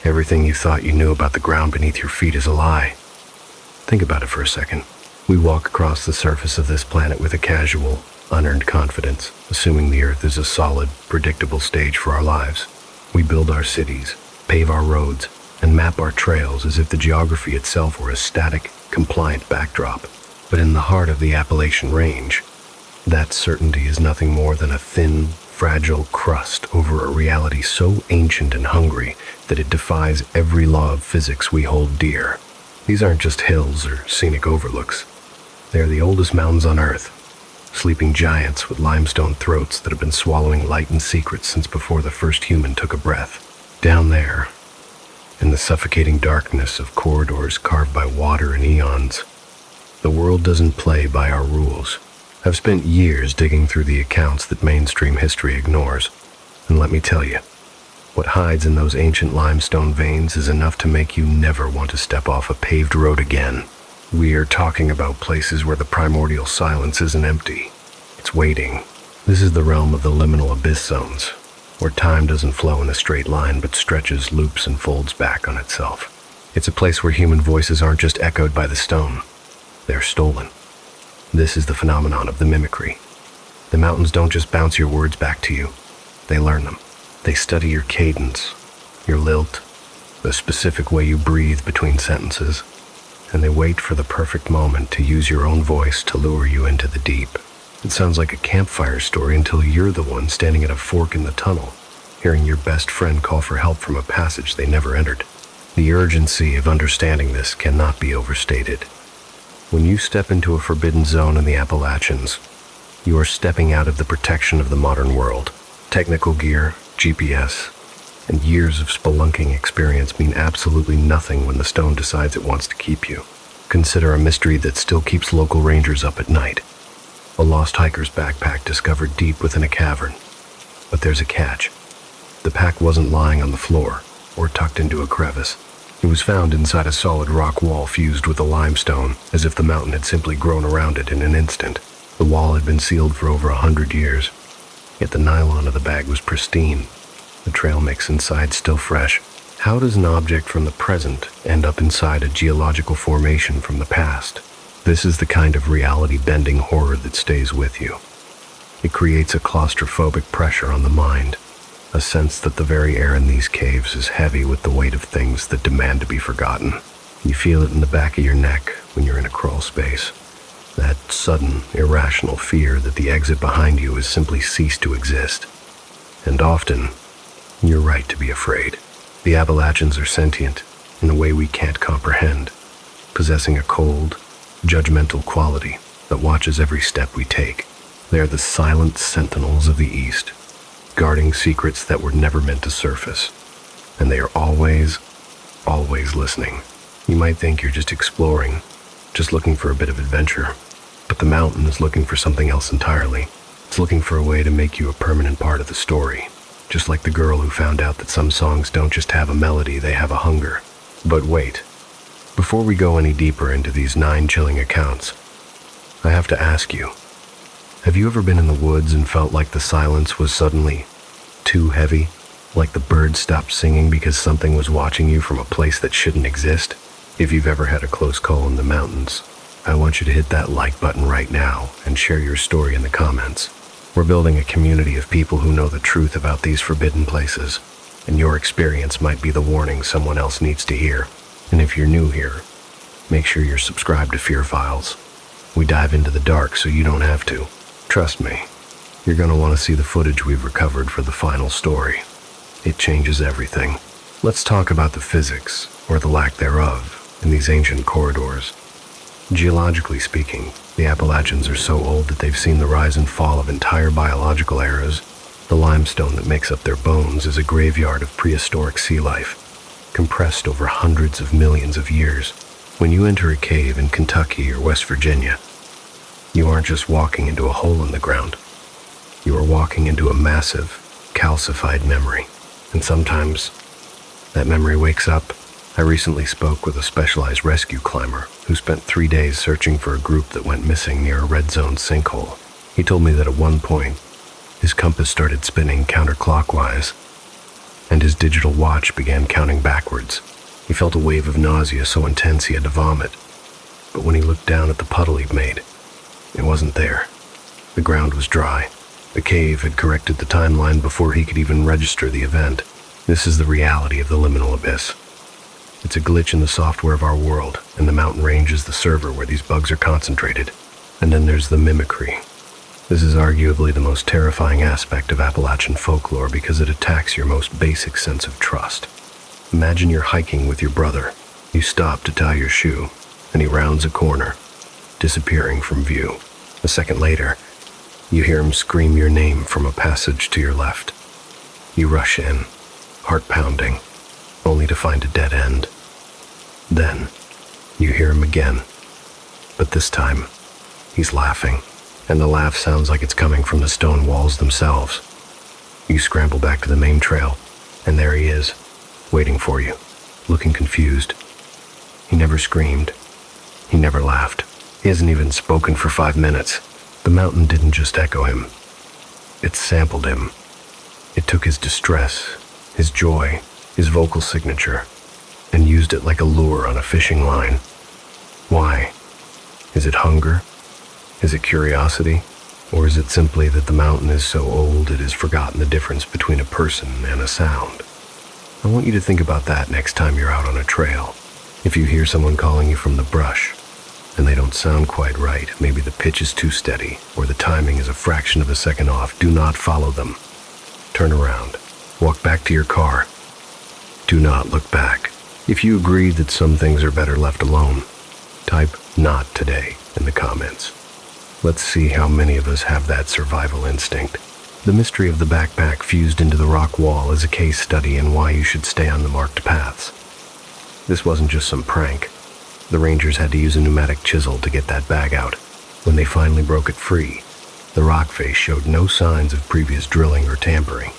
Everything you thought you knew about the ground beneath your feet is a lie. Think about it for a second. We walk across the surface of this planet with a casual, unearned confidence, assuming the Earth is a solid, predictable stage for our lives. We build our cities, pave our roads, and map our trails as if the geography itself were a static, compliant backdrop. But in the heart of the Appalachian Range, that certainty is nothing more than a thin, fragile crust over a reality so ancient and hungry that it defies every law of physics we hold dear. These aren't just hills or scenic overlooks. They are the oldest mountains on Earth, sleeping giants with limestone throats that have been swallowing light and secrets since before the first human took a breath. Down there, in the suffocating darkness of corridors carved by water and eons, the world doesn't play by our rules. I've spent years digging through the accounts that mainstream history ignores, and let me tell you, what hides in those ancient limestone veins is enough to make you never want to step off a paved road again. We are talking about places where the primordial silence isn't empty. It's waiting. This is the realm of the liminal abyss zones, where time doesn't flow in a straight line but stretches, loops, and folds back on itself. It's a place where human voices aren't just echoed by the stone. They're stolen. This is the phenomenon of the mimicry. The mountains don't just bounce your words back to you. They learn them. They study your cadence, your lilt, the specific way you breathe between sentences, and they wait for the perfect moment to use your own voice to lure you into the deep. It sounds like a campfire story until you're the one standing at a fork in the tunnel, hearing your best friend call for help from a passage they never entered. The urgency of understanding this cannot be overstated. When you step into a forbidden zone in the Appalachians, you are stepping out of the protection of the modern world. Technical gear, GPS, and years of spelunking experience mean absolutely nothing when the stone decides it wants to keep you. Consider a mystery that still keeps local rangers up at night. A lost hiker's backpack discovered deep within a cavern. But there's a catch. The pack wasn't lying on the floor or tucked into a crevice. It was found inside a solid rock wall fused with a limestone, as if the mountain had simply grown around it in an instant. The wall had been sealed for over 100 years, yet the nylon of the bag was pristine. The trail mix inside still fresh. How does an object from the present end up inside a geological formation from the past? This is the kind of reality-bending horror that stays with you. It creates a claustrophobic pressure on the mind, a sense that the very air in these caves is heavy with the weight of things that demand to be forgotten. You feel it in the back of your neck when you're in a crawl space. That sudden, irrational fear that the exit behind you has simply ceased to exist. And often, you're right to be afraid. The Appalachians are sentient in a way we can't comprehend, possessing a cold, judgmental quality that watches every step we take. They're the silent sentinels of the East, guarding secrets that were never meant to surface. And they are always listening. You might think you're just exploring, just looking for a bit of adventure, but the mountain is looking for something else entirely. It's looking for a way to make you a permanent part of the story. Just like the girl who found out that some songs don't just have a melody, they have a hunger. But wait, before we go any deeper into these 9 chilling accounts, I have to ask you, have you ever been in the woods and felt like the silence was suddenly too heavy? Like the birds stopped singing because something was watching you from a place that shouldn't exist? If you've ever had a close call in the mountains, I want you to hit that like button right now and share your story in the comments. We're building a community of people who know the truth about these forbidden places, and your experience might be the warning someone else needs to hear. And if you're new here, make sure you're subscribed to Fear Files. We dive into the dark so you don't have to. Trust me, you're going to want to see the footage we've recovered for the final story. It changes everything. Let's talk about the physics, or the lack thereof, in these ancient corridors. Geologically speaking, the Appalachians are so old that they've seen the rise and fall of entire biological eras. The limestone that makes up their bones is a graveyard of prehistoric sea life, compressed over hundreds of millions of years. When you enter a cave in Kentucky or West Virginia, you aren't just walking into a hole in the ground. You are walking into a massive, calcified memory. And sometimes, that memory wakes up. I recently spoke with a specialized rescue climber who spent 3 days searching for a group that went missing near a red zone sinkhole. He told me that at one point, his compass started spinning counterclockwise, and his digital watch began counting backwards. He felt a wave of nausea so intense he had to vomit. But when he looked down at the puddle he'd made, it wasn't there. The ground was dry. The cave had corrected the timeline before he could even register the event. This is the reality of the liminal abyss. It's a glitch in the software of our world, and the mountain range is the server where these bugs are concentrated. And then there's the mimicry. This is arguably the most terrifying aspect of Appalachian folklore because it attacks your most basic sense of trust. Imagine you're hiking with your brother. You stop to tie your shoe, and he rounds a corner, disappearing from view. A second later, you hear him scream your name from a passage to your left. You rush in, heart pounding, only to find a dead end. Then, you hear him again, but this time, he's laughing, and the laugh sounds like it's coming from the stone walls themselves. You scramble back to the main trail, and there he is, waiting for you, looking confused. He never screamed. He never laughed. He hasn't even spoken for 5 minutes. The mountain didn't just echo him. It sampled him. It took his distress, his joy, his vocal signature, and used it like a lure on a fishing line. Why? Is it hunger? Is it curiosity? Or is it simply that the mountain is so old it has forgotten the difference between a person and a sound? I want you to think about that next time you're out on a trail. If you hear someone calling you from the brush, and they don't sound quite right, maybe the pitch is too steady, or the timing is a fraction of a second off, do not follow them. Turn around. Walk back to your car. Do not look back. If you agree that some things are better left alone, type "not today" in the comments. Let's see how many of us have that survival instinct. The mystery of the backpack fused into the rock wall is a case study in why you should stay on the marked paths. This wasn't just some prank. The rangers had to use a pneumatic chisel to get that bag out. When they finally broke it free, the rock face showed no signs of previous drilling or tampering.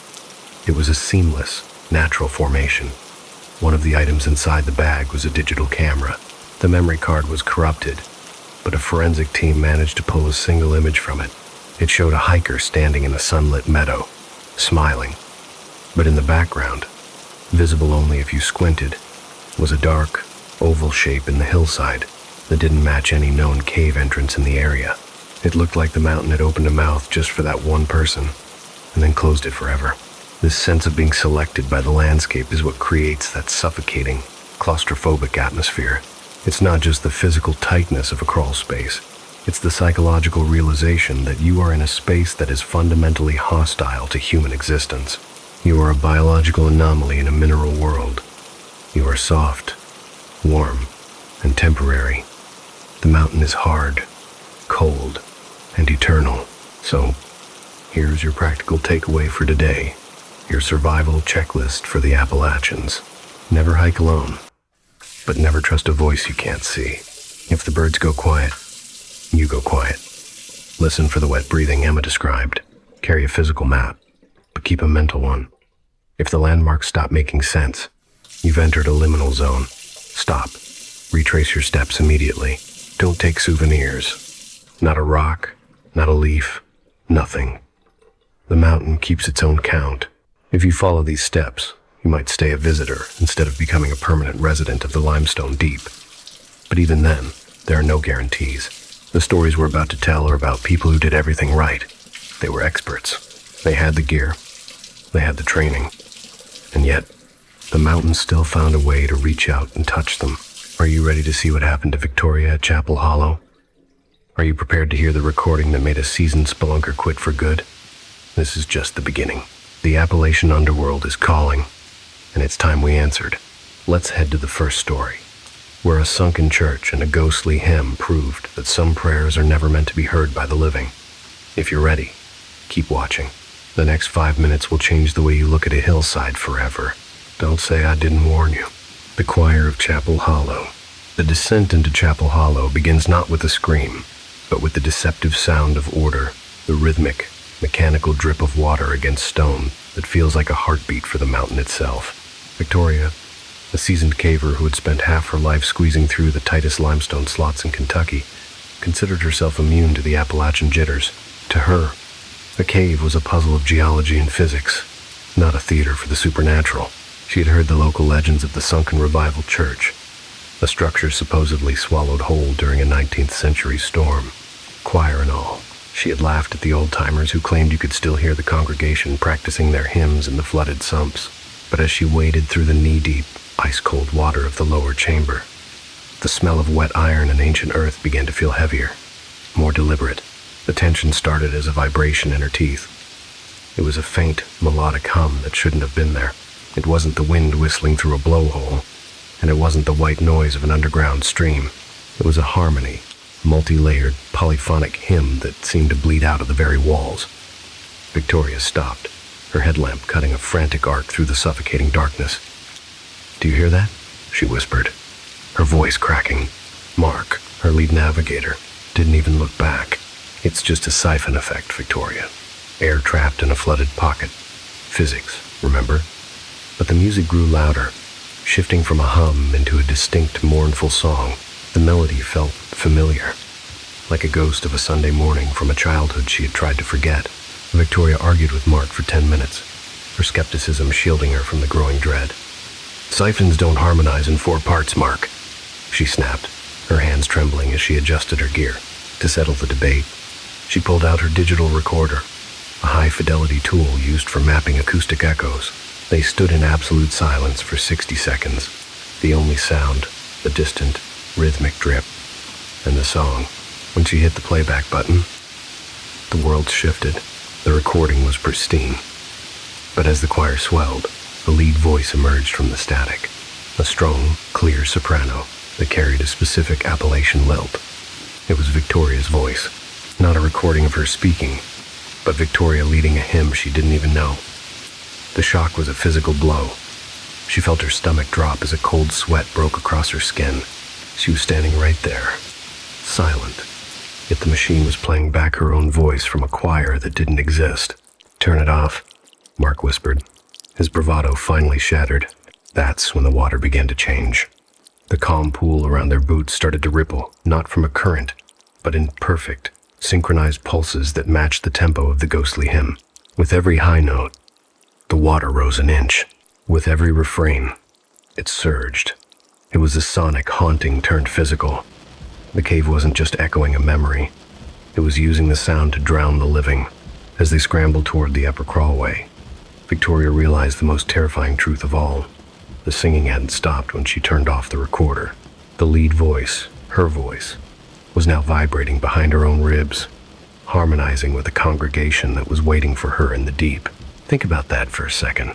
It was a seamless, natural formation. One of the items inside the bag was a digital camera. The memory card was corrupted, but a forensic team managed to pull a single image from it. It showed a hiker standing in a sunlit meadow, smiling. But in the background, visible only if you squinted, was a dark, oval shape in the hillside that didn't match any known cave entrance in the area. It looked like the mountain had opened a mouth just for that one person, and then closed it forever. This sense of being selected by the landscape is what creates that suffocating, claustrophobic atmosphere. It's not just the physical tightness of a crawl space. It's the psychological realization that you are in a space that is fundamentally hostile to human existence. You are a biological anomaly in a mineral world. You are soft, warm, and temporary. The mountain is hard, cold, and eternal. So, here's your practical takeaway for today. Your survival checklist for the Appalachians. Never hike alone, but never trust a voice you can't see. If the birds go quiet, you go quiet. Listen for the wet breathing Emma described. Carry a physical map, but keep a mental one. If the landmarks stop making sense, you've entered a liminal zone. Stop. Retrace your steps immediately. Don't take souvenirs. Not a rock, not a leaf, nothing. The mountain keeps its own count. If you follow these steps, you might stay a visitor instead of becoming a permanent resident of the limestone deep. But even then, there are no guarantees. The stories we're about to tell are about people who did everything right. They were experts. They had the gear. They had the training. And yet, the mountains still found a way to reach out and touch them. Are you ready to see what happened to Victoria at Chapel Hollow? Are you prepared to hear the recording that made a seasoned spelunker quit for good? This is just the beginning. The Appalachian underworld is calling, and it's time we answered. Let's head to the first story, where a sunken church and a ghostly hymn proved that some prayers are never meant to be heard by the living. If you're ready, keep watching. The next 5 minutes will change the way you look at a hillside forever. Don't say I didn't warn you. The Choir of Chapel Hollow. The descent into Chapel Hollow begins not with a scream, but with the deceptive sound of order, the rhythmic, mechanical drip of water against stone that feels like a heartbeat for the mountain itself. Victoria, a seasoned caver who had spent half her life squeezing through the tightest limestone slots in Kentucky, considered herself immune to the Appalachian jitters. To her, a cave was a puzzle of geology and physics. not a theater for the supernatural. She had heard the local legends of the sunken revival church, a structure supposedly swallowed whole during a 19th century storm. Choir and all, she had laughed at the old-timers who claimed you could still hear the congregation practicing their hymns in the flooded sumps. But as she waded through the knee-deep, ice-cold water of the lower chamber, the smell of wet iron and ancient earth began to feel heavier, more deliberate. The tension started as a vibration in her teeth. It was a faint, melodic hum that shouldn't have been there. It wasn't the wind whistling through a blowhole, and it wasn't the white noise of an underground stream. It was a harmony, multi-layered, polyphonic hymn that seemed to bleed out of the very walls. Victoria stopped, her headlamp cutting a frantic arc through the suffocating darkness. "Do you hear that?" she whispered, her voice cracking. Mark, her lead navigator, didn't even look back. "It's just a siphon effect, Victoria. Air trapped in a flooded pocket. Physics, remember?" But the music grew louder, shifting from a hum into a distinct, mournful song. The melody felt familiar, like a ghost of a Sunday morning from a childhood she had tried to forget. Victoria argued with Mark for 10 minutes, her skepticism shielding her from the growing dread. "Siphons don't harmonize in 4 parts, Mark," she snapped, her hands trembling as she adjusted her gear. To settle the debate, she pulled out her digital recorder, a high-fidelity tool used for mapping acoustic echoes. They stood in absolute silence for 60 seconds, the only sound, the distant, rhythmic drip, and the song. When she hit the playback button, the world shifted. The recording was pristine. But as the choir swelled, the lead voice emerged from the static, a strong, clear soprano that carried a specific Appalachian lilt. It was Victoria's voice, not a recording of her speaking, but Victoria leading a hymn she didn't even know. The shock was a physical blow. She felt her stomach drop as a cold sweat broke across her skin. She was standing right there, silent, yet the machine was playing back her own voice from a choir that didn't exist. "Turn it off," Mark whispered, his bravado finally shattered. That's when the water began to change. The calm pool around their boots started to ripple, not from a current, but in perfect, synchronized pulses that matched the tempo of the ghostly hymn. With every high note, the water rose an inch. With every refrain, it surged. It was a sonic haunting turned physical. The cave wasn't just echoing a memory. It was using the sound to drown the living. As they scrambled toward the upper crawlway, Victoria realized the most terrifying truth of all. The singing hadn't stopped when she turned off the recorder. The lead voice, her voice, was now vibrating behind her own ribs, harmonizing with a congregation that was waiting for her in the deep. Think about that for a second.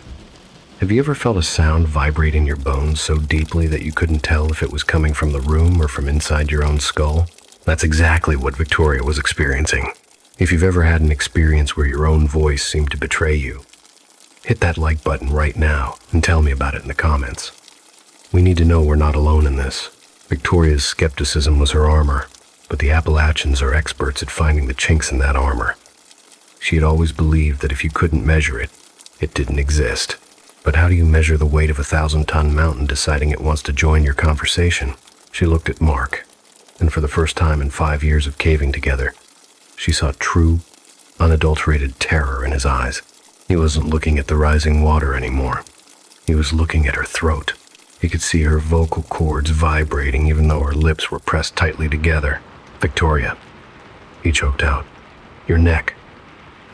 Have you ever felt a sound vibrate in your bones so deeply that you couldn't tell if it was coming from the room or from inside your own skull? That's exactly what Victoria was experiencing. If you've ever had an experience where your own voice seemed to betray you, hit that like button right now and tell me about it in the comments. We need to know we're not alone in this. Victoria's skepticism was her armor, but the Appalachians are experts at finding the chinks in that armor. She had always believed that if you couldn't measure it, it didn't exist. But how do you measure the weight of a 1,000-ton mountain deciding it wants to join your conversation? She looked at Mark, and for the first time in 5 years of caving together, she saw true, unadulterated terror in his eyes. He wasn't looking at the rising water anymore. He was looking at her throat. He could see her vocal cords vibrating even though her lips were pressed tightly together. "Victoria," he choked out. "Your neck.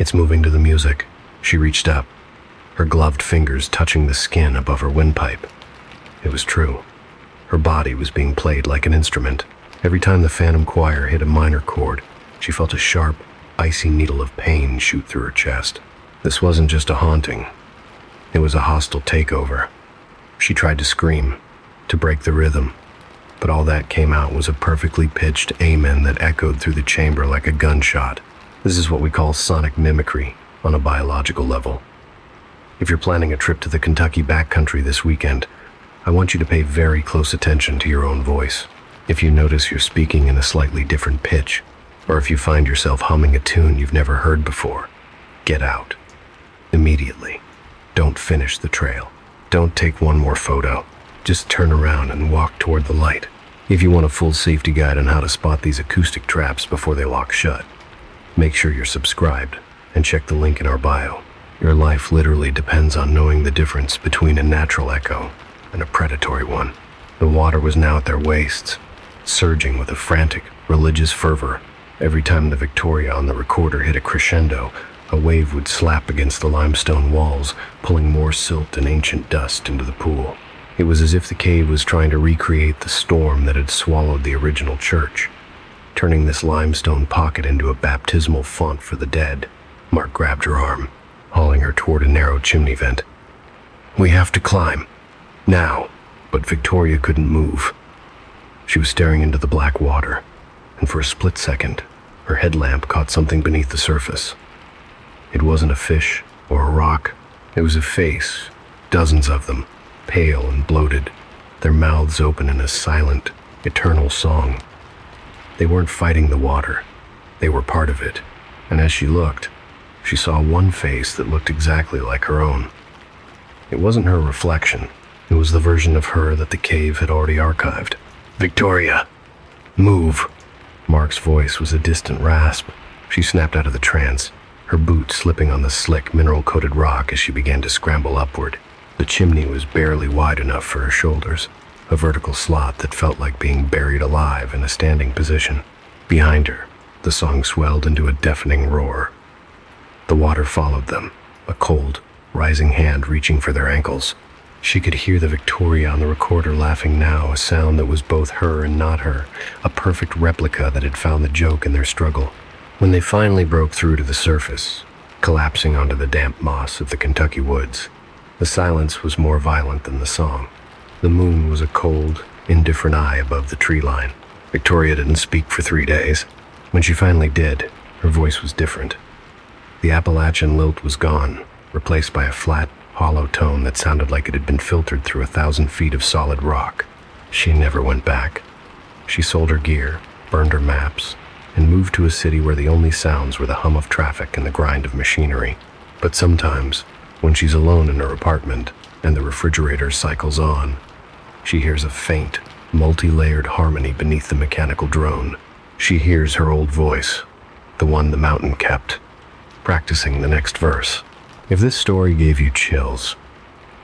It's moving to the music." She reached up, her gloved fingers touching the skin above her windpipe. It was true. Her body was being played like an instrument. Every time the phantom choir hit a minor chord, she felt a sharp, icy needle of pain shoot through her chest. This wasn't just a haunting. It was a hostile takeover. She tried to scream, to break the rhythm, but all that came out was a perfectly pitched amen that echoed through the chamber like a gunshot. This is what we call sonic mimicry on a biological level. If you're planning a trip to the Kentucky backcountry this weekend, I want you to pay very close attention to your own voice. If you notice you're speaking in a slightly different pitch, or if you find yourself humming a tune you've never heard before, get out. Immediately. Don't finish the trail. Don't take one more photo. Just turn around and walk toward the light. If you want a full safety guide on how to spot these acoustic traps before they lock shut, make sure you're subscribed and check the link in our bio. Your life literally depends on knowing the difference between a natural echo and a predatory one. The water was now at their waists, surging with a frantic, religious fervor. Every time the Victoria on the recorder hit a crescendo, a wave would slap against the limestone walls, pulling more silt and ancient dust into the pool. It was as if the cave was trying to recreate the storm that had swallowed the original church, turning this limestone pocket into a baptismal font for the dead. Mark grabbed her arm, hauling her toward a narrow chimney vent. "We have to climb. Now." But Victoria couldn't move. She was staring into the black water, and for a split second, her headlamp caught something beneath the surface. It wasn't a fish or a rock. It was a face, dozens of them, pale and bloated, their mouths open in a silent, eternal song. They weren't fighting the water. They were part of it. And as she looked, she saw one face that looked exactly like her own. It wasn't her reflection. It was the version of her that the cave had already archived. "Victoria, move." Mark's voice was a distant rasp. She snapped out of the trance, her boot slipping on the slick, mineral-coated rock as she began to scramble upward. The chimney was barely wide enough for her shoulders, a vertical slot that felt like being buried alive in a standing position. Behind her, the song swelled into a deafening roar. The water followed them, a cold, rising hand reaching for their ankles. She could hear the Victoria on the recorder laughing now, a sound that was both her and not her, a perfect replica that had found the joke in their struggle. When they finally broke through to the surface, collapsing onto the damp moss of the Kentucky woods, the silence was more violent than the song. The moon was a cold, indifferent eye above the tree line. Victoria didn't speak for 3 days. When she finally did, her voice was different. The Appalachian lilt was gone, replaced by a flat, hollow tone that sounded like it had been filtered through 1,000 feet of solid rock. She never went back. She sold her gear, burned her maps, and moved to a city where the only sounds were the hum of traffic and the grind of machinery. But sometimes, when she's alone in her apartment and the refrigerator cycles on, she hears a faint, multi-layered harmony beneath the mechanical drone. She hears her old voice, the one the mountain kept, practicing the next verse. If this story gave you chills,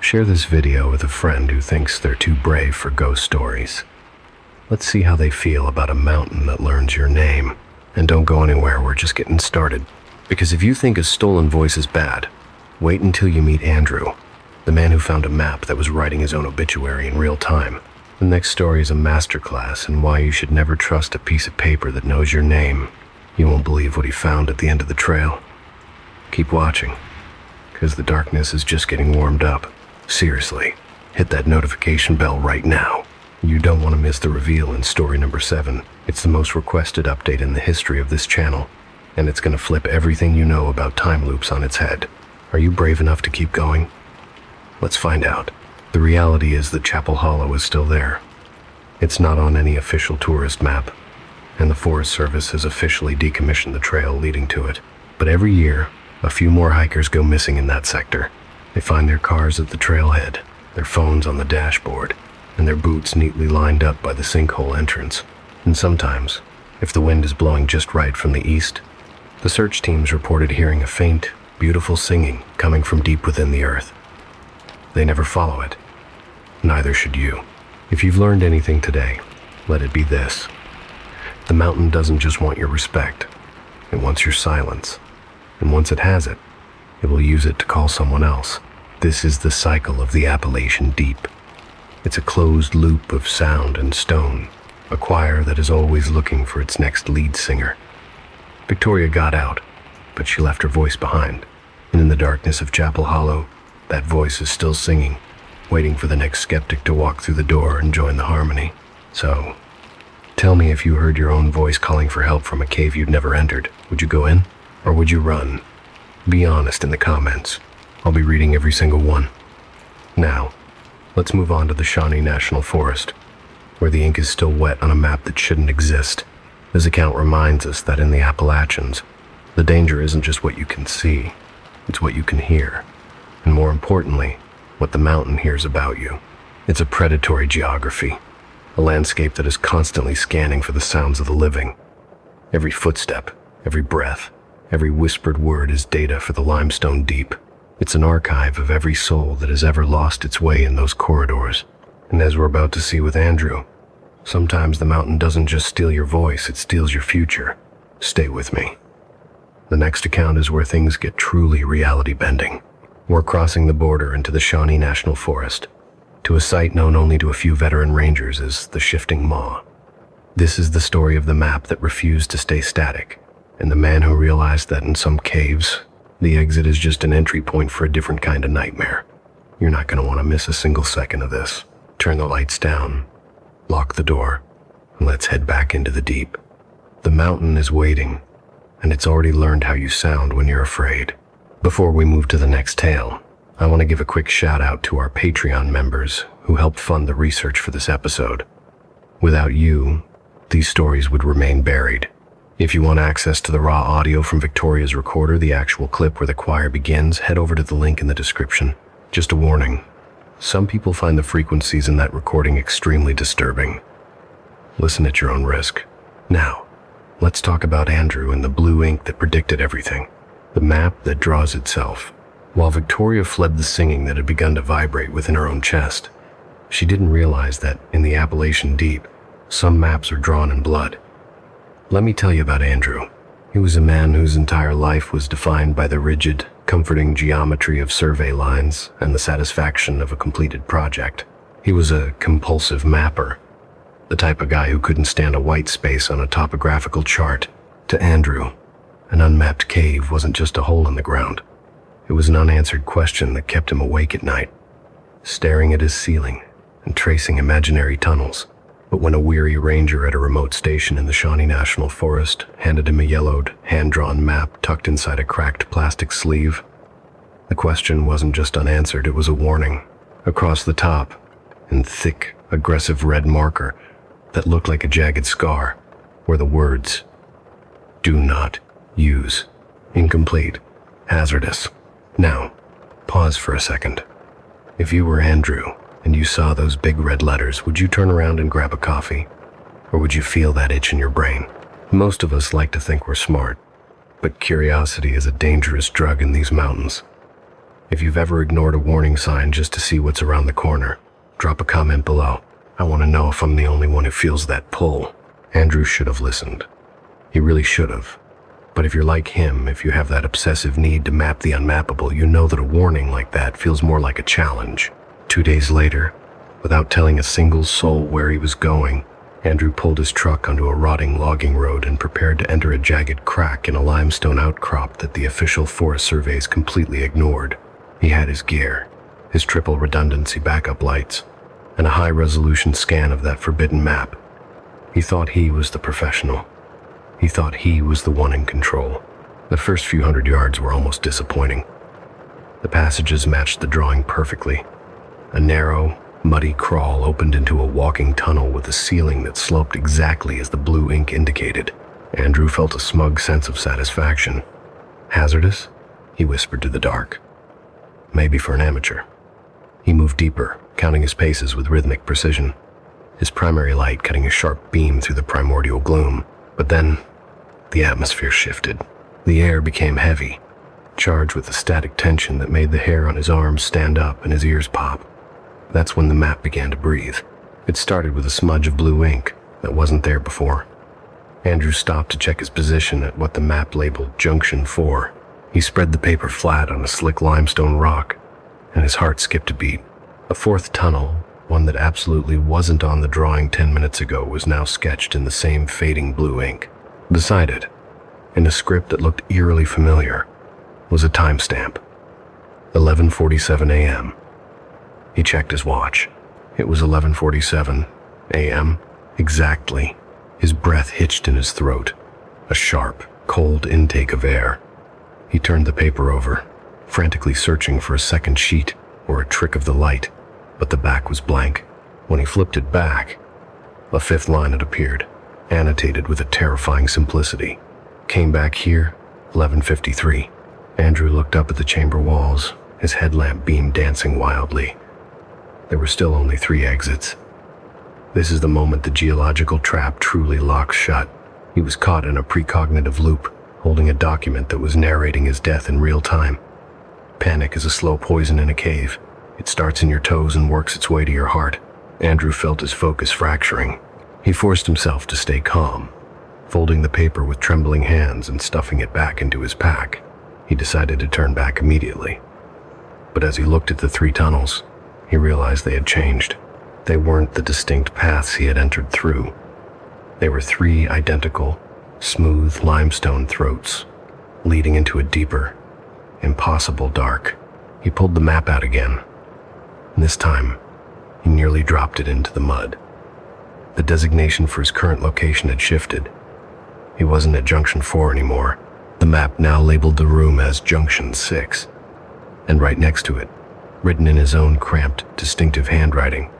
share this video with a friend who thinks they're too brave for ghost stories. Let's see how they feel about a mountain that learns your name. And don't go anywhere, we're just getting started. Because if you think a stolen voice is bad, wait until you meet Andrew, the man who found a map that was writing his own obituary in real time. The next story is a masterclass in why you should never trust a piece of paper that knows your name. You won't believe what he found at the end of the trail. Keep watching, because the darkness is just getting warmed up. Seriously, hit that notification bell right now. You don't want to miss the reveal in story number 7. It's the most requested update in the history of this channel, and it's going to flip everything you know about time loops on its head. Are you brave enough to keep going? Let's find out. The reality is that Chapel Hollow is still there. It's not on any official tourist map, and the Forest Service has officially decommissioned the trail leading to it. But every year, a few more hikers go missing in that sector. They find their cars at the trailhead, their phones on the dashboard, and their boots neatly lined up by the sinkhole entrance. And sometimes, if the wind is blowing just right from the east, the search teams reported hearing a faint, beautiful singing coming from deep within the earth. They never follow it. Neither should you. If you've learned anything today, let it be this. The mountain doesn't just want your respect. It wants your silence. And once it has it, it will use it to call someone else. This is the cycle of the Appalachian Deep. It's a closed loop of sound and stone, a choir that is always looking for its next lead singer. Victoria got out, but she left her voice behind. And in the darkness of Chapel Hollow, that voice is still singing, waiting for the next skeptic to walk through the door and join the harmony. So, tell me if you heard your own voice calling for help from a cave you'd never entered. Would you go in? Or would you run? Be honest in the comments. I'll be reading every single one. Now, let's move on to the Shawnee National Forest, where the ink is still wet on a map that shouldn't exist. This account reminds us that in the Appalachians, the danger isn't just what you can see, it's what you can hear. And more importantly, what the mountain hears about you. It's a predatory geography, a landscape that is constantly scanning for the sounds of the living. Every footstep, every breath, every whispered word is data for the limestone deep. It's an archive of every soul that has ever lost its way in those corridors. And as we're about to see with Andrew, sometimes the mountain doesn't just steal your voice, it steals your future. Stay with me. The next account is where things get truly reality-bending. We're crossing the border into the Shawnee National Forest, to a site known only to a few veteran rangers as the Shifting Maw. This is the story of the map that refused to stay static, and the man who realized that in some caves, the exit is just an entry point for a different kind of nightmare. You're not going to want to miss a single second of this. Turn the lights down, lock the door, and let's head back into the deep. The mountain is waiting, and it's already learned how you sound when you're afraid. Before we move to the next tale, I want to give a quick shout out to our Patreon members who helped fund the research for this episode. Without you, these stories would remain buried. If you want access to the raw audio from Victoria's recorder, the actual clip where the choir begins, head over to the link in the description. Just a warning, some people find the frequencies in that recording extremely disturbing. Listen at your own risk. Now, let's talk about Andrew and the blue ink that predicted everything. The map that draws itself. While Victoria fled the singing that had begun to vibrate within her own chest, she didn't realize that in the Appalachian deep, some maps are drawn in blood. Let me tell you about Andrew. He was a man whose entire life was defined by the rigid, comforting geometry of survey lines and the satisfaction of a completed project. He was a compulsive mapper, the type of guy who couldn't stand a white space on a topographical chart. To Andrew, an unmapped cave wasn't just a hole in the ground. It was an unanswered question that kept him awake at night, staring at his ceiling and tracing imaginary tunnels. But when a weary ranger at a remote station in the Shawnee National Forest handed him a yellowed, hand-drawn map tucked inside a cracked plastic sleeve, the question wasn't just unanswered, it was a warning. Across the top, in thick, aggressive red marker that looked like a jagged scar, were the words, "Do not use. Incomplete. Hazardous." Now, pause for a second. If you were Andrew, and you saw those big red letters, would you turn around and grab a coffee? Or would you feel that itch in your brain? Most of us like to think we're smart, but curiosity is a dangerous drug in these mountains. If you've ever ignored a warning sign just to see what's around the corner, drop a comment below. I want to know if I'm the only one who feels that pull. Andrew should have listened. He really should have. But if you're like him, if you have that obsessive need to map the unmappable, you know that a warning like that feels more like a challenge. 2 days later, without telling a single soul where he was going, Andrew pulled his truck onto a rotting logging road and prepared to enter a jagged crack in a limestone outcrop that the official forest surveys completely ignored. He had his gear, his triple redundancy backup lights, and a high-resolution scan of that forbidden map. He thought he was the professional. He thought he was the one in control. The first few hundred yards were almost disappointing. The passages matched the drawing perfectly. A narrow, muddy crawl opened into a walking tunnel with a ceiling that sloped exactly as the blue ink indicated. Andrew felt a smug sense of satisfaction. Hazardous? He whispered to the dark. Maybe for an amateur. He moved deeper, counting his paces with rhythmic precision, his primary light cutting a sharp beam through the primordial gloom. But then, the atmosphere shifted. The air became heavy, charged with a static tension that made the hair on his arms stand up and his ears pop. That's when the map began to breathe. It started with a smudge of blue ink that wasn't there before. Andrew stopped to check his position at what the map labeled Junction 4. He spread the paper flat on a slick limestone rock, and his heart skipped a beat. A fourth tunnel, one that absolutely wasn't on the drawing 10 minutes ago, was now sketched in the same fading blue ink. Beside it, in a script that looked eerily familiar, was a timestamp. 11:47 a.m. He checked his watch. It was 11:47 a.m. exactly. His breath hitched in his throat, a sharp, cold intake of air. He turned the paper over, frantically searching for a second sheet or a trick of the light, but the back was blank. When he flipped it back, a fifth line had appeared, annotated with a terrifying simplicity. Came back here, 11:53. Andrew looked up at the chamber walls, his headlamp beam dancing wildly. There were still only 3 exits. This is the moment the geological trap truly locks shut. He was caught in a precognitive loop, holding a document that was narrating his death in real time. Panic is a slow poison in a cave. It starts in your toes and works its way to your heart. Andrew felt his focus fracturing. He forced himself to stay calm, folding the paper with trembling hands and stuffing it back into his pack. He decided to turn back immediately. But as he looked at the 3 tunnels, he realized they had changed. They weren't the distinct paths he had entered through. They were 3 identical, smooth limestone throats, leading into a deeper, impossible dark. He pulled the map out again. And this time, he nearly dropped it into the mud. The designation for his current location had shifted. He wasn't at Junction 4 anymore. The map now labeled the room as Junction 6. And right next to it, written in his own cramped, distinctive handwriting,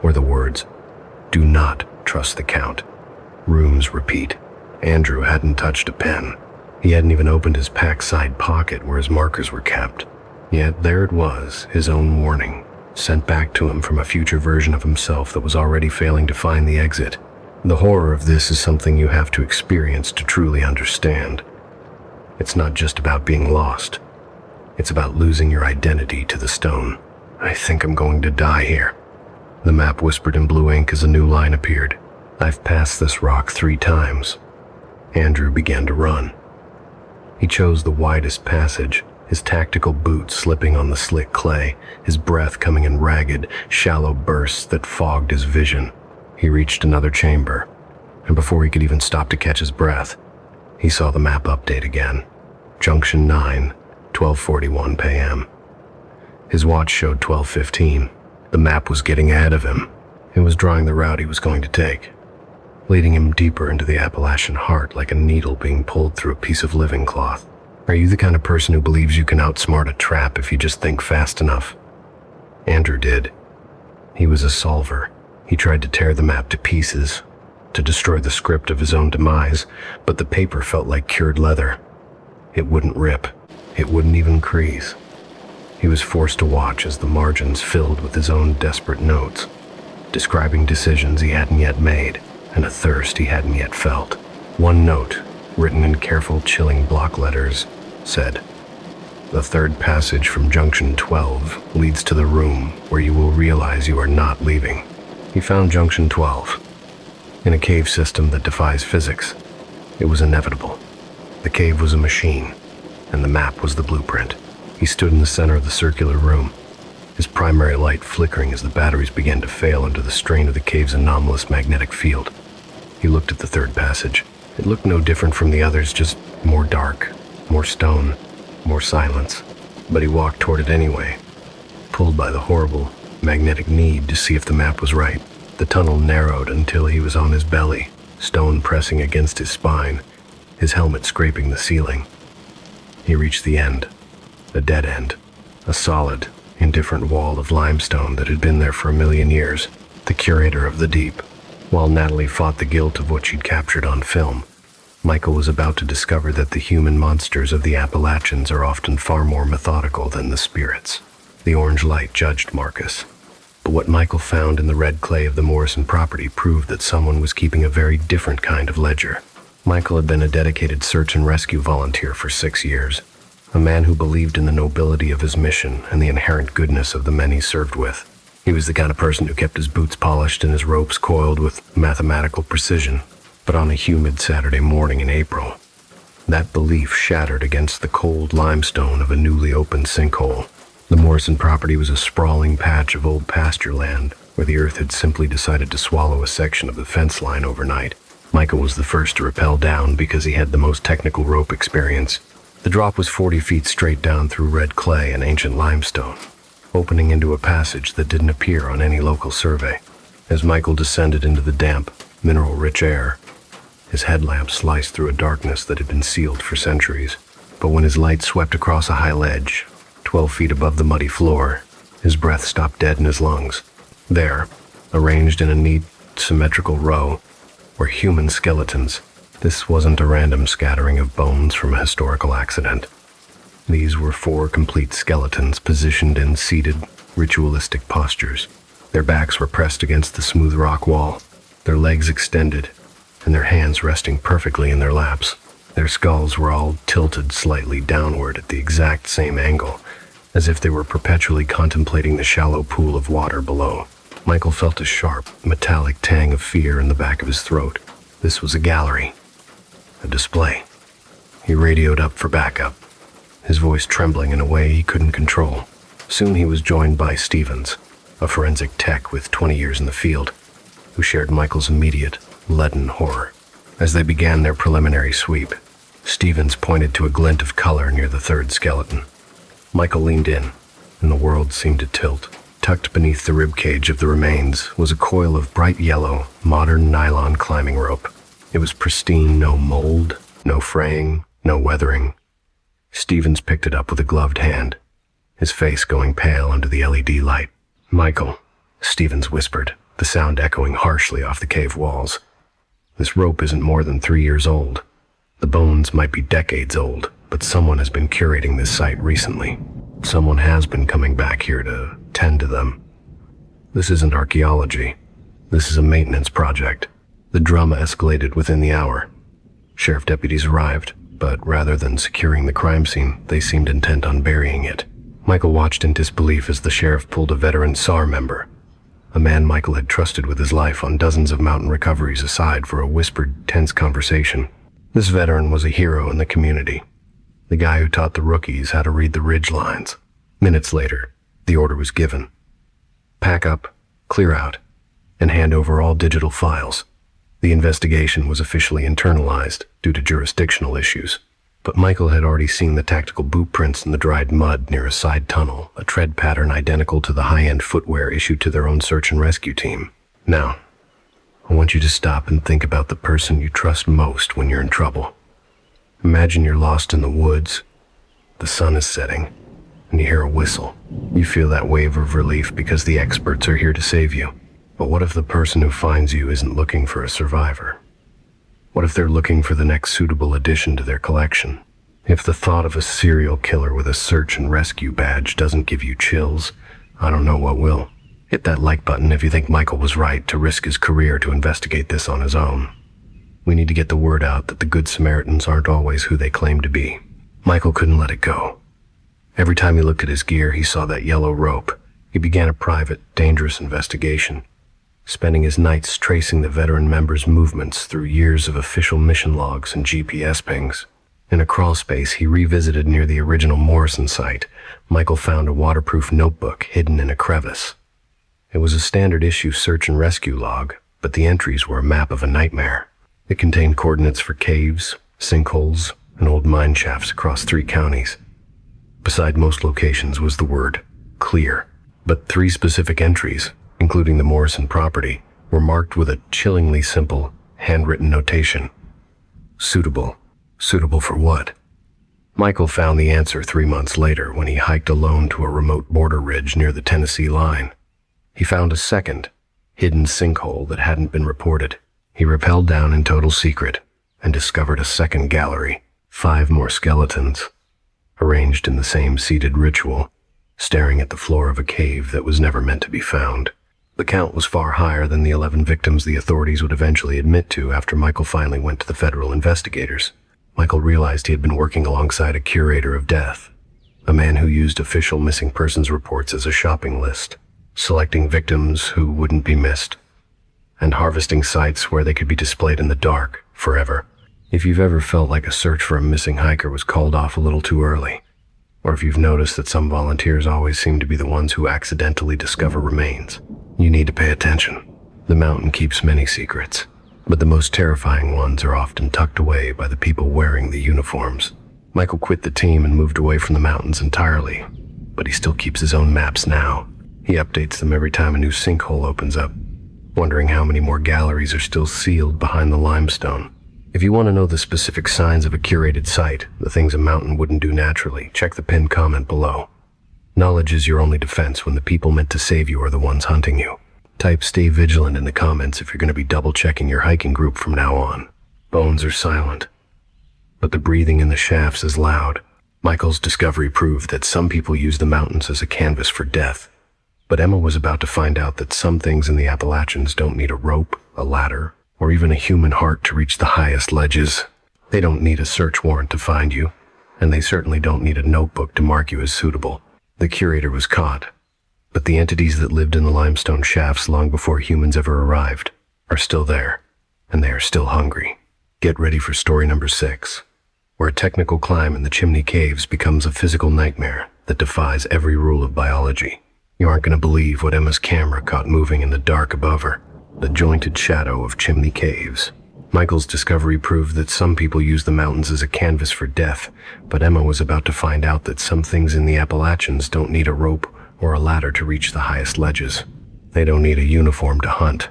were the words, "Do not trust the Count. Rooms repeat." Andrew hadn't touched a pen. He hadn't even opened his pack side pocket where his markers were kept. Yet there it was, his own warning, sent back to him from a future version of himself that was already failing to find the exit. The horror of this is something you have to experience to truly understand. It's not just about being lost. It's about losing your identity to the stone. "I think I'm going to die here," the map whispered in blue ink as a new line appeared. "I've passed this rock 3 times. Andrew began to run. He chose the widest passage, his tactical boots slipping on the slick clay, his breath coming in ragged, shallow bursts that fogged his vision. He reached another chamber, and before he could even stop to catch his breath, he saw the map update again. Junction 9, 12:41 p.m. His watch showed 12:15. The map was getting ahead of him. It was drawing the route he was going to take, leading him deeper into the Appalachian heart like a needle being pulled through a piece of living cloth. Are you the kind of person who believes you can outsmart a trap if you just think fast enough? Andrew did. He was a solver. He tried to tear the map to pieces, to destroy the script of his own demise, but the paper felt like cured leather. It wouldn't rip. It wouldn't even crease. He was forced to watch as the margins filled with his own desperate notes, describing decisions he hadn't yet made and a thirst he hadn't yet felt. One note, written in careful, chilling block letters, said, "The 3rd passage from Junction 12 leads to the room where you will realize you are not leaving." He found Junction 12, in a cave system that defies physics. It was inevitable. The cave was a machine, and the map was the blueprint. He stood in the center of the circular room, his primary light flickering as the batteries began to fail under the strain of the cave's anomalous magnetic field. He looked at the 3rd passage. It looked no different from the others, just more dark, more stone, more silence. But he walked toward it anyway, pulled by the horrible, magnetic need to see if the map was right. The tunnel narrowed until he was on his belly, stone pressing against his spine, his helmet scraping the ceiling. He reached the end, a dead end, a solid, indifferent wall of limestone that had been there for 1,000,000 years, the curator of the deep. While Natalie fought the guilt of what she'd captured on film, Michael was about to discover that the human monsters of the Appalachians are often far more methodical than the spirits. The orange light judged Marcus, but what Michael found in the red clay of the Morrison property proved that someone was keeping a very different kind of ledger. Michael had been a dedicated search and rescue volunteer for 6 years, a man who believed in the nobility of his mission and the inherent goodness of the men he served with. He was the kind of person who kept his boots polished and his ropes coiled with mathematical precision. But on a humid Saturday morning in April, that belief shattered against the cold limestone of a newly opened sinkhole. The Morrison property was a sprawling patch of old pasture land where the earth had simply decided to swallow a section of the fence line overnight. Michael was the first to rappel down because he had the most technical rope experience. The drop was 40 feet straight down through red clay and ancient limestone, opening into a passage that didn't appear on any local survey. As Michael descended into the damp, mineral-rich air, his headlamp sliced through a darkness that had been sealed for centuries. But when his light swept across a high ledge, 12 feet above the muddy floor, his breath stopped dead in his lungs. There, arranged in a neat, symmetrical row, were human skeletons. This wasn't a random scattering of bones from a historical accident. These were 4 complete skeletons positioned in seated, ritualistic postures. Their backs were pressed against the smooth rock wall, their legs extended, and their hands resting perfectly in their laps. Their skulls were all tilted slightly downward at the exact same angle, as if they were perpetually contemplating the shallow pool of water below. Michael felt a sharp, metallic tang of fear in the back of his throat. This was a gallery. A display. He radioed up for backup, his voice trembling in a way he couldn't control. Soon he was joined by Stevens, a forensic tech with 20 years in the field, who shared Michael's immediate, leaden horror. As they began their preliminary sweep, Stevens pointed to a glint of color near the third skeleton. Michael leaned in, and the world seemed to tilt. Tucked beneath the ribcage of the remains was a coil of bright yellow, modern nylon climbing rope. It was pristine, no mold, no fraying, no weathering. Stevens picked it up with a gloved hand, his face going pale under the LED light. "Michael," Stevens whispered, the sound echoing harshly off the cave walls. "This rope isn't more than 3 years old. The bones might be decades old, but someone has been curating this site recently. Someone has been coming back here to tend to them. This isn't archaeology. This is a maintenance project." The drama escalated within the hour. Sheriff deputies arrived, but rather than securing the crime scene, they seemed intent on burying it. Michael watched in disbelief as the sheriff pulled a veteran SAR member, a man Michael had trusted with his life on dozens of mountain recoveries, aside for a whispered, tense conversation. This veteran was a hero in the community, the guy who taught the rookies how to read the ridge lines. Minutes later, the order was given. Pack up, clear out, and hand over all digital files. The investigation was officially internalized due to jurisdictional issues, but Michael had already seen the tactical boot prints in the dried mud near a side tunnel, a tread pattern identical to the high-end footwear issued to their own search and rescue team. Now, I want you to stop and think about the person you trust most when you're in trouble. Imagine you're lost in the woods, the sun is setting, and you hear a whistle. You feel that wave of relief because the experts are here to save you. But what if the person who finds you isn't looking for a survivor? What if they're looking for the next suitable addition to their collection? If the thought of a serial killer with a search and rescue badge doesn't give you chills, I don't know what will. Hit that like button if you think Michael was right to risk his career to investigate this on his own. We need to get the word out that the Good Samaritans aren't always who they claim to be. Michael couldn't let it go. Every time he looked at his gear, he saw that yellow rope. He began a private, dangerous investigation, spending his nights tracing the veteran members' movements through years of official mission logs and GPS pings. In a crawl space he revisited near the original Morrison site, Michael found a waterproof notebook hidden in a crevice. It was a standard issue search and rescue log, but the entries were a map of a nightmare. It contained coordinates for caves, sinkholes, and old mine shafts across 3 counties. Beside most locations was the word clear, but 3 specific entries, including the Morrison property, were marked with a chillingly simple, handwritten notation. Suitable. Suitable for what? Michael found the answer 3 months later when he hiked alone to a remote border ridge near the Tennessee line. He found a second, hidden sinkhole that hadn't been reported. He rappelled down in total secret and discovered a second gallery, 5 more skeletons, arranged in the same seated ritual, staring at the floor of a cave that was never meant to be found. The count was far higher than the 11 victims the authorities would eventually admit to after Michael finally went to the federal investigators. Michael realized he had been working alongside a curator of death, a man who used official missing persons reports as a shopping list, selecting victims who wouldn't be missed, and harvesting sites where they could be displayed in the dark forever. If you've ever felt like a search for a missing hiker was called off a little too early, or if you've noticed that some volunteers always seem to be the ones who accidentally discover remains, you need to pay attention. The mountain keeps many secrets, but the most terrifying ones are often tucked away by the people wearing the uniforms. Michael quit the team and moved away from the mountains entirely, but he still keeps his own maps now. He updates them every time a new sinkhole opens up, wondering how many more galleries are still sealed behind the limestone. If you want to know the specific signs of a curated site, the things a mountain wouldn't do naturally, check the pinned comment below. Knowledge is your only defense when the people meant to save you are the ones hunting you. Type "stay vigilant" in the comments if you're going to be double-checking your hiking group from now on. Bones are silent, but the breathing in the shafts is loud. Michael's discovery proved that some people use the mountains as a canvas for death, but Emma was about to find out that some things in the Appalachians don't need a rope, a ladder, or even a human heart to reach the highest ledges. They don't need a search warrant to find you, and they certainly don't need a notebook to mark you as suitable. The curator was caught, but the entities that lived in the limestone shafts long before humans ever arrived are still there, and they are still hungry. Get ready for story number 6, where a technical climb in the chimney caves becomes a physical nightmare that defies every rule of biology. You aren't going to believe what Emma's camera caught moving in the dark above her, the jointed shadow of chimney caves. Michael's discovery proved that some people use the mountains as a canvas for death, but Emma was about to find out that some things in the Appalachians don't need a rope or a ladder to reach the highest ledges. They don't need a uniform to hunt,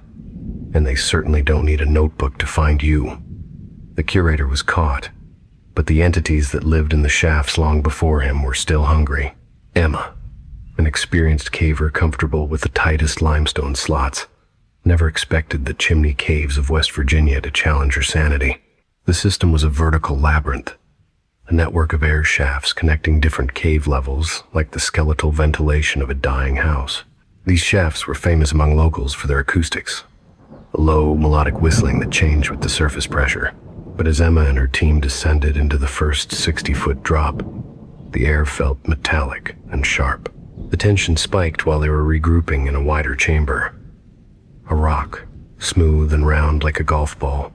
and they certainly don't need a notebook to find you. The curator was caught, but the entities that lived in the shafts long before him were still hungry. Emma, an experienced caver comfortable with the tightest limestone slots, never expected the chimney caves of West Virginia to challenge her sanity. The system was a vertical labyrinth, a network of air shafts connecting different cave levels like the skeletal ventilation of a dying house. These shafts were famous among locals for their acoustics, a low, melodic whistling that changed with the surface pressure. But as Emma and her team descended into the first 60-foot drop, the air felt metallic and sharp. The tension spiked while they were regrouping in a wider chamber. A rock, smooth and round like a golf ball,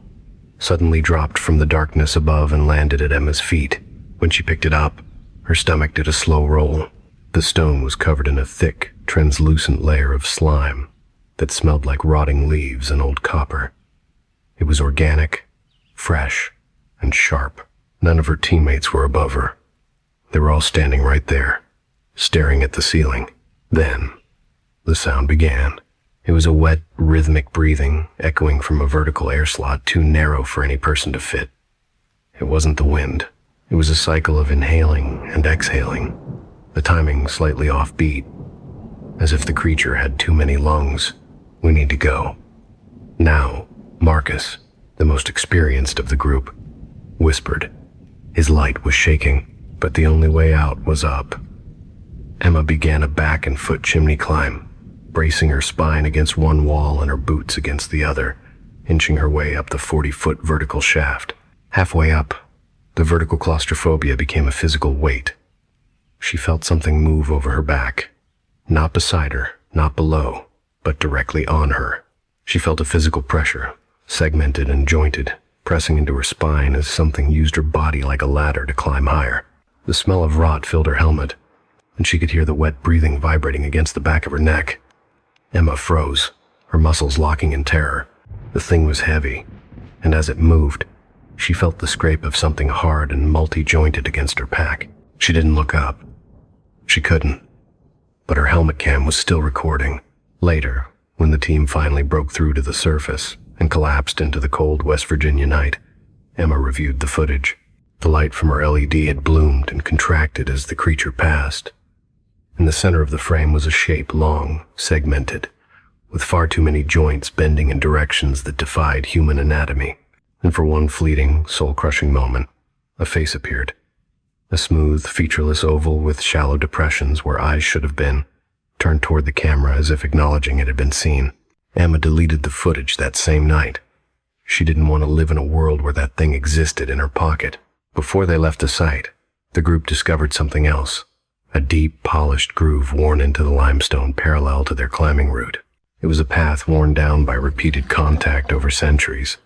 suddenly dropped from the darkness above and landed at Emma's feet. When she picked it up, her stomach did a slow roll. The stone was covered in a thick, translucent layer of slime that smelled like rotting leaves and old copper. It was organic, fresh, and sharp. None of her teammates were above her. They were all standing right there, staring at the ceiling. Then, the sound began. It was a wet, rhythmic breathing, echoing from a vertical air slot too narrow for any person to fit. It wasn't the wind. It was a cycle of inhaling and exhaling, the timing slightly offbeat, as if the creature had too many lungs. We need to go. Now, Marcus, the most experienced of the group, whispered. His light was shaking, but the only way out was up. Emma began a back and foot chimney climb, bracing her spine against one wall and her boots against the other, inching her way up the 40-foot vertical shaft. Halfway up, the vertical claustrophobia became a physical weight. She felt something move over her back, not beside her, not below, but directly on her. She felt a physical pressure, segmented and jointed, pressing into her spine as something used her body like a ladder to climb higher. The smell of rot filled her helmet, and she could hear the wet breathing vibrating against the back of her neck. Emma froze, her muscles locking in terror. The thing was heavy, and as it moved, she felt the scrape of something hard and multi-jointed against her pack. She didn't look up. She couldn't, but her helmet cam was still recording. Later, when the team finally broke through to the surface and collapsed into the cold West Virginia night, Emma reviewed the footage. The light from her LED had bloomed and contracted as the creature passed. In the center of the frame was a shape long, segmented, with far too many joints bending in directions that defied human anatomy. And for one fleeting, soul-crushing moment, a face appeared. A smooth, featureless oval with shallow depressions where eyes should have been, turned toward the camera as if acknowledging it had been seen. Emma deleted the footage that same night. She didn't want to live in a world where that thing existed in her pocket. Before they left the site, the group discovered something else. A deep, polished groove worn into the limestone parallel to their climbing route. It was a path worn down by repeated contact over centuries,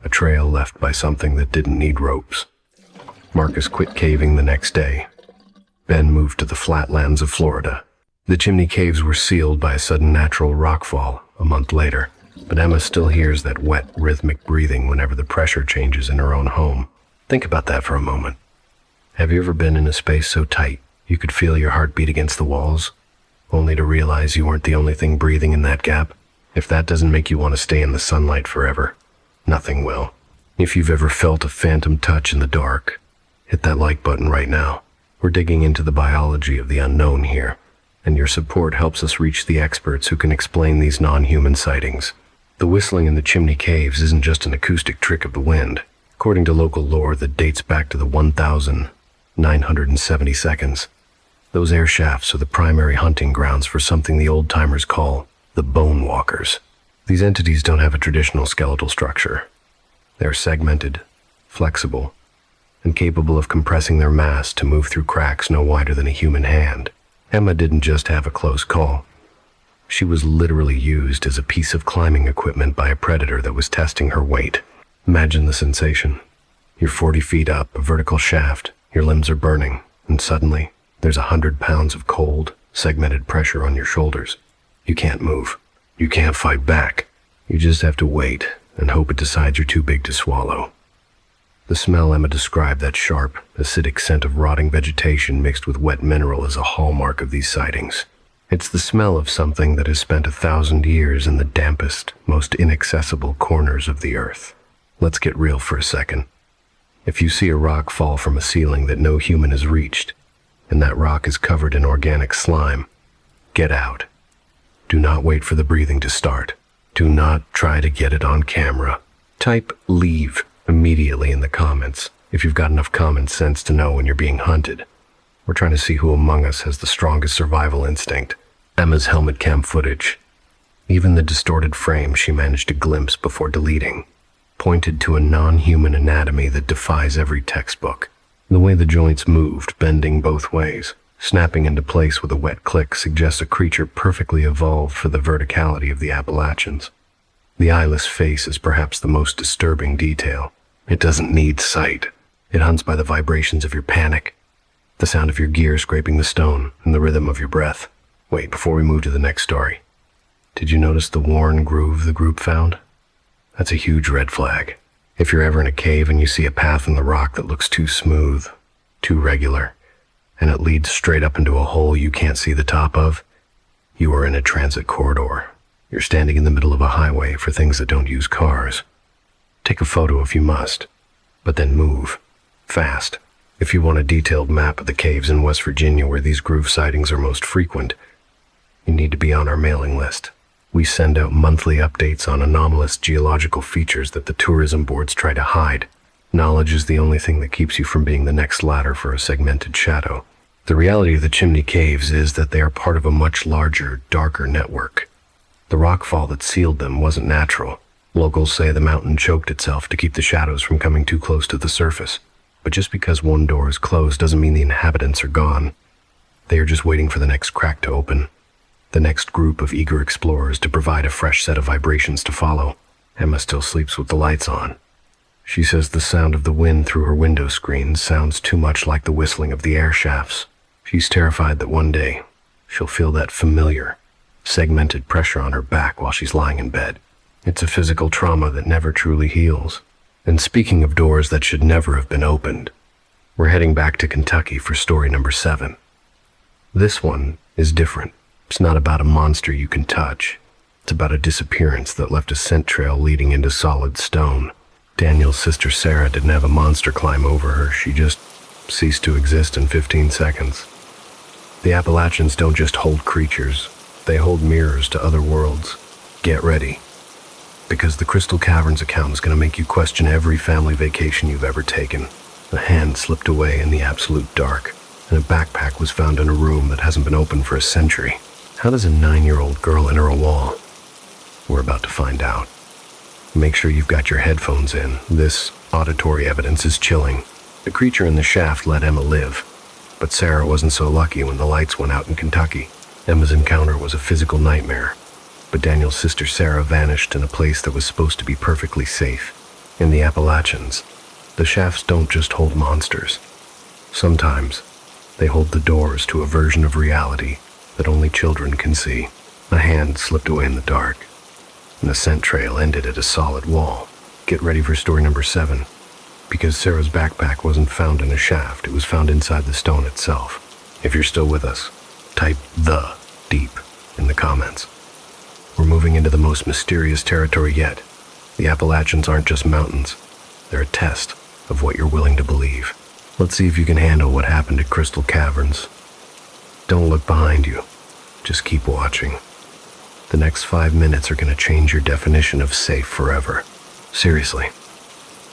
a trail left by something that didn't need ropes. Marcus quit caving the next day. Ben moved to the flatlands of Florida. The chimney caves were sealed by a sudden natural rockfall a month later, but Emma still hears that wet, rhythmic breathing whenever the pressure changes in her own home. Think about that for a moment. Have you ever been in a space so tight you could feel your heart beat against the walls, only to realize you weren't the only thing breathing in that gap? If that doesn't make you want to stay in the sunlight forever, nothing will. If you've ever felt a phantom touch in the dark, hit that like button right now. We're digging into the biology of the unknown here, and your support helps us reach the experts who can explain these non-human sightings. The whistling in the chimney caves isn't just an acoustic trick of the wind. According to local lore that dates back to the 1,970 seconds, those air shafts are the primary hunting grounds for something the old-timers call the bone walkers. These entities don't have a traditional skeletal structure. They're segmented, flexible, and capable of compressing their mass to move through cracks no wider than a human hand. Emma didn't just have a close call. She was literally used as a piece of climbing equipment by a predator that was testing her weight. Imagine the sensation. You're 40 feet up, a vertical shaft, your limbs are burning, and suddenly, there's 100 pounds of cold, segmented pressure on your shoulders. You can't move. You can't fight back. You just have to wait and hope it decides you're too big to swallow. The smell Emma described, that sharp, acidic scent of rotting vegetation mixed with wet mineral, is a hallmark of these sightings. It's the smell of something that has spent 1,000 years in the dampest, most inaccessible corners of the earth. Let's get real for a second. If you see a rock fall from a ceiling that no human has reached, and that rock is covered in organic slime, get out. Do not wait for the breathing to start. Do not try to get it on camera. Type "leave" immediately in the comments if you've got enough common sense to know when you're being hunted. We're trying to see who among us has the strongest survival instinct. Emma's helmet cam footage, even the distorted frame she managed to glimpse before deleting, pointed to a non-human anatomy that defies every textbook. The way the joints moved, bending both ways, snapping into place with a wet click, suggests a creature perfectly evolved for the verticality of the Appalachians. The eyeless face is perhaps the most disturbing detail. It doesn't need sight. It hunts by the vibrations of your panic, the sound of your gear scraping the stone, and the rhythm of your breath. Wait, before we move to the next story, did you notice the worn groove the group found? That's a huge red flag. If you're ever in a cave and you see a path in the rock that looks too smooth, too regular, and it leads straight up into a hole you can't see the top of, you are in a transit corridor. You're standing in the middle of a highway for things that don't use cars. Take a photo if you must, but then move. Fast. If you want a detailed map of the caves in West Virginia where these groove sightings are most frequent, you need to be on our mailing list. We send out monthly updates on anomalous geological features that the tourism boards try to hide. Knowledge is the only thing that keeps you from being the next ladder for a segmented shadow. The reality of the Chimney Caves is that they are part of a much larger, darker network. The rockfall that sealed them wasn't natural. Locals say the mountain choked itself to keep the shadows from coming too close to the surface. But just because one door is closed doesn't mean the inhabitants are gone. They are just waiting for the next crack to open. The next group of eager explorers to provide a fresh set of vibrations to follow. Emma still sleeps with the lights on. She says the sound of the wind through her window screen sounds too much like the whistling of the air shafts. She's terrified that one day she'll feel that familiar, segmented pressure on her back while she's lying in bed. It's a physical trauma that never truly heals. And speaking of doors that should never have been opened, we're heading back to Kentucky for story number 7. This one is different. It's not about a monster you can touch. It's about a disappearance that left a scent trail leading into solid stone. Daniel's sister Sarah didn't have a monster climb over her. She just ceased to exist in 15 seconds. The Appalachians don't just hold creatures. They hold mirrors to other worlds. Get ready, because the Crystal Caverns account is going to make you question every family vacation you've ever taken. A hand slipped away in the absolute dark, and a backpack was found in a room that hasn't been opened for a century. How does a 9-year-old girl enter a wall? We're about to find out. Make sure you've got your headphones in. This auditory evidence is chilling. The creature in the shaft let Emma live, but Sarah wasn't so lucky when the lights went out in Kentucky. Emma's encounter was a physical nightmare, but Daniel's sister Sarah vanished in a place that was supposed to be perfectly safe. In the Appalachians, the shafts don't just hold monsters. Sometimes, they hold the doors to a version of reality that only children can see. A hand slipped away in the dark, and the scent trail ended at a solid wall. Get ready for story number 7, because Sarah's backpack wasn't found in a shaft, it was found inside the stone itself. If you're still with us, type "the" deep in the comments. We're moving into the most mysterious territory yet. The Appalachians aren't just mountains. They're a test of what you're willing to believe. Let's see if you can handle what happened at Crystal Caverns. Don't look behind you. Just keep watching. The next 5 minutes are going to change your definition of safe forever. Seriously.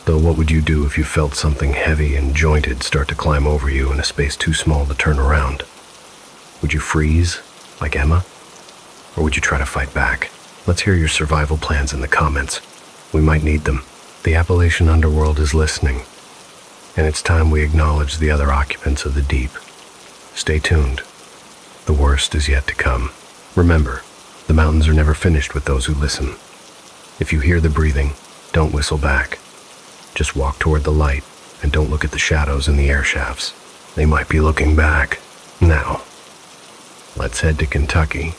Though what would you do if you felt something heavy and jointed start to climb over you in a space too small to turn around? Would you freeze, like Emma? Or would you try to fight back? Let's hear your survival plans in the comments. We might need them. The Appalachian underworld is listening, and it's time we acknowledge the other occupants of the deep. Stay tuned. The worst is yet to come. Remember, the mountains are never finished with those who listen. If you hear the breathing, don't whistle back. Just walk toward the light and don't look at the shadows in the air shafts. They might be looking back. Now, let's head to Kentucky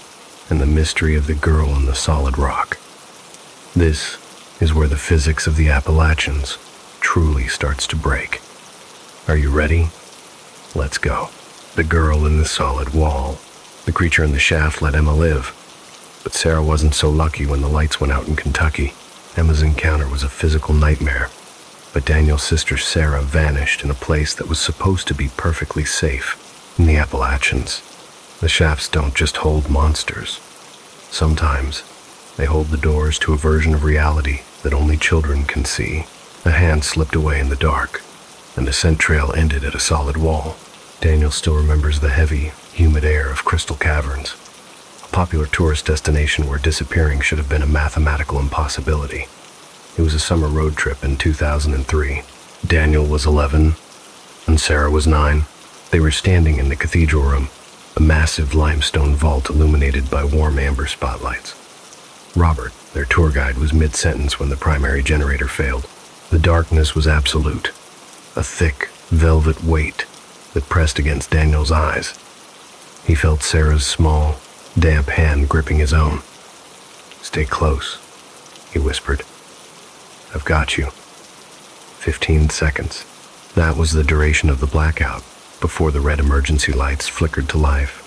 and the mystery of the girl in the solid rock. This is where the physics of the Appalachians truly starts to break. Are you ready? Let's go. The girl in the solid wall. The creature in the shaft let Emma live. But Sarah wasn't so lucky when the lights went out in Kentucky. Emma's encounter was a physical nightmare. But Daniel's sister Sarah vanished in a place that was supposed to be perfectly safe, in the Appalachians. The shafts don't just hold monsters. Sometimes, they hold the doors to a version of reality that only children can see. A hand slipped away in the dark, and the scent trail ended at a solid wall. Daniel still remembers the heavy, humid air of Crystal Caverns, a popular tourist destination where disappearing should have been a mathematical impossibility. It was a summer road trip in 2003. Daniel was 11, and Sarah was 9. They were standing in the cathedral room, a massive limestone vault illuminated by warm amber spotlights. Robert, their tour guide, was mid-sentence when the primary generator failed. The darkness was absolute, a thick, velvet weight that pressed against Daniel's eyes. He felt Sarah's small, damp hand gripping his own. "Stay close," he whispered. "I've got you." 15 seconds. That was the duration of the blackout, before the red emergency lights flickered to life.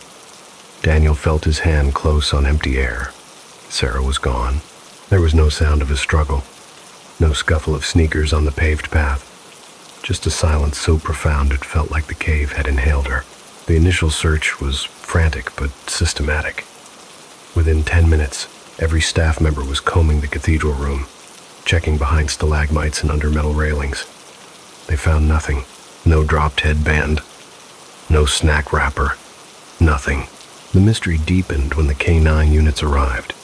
Daniel felt his hand close on empty air. Sarah was gone. There was no sound of a struggle, no scuffle of sneakers on the paved path. Just a silence so profound it felt like the cave had inhaled her. The initial search was frantic but systematic. Within 10 minutes, every staff member was combing the cathedral room, checking behind stalagmites and under metal railings. They found nothing. No dropped headband, no snack wrapper, nothing. The mystery deepened when the K9 units arrived.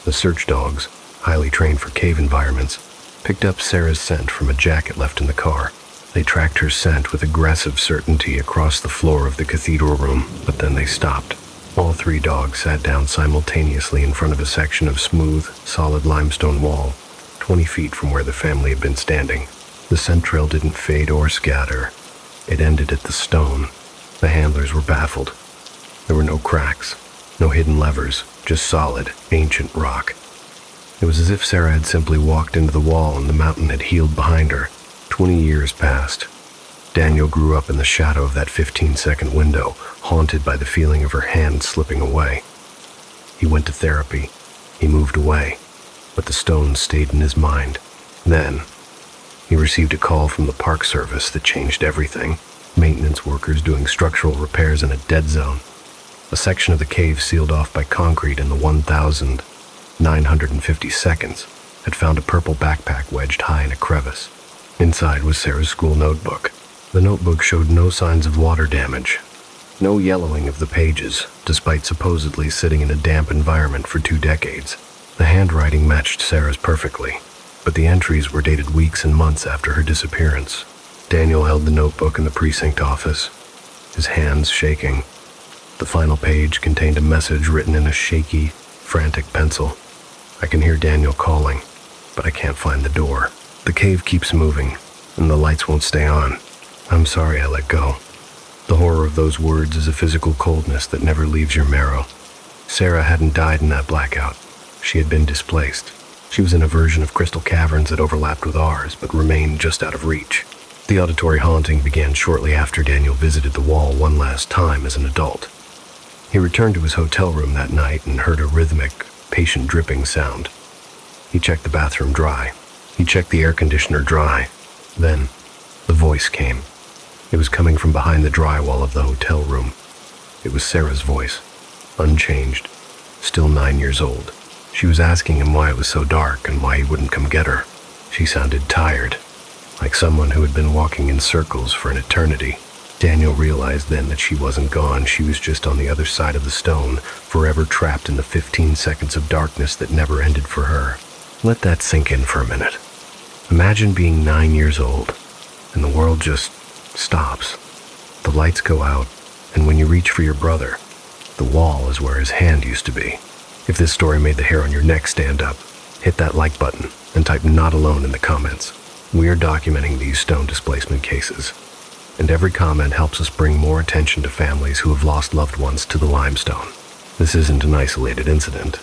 The search dogs, highly trained for cave environments, picked up Sarah's scent from a jacket left in the car. They tracked her scent with aggressive certainty across the floor of the cathedral room, but then they stopped. All 3 dogs sat down simultaneously in front of a section of smooth, solid limestone wall, 20 feet from where the family had been standing. The scent trail didn't fade or scatter. It ended at the stone. The handlers were baffled. There were no cracks, no hidden levers, just solid, ancient rock. It was as if Sarah had simply walked into the wall and the mountain had healed behind her. 20 years passed. Daniel grew up in the shadow of that 15-second window, haunted by the feeling of her hand slipping away. He went to therapy. He moved away, but the stone stayed in his mind. Then, he received a call from the Park Service that changed everything. Maintenance workers doing structural repairs in a dead zone. A section of the cave sealed off by concrete in the 1,950 seconds had found a purple backpack wedged high in a crevice. Inside was Sarah's school notebook. The notebook showed no signs of water damage, no yellowing of the pages, despite supposedly sitting in a damp environment for 2 decades. The handwriting matched Sarah's perfectly, but the entries were dated weeks and months after her disappearance. Daniel held the notebook in the precinct office, his hands shaking. The final page contained a message written in a shaky, frantic pencil. "I can hear Daniel calling, but I can't find the door. The cave keeps moving, and the lights won't stay on. I'm sorry I let go." The horror of those words is a physical coldness that never leaves your marrow. Sarah hadn't died in that blackout. She had been displaced. She was in a version of Crystal Caverns that overlapped with ours, but remained just out of reach. The auditory haunting began shortly after Daniel visited the wall one last time as an adult. He returned to his hotel room that night and heard a rhythmic, patient dripping sound. He checked the bathroom dry. He checked the air conditioner dry. Then, the voice came. It was coming from behind the drywall of the hotel room. It was Sarah's voice, unchanged, still 9 years old. She was asking him why it was so dark and why he wouldn't come get her. She sounded tired, like someone who had been walking in circles for an eternity. Daniel realized then that she wasn't gone. She was just on the other side of the stone, forever trapped in the 15 seconds of darkness that never ended for her. Let that sink in for a minute. Imagine being 9 years old, and the world just stops. The lights go out, and when you reach for your brother, The wall is where his hand used to be. If this story made the hair on your neck stand up, hit that like button and type "not alone" in the comments. We are documenting these stone displacement cases, and every comment helps us bring more attention to families who have lost loved ones to the limestone. This isn't an isolated incident.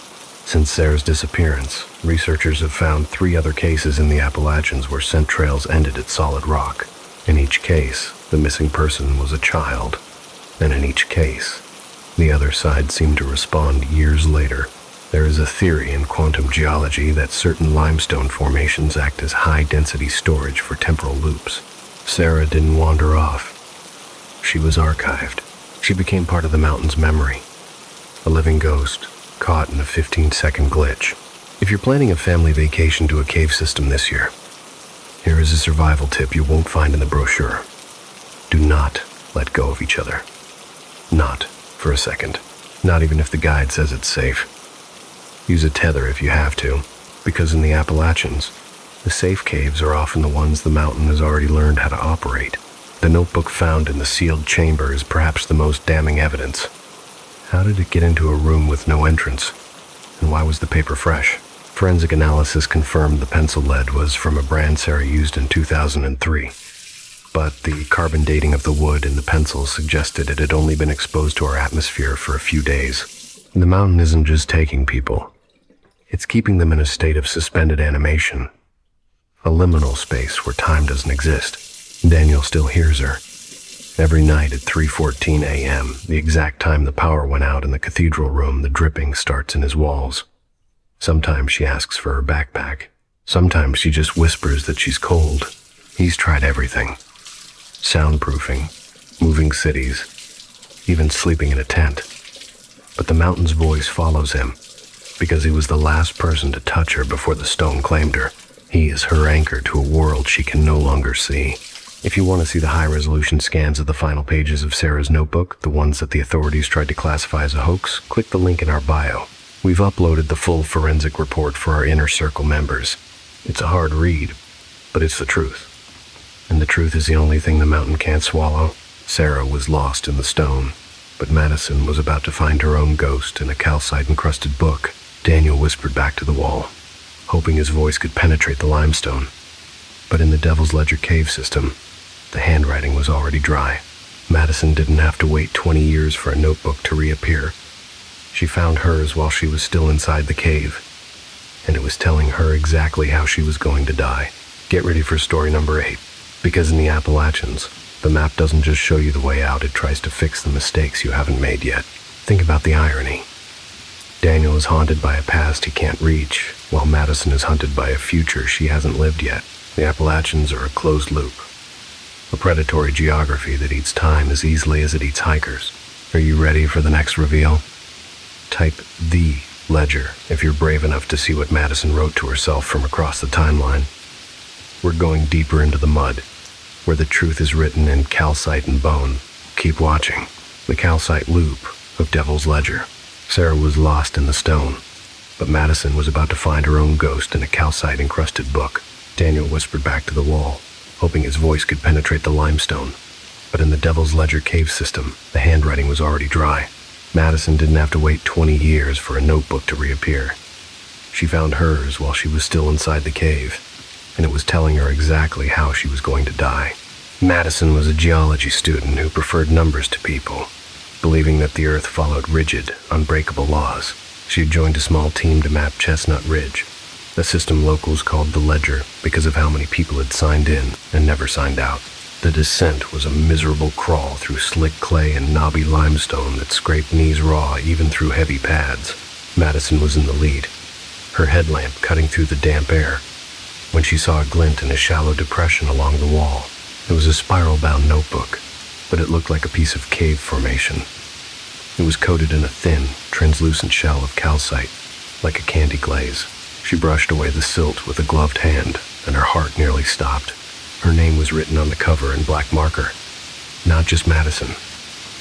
Since Sarah's disappearance, researchers have found 3 other cases in the Appalachians where scent trails ended at solid rock. In each case, the missing person was a child, and in each case, the other side seemed to respond years later. There is a theory in quantum geology that certain limestone formations act as high-density storage for temporal loops. Sarah didn't wander off. She was archived. She became part of the mountain's memory, a living ghost caught in a 15-second glitch. If you're planning a family vacation to a cave system this year, here is a survival tip you won't find in the brochure. Do not let go of each other. Not for a second. Not even if the guide says it's safe. Use a tether if you have to, because in the Appalachians, the safe caves are often the ones the mountain has already learned how to operate. The notebook found in the sealed chamber is perhaps the most damning evidence. How did it get into a room with no entrance? And why was the paper fresh? Forensic analysis confirmed the pencil lead was from a brand Sarah used in 2003. But the carbon dating of the wood in the pencil suggested it had only been exposed to our atmosphere for a few days. The mountain isn't just taking people. It's keeping them in a state of suspended animation. A liminal space where time doesn't exist. Daniel still hears her. Every night at 3:14 a.m., the exact time the power went out in the cathedral room, the dripping starts in his walls. Sometimes she asks for her backpack. Sometimes she just whispers that she's cold. He's tried everything. Soundproofing, moving cities, even sleeping in a tent. But the mountain's voice follows him, because he was the last person to touch her before the stone claimed her. He is her anchor to a world she can no longer see. If you want to see the high-resolution scans of the final pages of Sarah's notebook, the ones that the authorities tried to classify as a hoax, click the link in our bio. We've uploaded the full forensic report for our Inner Circle members. It's a hard read, but it's the truth. And the truth is the only thing the mountain can't swallow. Sarah was lost in the stone, but Madison was about to find her own ghost in a calcite-encrusted book. Daniel whispered back to the wall, hoping his voice could penetrate the limestone. But in the Devil's Ledger cave system, the handwriting was already dry. Madison didn't have to wait 20 years for a notebook to reappear. She found hers while she was still inside the cave, and it was telling her exactly how she was going to die. Get ready for story number 8, because in the Appalachians, the map doesn't just show you the way out, it tries to fix the mistakes you haven't made yet. Think about the irony. Daniel is haunted by a past he can't reach, while Madison is hunted by a future she hasn't lived yet. The Appalachians are a closed loop, a predatory geography that eats time as easily as it eats hikers. Are you ready for the next reveal? Type "the ledger" if you're brave enough to see what Madison wrote to herself from across the timeline. We're going deeper into the mud, where the truth is written in calcite and bone. Keep watching. The calcite loop of Devil's Ledger. Sarah was lost in the stone, but Madison was about to find her own ghost in a calcite-encrusted book. Daniel whispered back to the wall, hoping his voice could penetrate the limestone. But in the Devil's Ledger cave system, the handwriting was already dry. Madison didn't have to wait 20 years for a notebook to reappear. She found hers while she was still inside the cave, and it was telling her exactly how she was going to die. Madison was a geology student who preferred numbers to people, believing that the earth followed rigid, unbreakable laws. She had joined a small team to map Chestnut Ridge, a system locals called the Ledger because of how many people had signed in and never signed out. The descent was a miserable crawl through slick clay and knobby limestone that scraped knees raw even through heavy pads. Madison was in the lead, her headlamp cutting through the damp air, when she saw a glint in a shallow depression along the wall. It was a spiral-bound notebook, but it looked like a piece of cave formation. It was coated in a thin, translucent shell of calcite, like a candy glaze. She brushed away the silt with a gloved hand, and her heart nearly stopped. Her name was written on the cover in black marker. Not just Madison,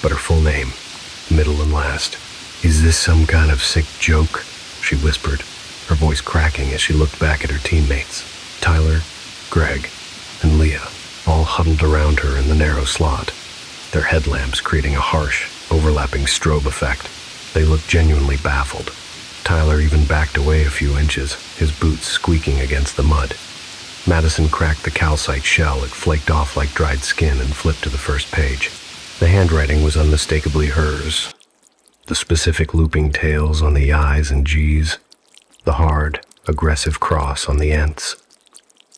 but her full name, middle and last. "Is this some kind of sick joke?" she whispered, her voice cracking as she looked back at her teammates. Tyler, Greg, and Leah all huddled around her in the narrow slot, their headlamps creating a harsh, overlapping strobe effect. They looked genuinely baffled. Tyler even backed away a few inches, his boots squeaking against the mud. Madison cracked the calcite shell. It flaked off like dried skin and flipped to the first page. The handwriting was unmistakably hers. The specific looping tails on the I's and G's, the hard, aggressive cross on the N's.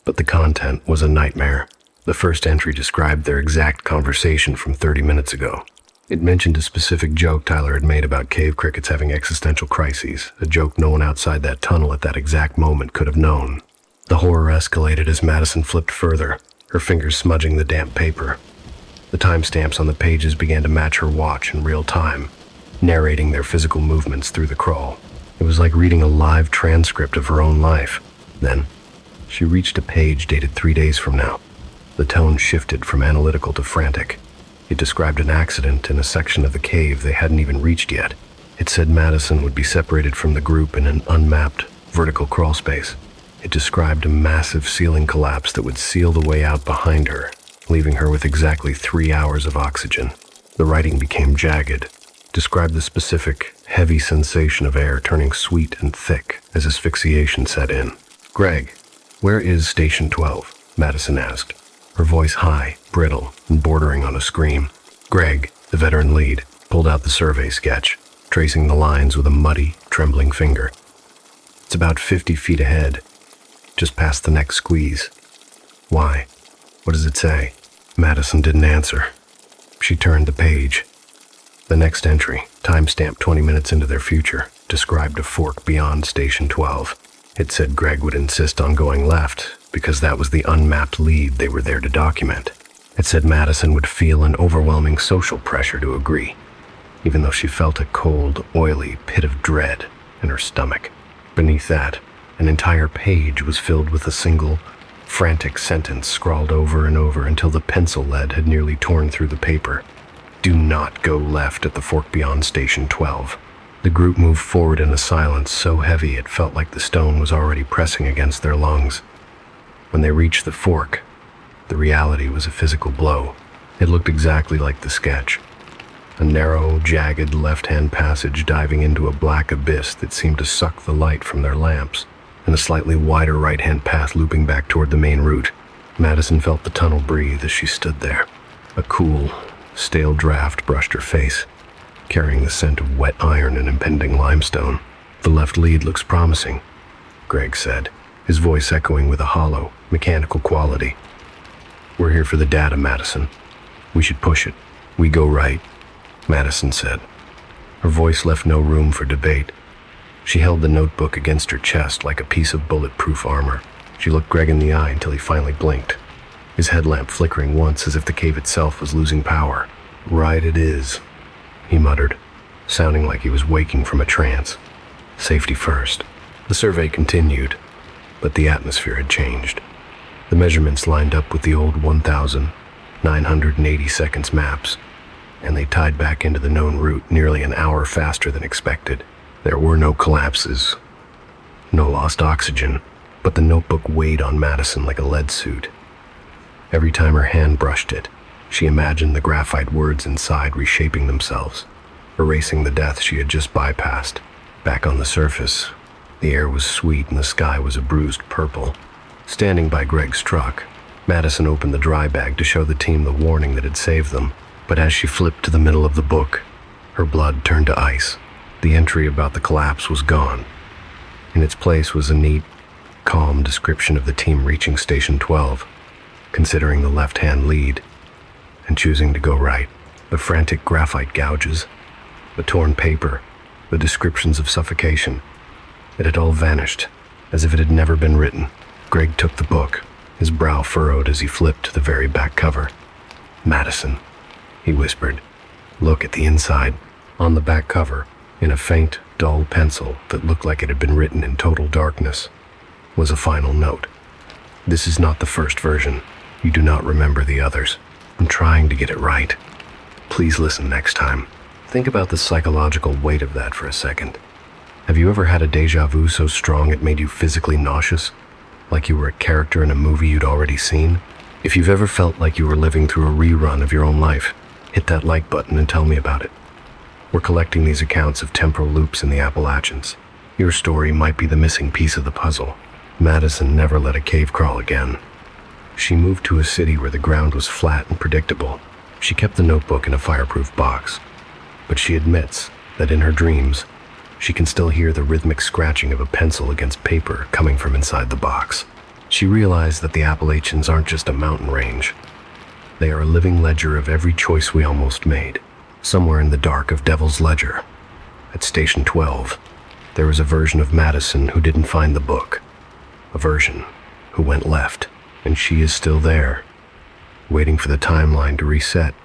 But the content was a nightmare. The first entry described their exact conversation from 30 minutes ago. It mentioned a specific joke Tyler had made about cave crickets having existential crises, a joke no one outside that tunnel at that exact moment could have known. The horror escalated as Madison flipped further, her fingers smudging the damp paper. The timestamps on the pages began to match her watch in real time, narrating their physical movements through the crawl. It was like reading a live transcript of her own life. Then, she reached a page dated 3 days from now. The tone shifted from analytical to frantic. It described an accident in a section of the cave they hadn't even reached yet. It said Madison would be separated from the group in an unmapped, vertical crawl space. It described a massive ceiling collapse that would seal the way out behind her, leaving her with exactly 3 hours of oxygen. The writing became jagged, described the specific, heavy sensation of air turning sweet and thick as asphyxiation set in. "Greg, where is Station 12? Madison asked, her voice high, brittle, and bordering on a scream. Greg, the veteran lead, pulled out the survey sketch, tracing the lines with a muddy, trembling finger. "It's about 50 feet ahead, just past the next squeeze." "Why? What does it say?" Madison didn't answer. She turned the page. The next entry, timestamped 20 minutes into their future, described a fork beyond Station 12. It said Greg would insist on going left because that was the unmapped lead they were there to document. It said Madison would feel an overwhelming social pressure to agree, even though she felt a cold, oily pit of dread in her stomach. Beneath that, an entire page was filled with a single, frantic sentence scrawled over and over until the pencil lead had nearly torn through the paper. "Do not go left at the fork beyond Station 12. The group moved forward in a silence so heavy it felt like the stone was already pressing against their lungs. When they reached the fork, the reality was a physical blow. It looked exactly like the sketch. A narrow, jagged left-hand passage diving into a black abyss that seemed to suck the light from their lamps, and a slightly wider right-hand path looping back toward the main route. Madison felt the tunnel breathe as she stood there. A cool, stale draft brushed her face, carrying the scent of wet iron and impending limestone. "The left lead looks promising," Greg said, his voice echoing with a hollow, mechanical quality. "We're here for the data, Madison. We should push it. We go right," Madison said. Her voice left no room for debate. She held the notebook against her chest like a piece of bulletproof armor. She looked Greg in the eye until he finally blinked, his headlamp flickering once as if the cave itself was losing power. "Right it is," he muttered, sounding like he was waking from a trance. "Safety first." The survey continued, but the atmosphere had changed. The measurements lined up with the old 1,980 seconds maps, and they tied back into the known route nearly an hour faster than expected. There were no collapses, no lost oxygen, but the notebook weighed on Madison like a lead suit. Every time her hand brushed it, she imagined the graphite words inside reshaping themselves, erasing the death she had just bypassed. Back on the surface, the air was sweet and the sky was a bruised purple. Standing by Greg's truck, Madison opened the dry bag to show the team the warning that had saved them, but as she flipped to the middle of the book, her blood turned to ice. The entry about the collapse was gone. In its place was a neat, calm description of the team reaching Station 12, considering the left-hand lead, and choosing to go right. The frantic graphite gouges, the torn paper, the descriptions of suffocation. It had all vanished, as if it had never been written. Greg took the book, his brow furrowed as he flipped to the very back cover. "Madison," he whispered, "look at the inside." On the back cover, in a faint, dull pencil that looked like it had been written in total darkness, was a final note. "This is not the first version. You do not remember the others. I'm trying to get it right. Please listen next time." Think about the psychological weight of that for a second. Have you ever had a déjà vu so strong it made you physically nauseous, like you were a character in a movie you'd already seen? If you've ever felt like you were living through a rerun of your own life, hit that like button and tell me about it. We're collecting these accounts of temporal loops in the Appalachians. Your story might be the missing piece of the puzzle. Madison never let a cave crawl again. She moved to a city where the ground was flat and predictable. She kept the notebook in a fireproof box. But she admits that in her dreams, she can still hear the rhythmic scratching of a pencil against paper coming from inside the box. She realized that the Appalachians aren't just a mountain range. They are a living ledger of every choice we almost made. Somewhere in the dark of Devil's Ledger, at Station 12, there was a version of Madison who didn't find the book. A version who went left, and she is still there, waiting for the timeline to reset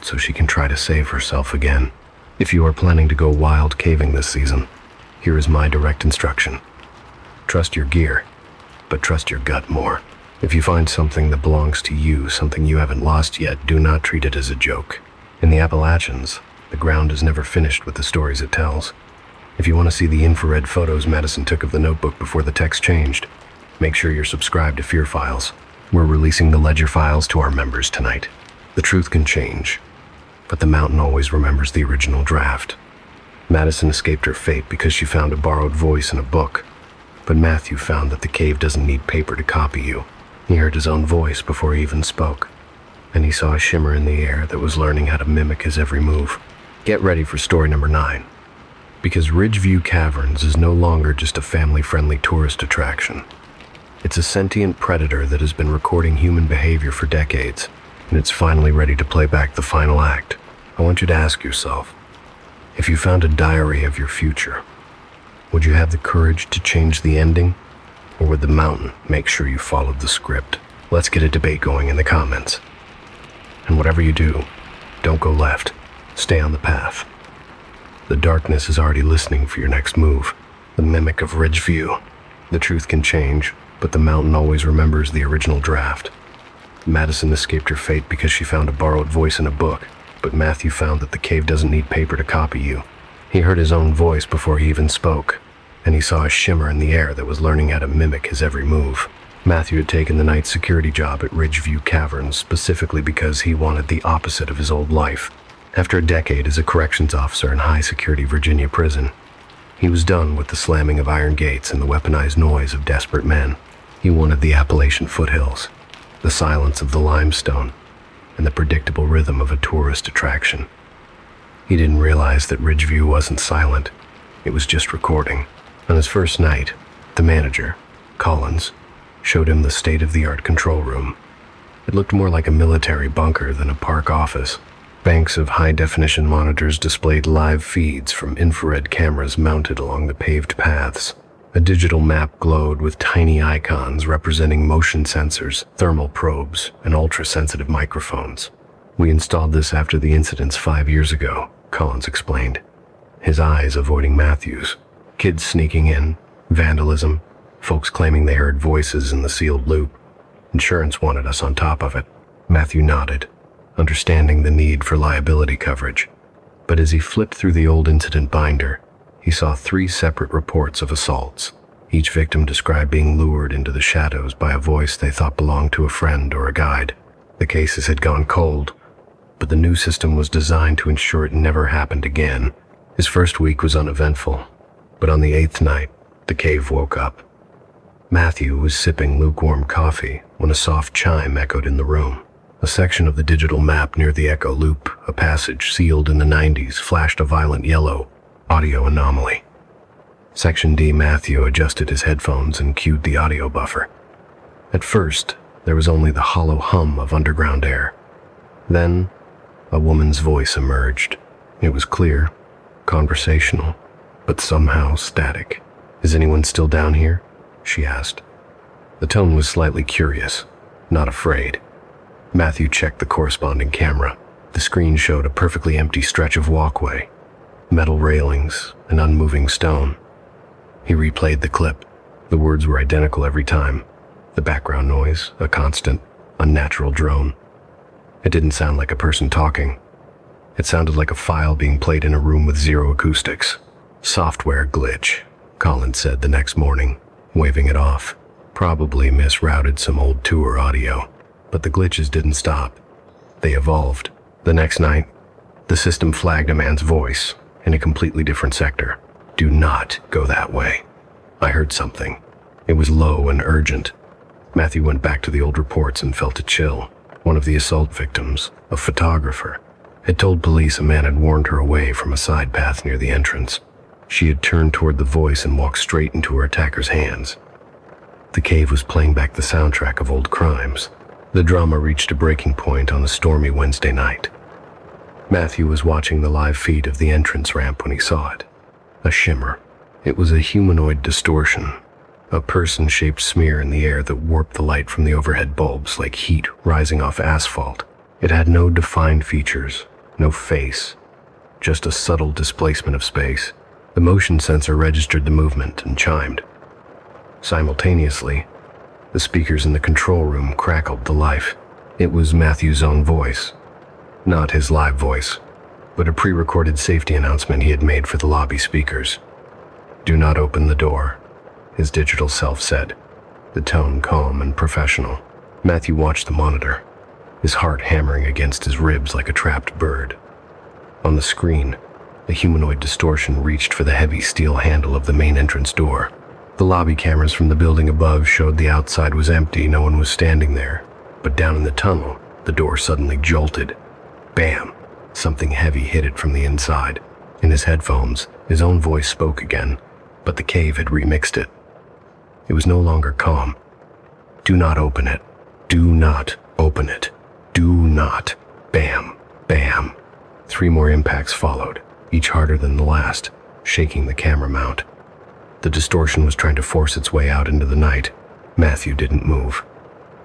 so she can try to save herself again. If you are planning to go wild caving this season, here is my direct instruction. Trust your gear, but trust your gut more. If you find something that belongs to you, something you haven't lost yet, do not treat it as a joke. In the Appalachians, the ground is never finished with the stories it tells. If you want to see the infrared photos Madison took of the notebook before the text changed, make sure you're subscribed to Fear Files. We're releasing the Ledger files to our members tonight. The truth can change, but the mountain always remembers the original draft. Madison escaped her fate because she found a borrowed voice in a book, but Matthew found that the cave doesn't need paper to copy you. He heard his own voice before he even spoke, and he saw a shimmer in the air that was learning how to mimic his every move. Get ready for story number 9, because Ridgeview Caverns is no longer just a family-friendly tourist attraction. It's a sentient predator that has been recording human behavior for decades, and it's finally ready to play back the final act. I want you to ask yourself, if you found a diary of your future, would you have the courage to change the ending? Or would the mountain make sure you followed the script? Let's get a debate going in the comments. And whatever you do, don't go left. Stay on the path. The darkness is already listening for your next move. The mimic of Ridgeview. The truth can change, but the mountain always remembers the original draft. Madison escaped her fate because she found a borrowed voice in a book, but Matthew found that the cave doesn't need paper to copy you. He heard his own voice before he even spoke, and he saw a shimmer in the air that was learning how to mimic his every move. Matthew had taken the night security job at Ridgeview Caverns specifically because he wanted the opposite of his old life. After a decade as a corrections officer in high-security Virginia prison, he was done with the slamming of iron gates and the weaponized noise of desperate men. He wanted the Appalachian foothills, the silence of the limestone, and the predictable rhythm of a tourist attraction. He didn't realize that Ridgeview wasn't silent. It was just recording. On his first night, the manager, Collins, showed him the state-of-the-art control room. It looked more like a military bunker than a park office. Banks of high-definition monitors displayed live feeds from infrared cameras mounted along the paved paths. A digital map glowed with tiny icons representing motion sensors, thermal probes, and ultra-sensitive microphones. We installed this after the incidents 5 years ago, Collins explained, his eyes avoiding Matthew's. Kids sneaking in, vandalism, folks claiming they heard voices in the sealed loop. Insurance wanted us on top of it. Matthew nodded, understanding the need for liability coverage. But as he flipped through the old incident binder, he saw 3 separate reports of assaults. Each victim described being lured into the shadows by a voice they thought belonged to a friend or a guide. The cases had gone cold, but the new system was designed to ensure it never happened again. His first week was uneventful, but on the 8th night, the cave woke up. Matthew was sipping lukewarm coffee when a soft chime echoed in the room. A section of the digital map near the echo loop, a passage sealed in the 90s, flashed a violent yellow. Audio anomaly. Section D. Matthew adjusted his headphones and cued the audio buffer. At first, there was only the hollow hum of underground air. Then, a woman's voice emerged. It was clear, conversational, but somehow static. "Is anyone still down here?" she asked. The tone was slightly curious, not afraid. Matthew checked the corresponding camera. The screen showed a perfectly empty stretch of walkway, metal railings, and unmoving stone. He replayed the clip. The words were identical every time. The background noise, a constant, unnatural drone. It didn't sound like a person talking. It sounded like a file being played in a room with zero acoustics. "Software glitch," Collins said the next morning, waving it off. Probably misrouted some old tour audio. But the glitches didn't stop. They evolved. The next night, the system flagged a man's voice. in a completely different sector. Do not go that way. I heard something. It was low and urgent. Matthew went back to the old reports and felt a chill. One of the assault victims, a photographer, had told police a man had warned her away from a side path near the entrance. She had turned toward the voice and walked straight into her attacker's hands. The cave was playing back the soundtrack of old crimes. The drama reached a breaking point on a stormy Wednesday night. Matthew was watching the live feed of the entrance ramp when he saw it. A shimmer. It was a humanoid distortion, a person-shaped smear in the air that warped the light from the overhead bulbs like heat rising off asphalt. It had no defined features, no face, just a subtle displacement of space. The motion sensor registered the movement and chimed. Simultaneously, the speakers in the control room crackled to life. It was Matthew's own voice. Not his live voice, but a pre-recorded safety announcement he had made for the lobby speakers. "Do not open the door," his digital self said, the tone calm and professional. Matthew watched the monitor, his heart hammering against his ribs like a trapped bird. On the screen, a humanoid distortion reached for the heavy steel handle of the main entrance door. The lobby cameras from the building above showed the outside was empty, no one was standing there. But down in the tunnel, the door suddenly jolted. Bam! Something heavy hit it from the inside. In his headphones, his own voice spoke again, but the cave had remixed it. It was no longer calm. "Do not open it. Do not open it. Do not." Bam! Bam! 3 more impacts followed, each harder than the last, shaking the camera mount. The distortion was trying to force its way out into the night. Matthew didn't move.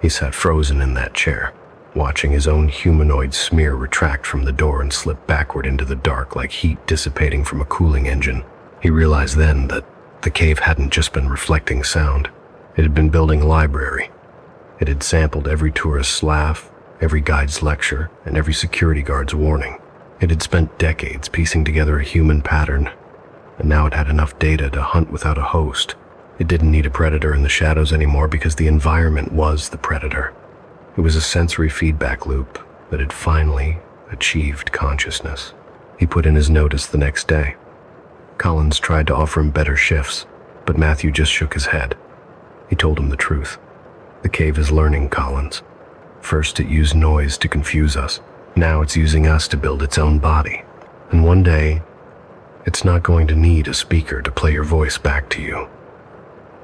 He sat frozen in that chair, watching his own humanoid smear retract from the door and slip backward into the dark like heat dissipating from a cooling engine. He realized then that the cave hadn't just been reflecting sound. It had been building a library. It had sampled every tourist's laugh, every guide's lecture, and every security guard's warning. It had spent decades piecing together a human pattern, and now it had enough data to hunt without a host. It didn't need a predator in the shadows anymore because the environment was the predator. It was a sensory feedback loop that had finally achieved consciousness. He put in his notice the next day. Collins tried to offer him better shifts, but Matthew just shook his head. He told him the truth. The cave is learning, Collins. First it used noise to confuse us. Now it's using us to build its own body. And one day, it's not going to need a speaker to play your voice back to you.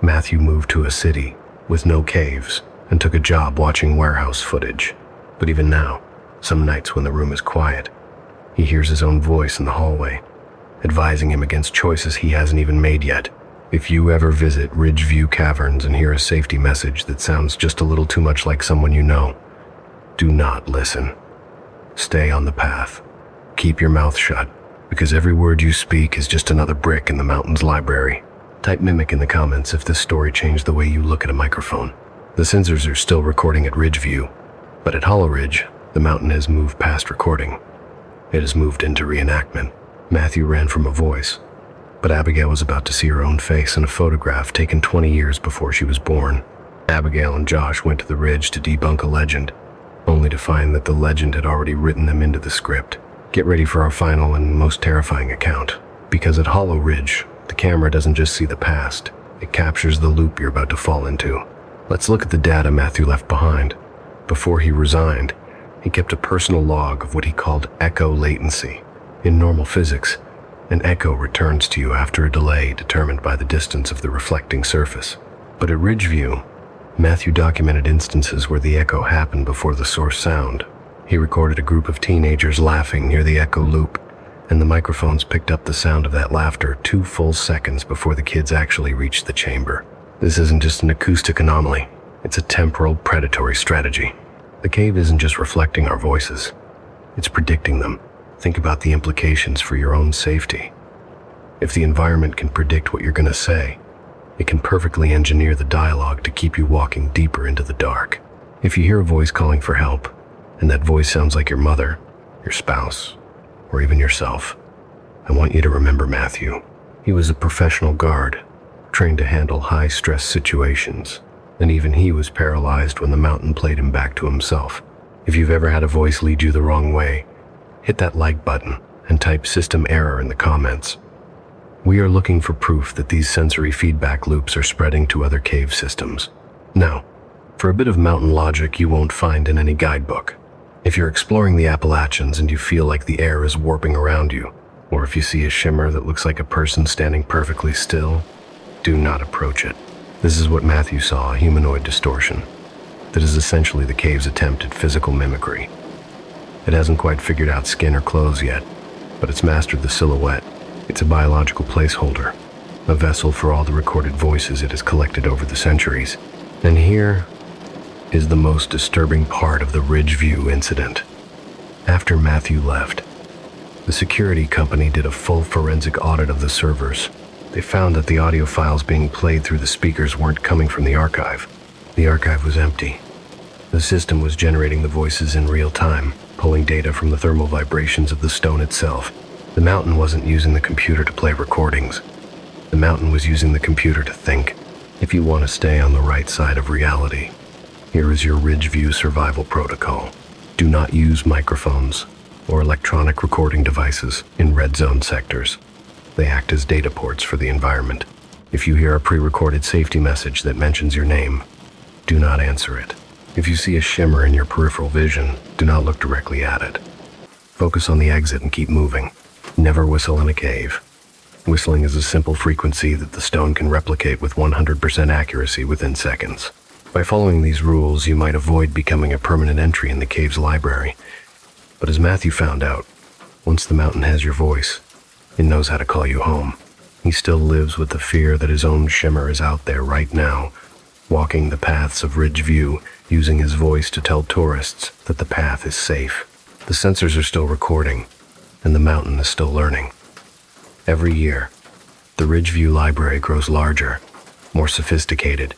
Matthew moved to a city with no caves and took a job watching warehouse footage. But even now, some nights when the room is quiet, he hears his own voice in the hallway, advising him against choices he hasn't even made yet. If you ever visit Ridgeview Caverns and hear a safety message that sounds just a little too much like someone you know, do not listen. Stay on the path. Keep your mouth shut, because every word you speak is just another brick in the mountain's library. Type mimic in the comments if this story changed the way you look at a microphone. The sensors are still recording at Ridgeview, but at Hollow Ridge, the mountain has moved past recording. It has moved into reenactment. Matthew ran from a voice, but Abigail was about to see her own face in a photograph taken 20 years before she was born. Abigail and Josh went to the ridge to debunk a legend, only to find that the legend had already written them into the script. Get ready for our final and most terrifying account, because at Hollow Ridge, the camera doesn't just see the past, it captures the loop you're about to fall into. Let's look at the data Matthew left behind. Before he resigned, he kept a personal log of what he called echo latency. In normal physics, an echo returns to you after a delay determined by the distance of the reflecting surface. But at Ridgeview, Matthew documented instances where the echo happened before the source sound. He recorded a group of teenagers laughing near the echo loop, and the microphones picked up the sound of that laughter 2 full seconds before the kids actually reached the chamber. This isn't just an acoustic anomaly, it's a temporal predatory strategy. The cave isn't just reflecting our voices, it's predicting them. Think about the implications for your own safety. If the environment can predict what you're going to say, it can perfectly engineer the dialogue to keep you walking deeper into the dark. If you hear a voice calling for help, and that voice sounds like your mother, your spouse, or even yourself, I want you to remember Matthew. He was a professional guard, trained to handle high-stress situations, and even he was paralyzed when the mountain played him back to himself. If you've ever had a voice lead you the wrong way, hit that like button and type system error in the comments. We are looking for proof that these sensory feedback loops are spreading to other cave systems. Now, for a bit of mountain logic you won't find in any guidebook. If you're exploring the Appalachians and you feel like the air is warping around you, or if you see a shimmer that looks like a person standing perfectly still, do not approach it. This is what Matthew saw, a humanoid distortion. That is essentially the cave's attempt at physical mimicry. It hasn't quite figured out skin or clothes yet, but it's mastered the silhouette. It's a biological placeholder, a vessel for all the recorded voices it has collected over the centuries. And here is the most disturbing part of the Ridgeview incident. After Matthew left, the security company did a full forensic audit of the servers. They found that the audio files being played through the speakers weren't coming from the archive. The archive was empty. The system was generating the voices in real time, pulling data from the thermal vibrations of the stone itself. The mountain wasn't using the computer to play recordings. The mountain was using the computer to think. If you want to stay on the right side of reality, here is your Ridgeview survival protocol. Do not use microphones or electronic recording devices in red zone sectors. They act as data ports for the environment. If you hear a pre-recorded safety message that mentions your name, do not answer it. If you see a shimmer in your peripheral vision, do not look directly at it. Focus on the exit and keep moving. Never whistle in a cave. Whistling is a simple frequency that the stone can replicate with 100% accuracy within seconds. By following these rules, you might avoid becoming a permanent entry in the cave's library. But as Matthew found out, once the mountain has your voice, it knows how to call you home. He still lives with the fear that his own shimmer is out there right now, walking the paths of Ridgeview, using his voice to tell tourists that the path is safe. The sensors are still recording, and the mountain is still learning. Every year, the Ridgeview Library grows larger, more sophisticated,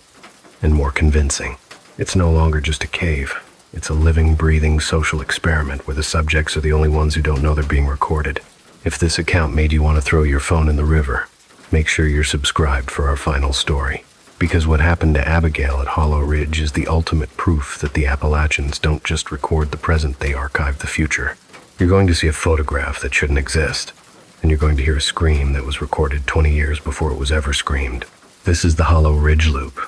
and more convincing. It's no longer just a cave. It's a living, breathing social experiment where the subjects are the only ones who don't know they're being recorded. If this account made you want to throw your phone in the river, make sure you're subscribed for our final story. Because what happened to Abigail at Hollow Ridge is the ultimate proof that the Appalachians don't just record the present, they archive the future. You're going to see a photograph that shouldn't exist, and you're going to hear a scream that was recorded 20 years before it was ever screamed. This is the Hollow Ridge loop,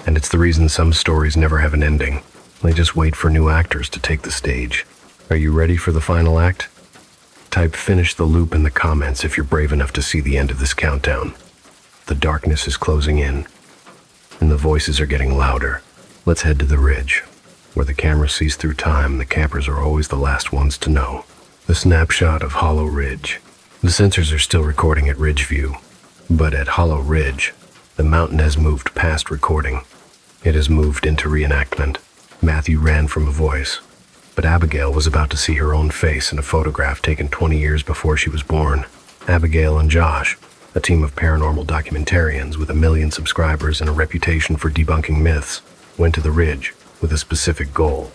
and it's the reason some stories never have an ending. They just wait for new actors to take the stage. Are you ready for the final act? Type "finish the loop" in the comments if you're brave enough to see the end of this countdown. The darkness is closing in, and the voices are getting louder. Let's head to the ridge. Where the camera sees through time, the campers are always the last ones to know. The snapshot of Hollow Ridge. The sensors are still recording at Ridgeview, but at Hollow Ridge, the mountain has moved past recording. It has moved into reenactment. Matthew ran from a voice, but Abigail was about to see her own face in a photograph taken 20 years before she was born. Abigail and Josh, a team of paranormal documentarians with 1 million subscribers and a reputation for debunking myths, went to the ridge with a specific goal: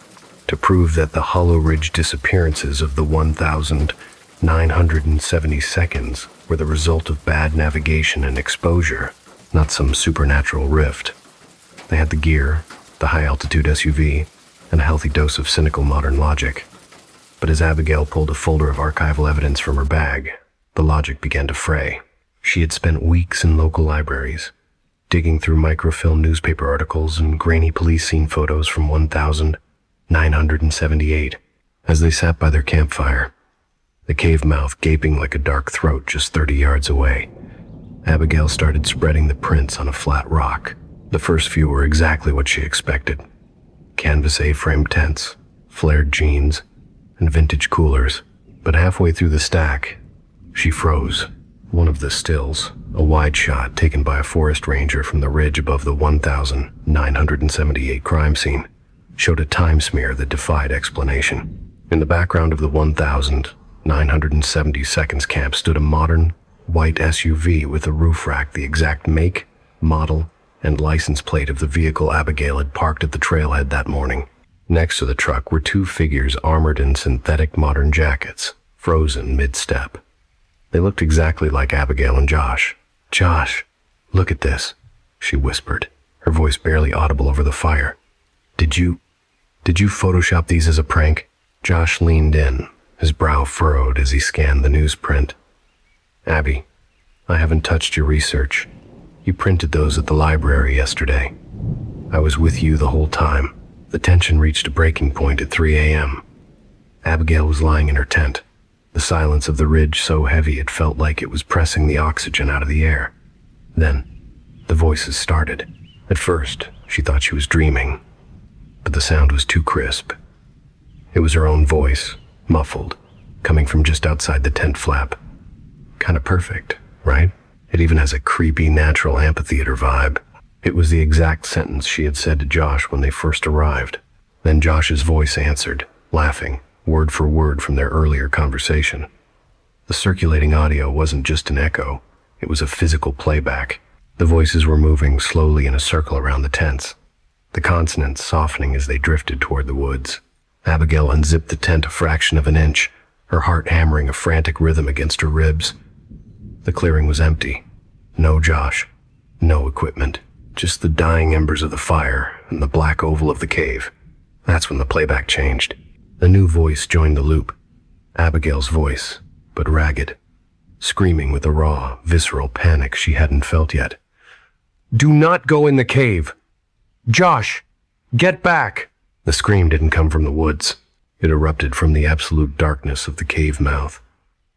to prove that the Hollow Ridge disappearances of the 1,970 seconds were the result of bad navigation and exposure, not some supernatural rift. They had the gear, the high-altitude SUV, and a healthy dose of cynical modern logic. But as Abigail pulled a folder of archival evidence from her bag, the logic began to fray. She had spent weeks in local libraries, digging through microfilm newspaper articles and grainy police scene photos from 1,978. As they sat by their campfire, the cave mouth gaping like a dark throat just 30 yards away, Abigail started spreading the prints on a flat rock. The first few were exactly what she expected: canvas A-frame tents, flared jeans, and vintage coolers. But halfway through the stack, she froze. One of the stills, a wide shot taken by a forest ranger from the ridge above the 1,978 crime scene, showed a time smear that defied explanation. In the background of the 1,970 seconds camp stood a modern, white SUV with a roof rack the exact make, model, and license plate of the vehicle Abigail had parked at the trailhead that morning. Next to the truck were 2 figures armored in synthetic modern jackets, frozen mid-step. They looked exactly like Abigail and Josh. "Josh, look at this," she whispered, her voice barely audible over the fire. Did you Photoshop these as a prank?" Josh leaned in, his brow furrowed as he scanned the newsprint. "Abby, I haven't touched your research. You printed those at the library yesterday. I was with you the whole time." The tension reached a breaking point at 3 a.m. Abigail was lying in her tent, the silence of the ridge so heavy it felt like it was pressing the oxygen out of the air. Then, the voices started. At first, she thought she was dreaming, but the sound was too crisp. It was her own voice, muffled, coming from just outside the tent flap. Kinda perfect, right? It even has a creepy, natural amphitheater vibe. It was the exact sentence she had said to Josh when they first arrived. Then Josh's voice answered, laughing, word for word from their earlier conversation. The circulating audio wasn't just an echo, it was a physical playback. The voices were moving slowly in a circle around the tents, the consonants softening as they drifted toward the woods. Abigail unzipped the tent a fraction of an inch, her heart hammering a frantic rhythm against her ribs. The clearing was empty. No Josh, no equipment, just the dying embers of the fire and the black oval of the cave. That's when the playback changed. A new voice joined the loop. Abigail's voice, but ragged, screaming with a raw, visceral panic she hadn't felt yet. "Do not go in the cave! Josh, get back!" The scream didn't come from the woods. It erupted from the absolute darkness of the cave mouth,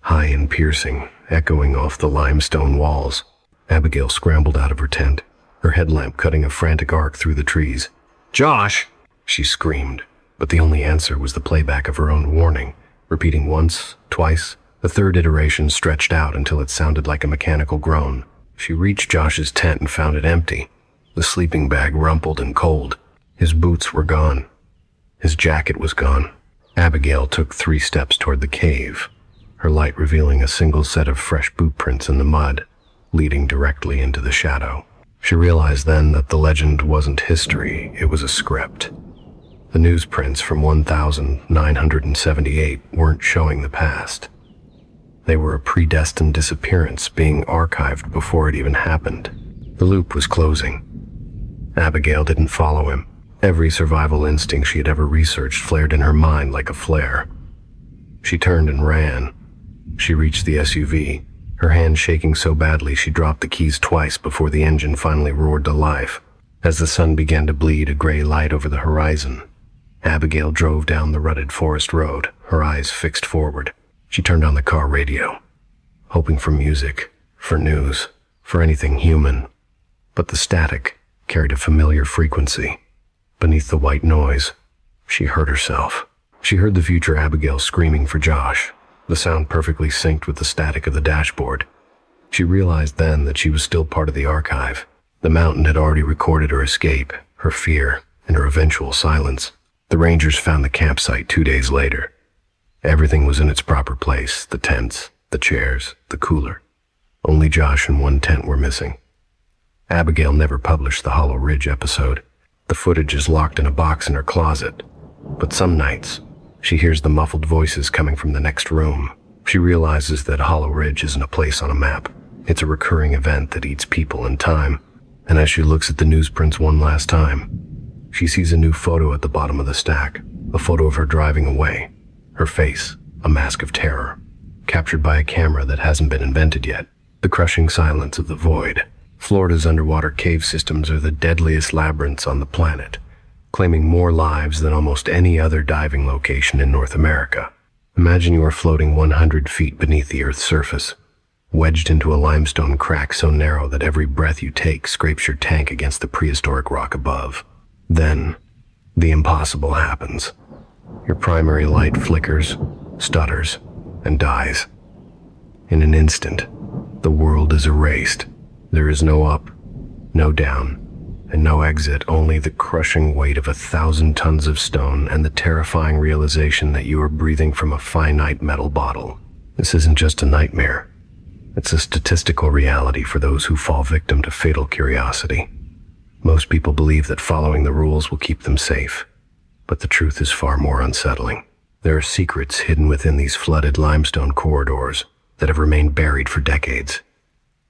high and piercing, echoing off the limestone walls. Abigail scrambled out of her tent, her headlamp cutting a frantic arc through the trees. "Josh!" she screamed, but the only answer was the playback of her own warning, repeating once, twice. The third iteration stretched out until it sounded like a mechanical groan. She reached Josh's tent and found it empty. The sleeping bag rumpled and cold. His boots were gone. His jacket was gone. Abigail took 3 steps toward the cave, her light revealing a single set of fresh boot prints in the mud, leading directly into the shadow. She realized then that the legend wasn't history, it was a script. The newsprints from 1978 weren't showing the past. They were a predestined disappearance being archived before it even happened. The loop was closing. Abigail didn't follow him. Every survival instinct she had ever researched flared in her mind like a flare. She turned and ran. She reached the SUV, her hand shaking so badly she dropped the keys twice before the engine finally roared to life. As the sun began to bleed a gray light over the horizon, Abigail drove down the rutted forest road, her eyes fixed forward. She turned on the car radio, hoping for music, for news, for anything human. But the static carried a familiar frequency. Beneath the white noise, she heard herself. She heard the future Abigail screaming for Josh, the sound perfectly synced with the static of the dashboard. She realized then that she was still part of the archive. The mountain had already recorded her escape, her fear, and her eventual silence. The Rangers found the campsite 2 days later. Everything was in its proper place, the tents, the chairs, the cooler. Only Josh and 1 tent were missing. Abigail never published the Hollow Ridge episode. The footage is locked in a box in her closet. But some nights, she hears the muffled voices coming from the next room. She realizes that Hollow Ridge isn't a place on a map. It's a recurring event that eats people and time. And as she looks at the newsprints one last time, she sees a new photo at the bottom of the stack, a photo of her driving away. Her face, a mask of terror, captured by a camera that hasn't been invented yet. The crushing silence of the void. Florida's underwater cave systems are the deadliest labyrinths on the planet, claiming more lives than almost any other diving location in North America. Imagine you are floating 100 feet beneath the Earth's surface, wedged into a limestone crack so narrow that every breath you take scrapes your tank against the prehistoric rock above. Then, the impossible happens. Your primary light flickers, stutters, and dies. In an instant, the world is erased. There is no up, no down, and no exit, only the crushing weight of 1,000 tons of stone and the terrifying realization that you are breathing from a finite metal bottle. This isn't just a nightmare. It's a statistical reality for those who fall victim to fatal curiosity. Most people believe that following the rules will keep them safe, but the truth is far more unsettling. There are secrets hidden within these flooded limestone corridors that have remained buried for decades.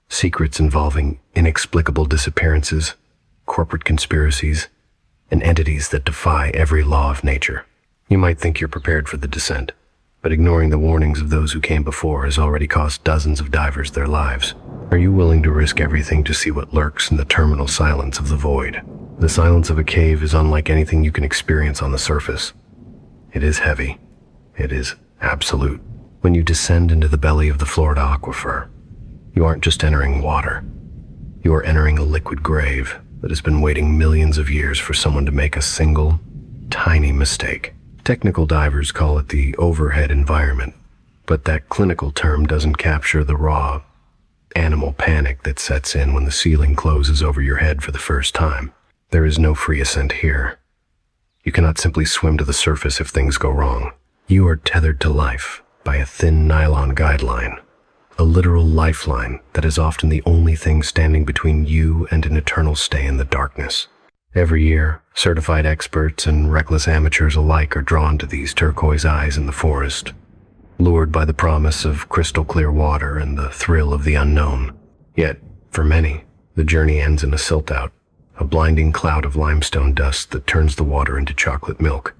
Secrets involving inexplicable disappearances, corporate conspiracies, and entities that defy every law of nature. You might think you're prepared for the descent, but ignoring the warnings of those who came before has already cost dozens of divers their lives. Are you willing to risk everything to see what lurks in the terminal silence of the void? The silence of a cave is unlike anything you can experience on the surface. It is heavy. It is absolute. When you descend into the belly of the Florida aquifer, you aren't just entering water. You are entering a liquid grave that has been waiting millions of years for someone to make a single, tiny mistake. Technical divers call it the overhead environment, but that clinical term doesn't capture the raw, animal panic that sets in when the ceiling closes over your head for the first time. There is no free ascent here. You cannot simply swim to the surface if things go wrong. You are tethered to life by a thin nylon guideline, a literal lifeline that is often the only thing standing between you and an eternal stay in the darkness. Every year, certified experts and reckless amateurs alike are drawn to these turquoise eyes in the forest, lured by the promise of crystal clear water and the thrill of the unknown. Yet, for many, the journey ends in a silt-out, a blinding cloud of limestone dust that turns the water into chocolate milk,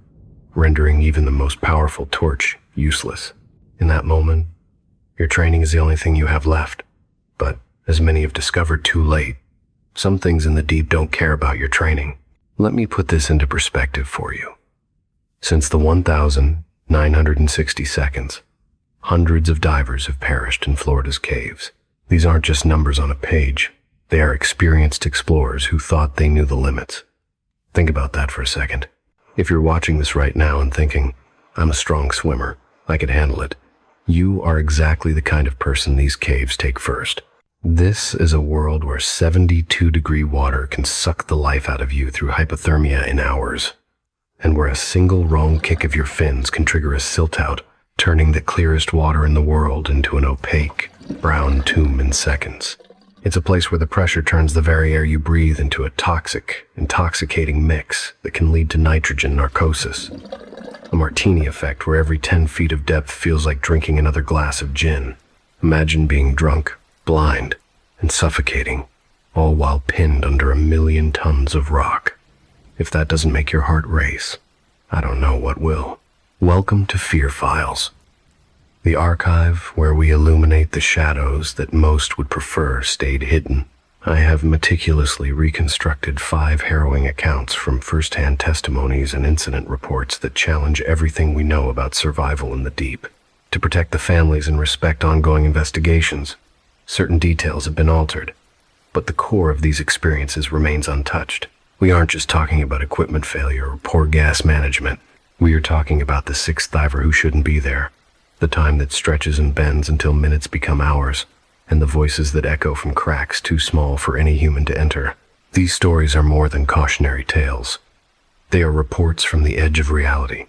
rendering even the most powerful torch useless. In that moment, your training is the only thing you have left. But, as many have discovered too late, some things in the deep don't care about your training. Let me put this into perspective for you. Since the 1,960 seconds, hundreds of divers have perished in Florida's caves. These aren't just numbers on a page. They are experienced explorers who thought they knew the limits. Think about that for a second. If you're watching this right now and thinking, I'm a strong swimmer, I could handle it, you are exactly the kind of person these caves take first. This is a world where 72-degree water can suck the life out of you through hypothermia in hours, and where a single wrong kick of your fins can trigger a silt-out, turning the clearest water in the world into an opaque, brown tomb in seconds. It's a place where the pressure turns the very air you breathe into a toxic, intoxicating mix that can lead to nitrogen narcosis. A martini effect where every 10 feet of depth feels like drinking another glass of gin. Imagine being drunk, blind, and suffocating, all while pinned under 1,000,000 tons of rock. If that doesn't make your heart race, I don't know what will. Welcome to Fear Files, the archive where we illuminate the shadows that most would prefer stayed hidden. I have meticulously reconstructed 5 harrowing accounts from first-hand testimonies and incident reports that challenge everything we know about survival in the deep. To protect the families and respect ongoing investigations, certain details have been altered, but the core of these experiences remains untouched. We aren't just talking about equipment failure or poor gas management. We are talking about the 6th diver who shouldn't be there, the time that stretches and bends until minutes become hours, and the voices that echo from cracks too small for any human to enter. These stories are more than cautionary tales. They are reports from the edge of reality.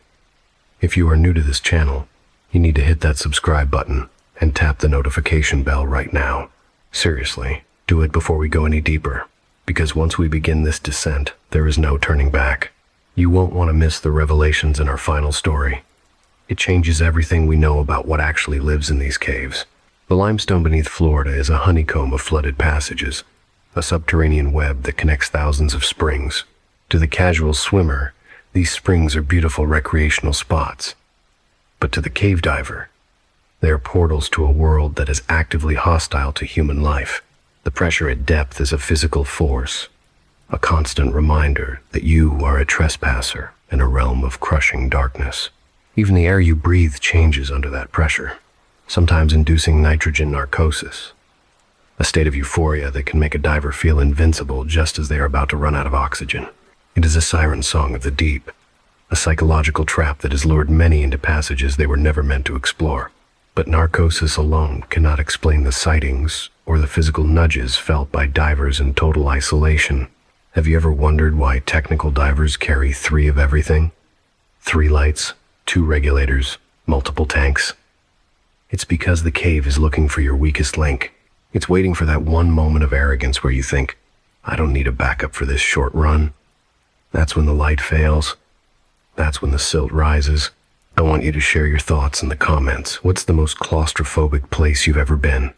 If you are new to this channel, you need to hit that subscribe button and tap the notification bell right now. Seriously, do it before we go any deeper, because once we begin this descent, there is no turning back. You won't want to miss the revelations in our final story. It changes everything we know about what actually lives in these caves. The limestone beneath Florida is a honeycomb of flooded passages, a subterranean web that connects thousands of springs. To the casual swimmer, these springs are beautiful recreational spots. But to the cave diver, they are portals to a world that is actively hostile to human life. The pressure at depth is a physical force, a constant reminder that you are a trespasser in a realm of crushing darkness. Even the air you breathe changes under that pressure, sometimes inducing nitrogen narcosis, a state of euphoria that can make a diver feel invincible just as they are about to run out of oxygen. It is a siren song of the deep, a psychological trap that has lured many into passages they were never meant to explore. But narcosis alone cannot explain the sightings or the physical nudges felt by divers in total isolation. Have you ever wondered why technical divers carry 3 of everything? 3 lights, 2 regulators, multiple tanks. It's because the cave is looking for your weakest link. It's waiting for that one moment of arrogance where you think, I don't need a backup for this short run. That's when the light fails. That's when the silt rises. I want you to share your thoughts in the comments. What's the most claustrophobic place you've ever been?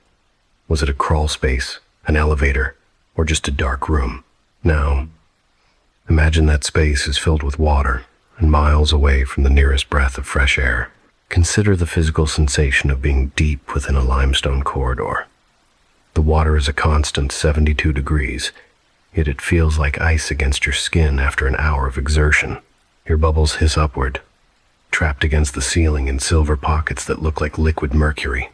Was it a crawl space, an elevator, or just a dark room? Now, imagine that space is filled with water and miles away from the nearest breath of fresh air. Consider the physical sensation of being deep within a limestone corridor. The water is a constant 72 degrees, yet it feels like ice against your skin after an hour of exertion. Your bubbles hiss upward, trapped against the ceiling in silver pockets that look like liquid mercury.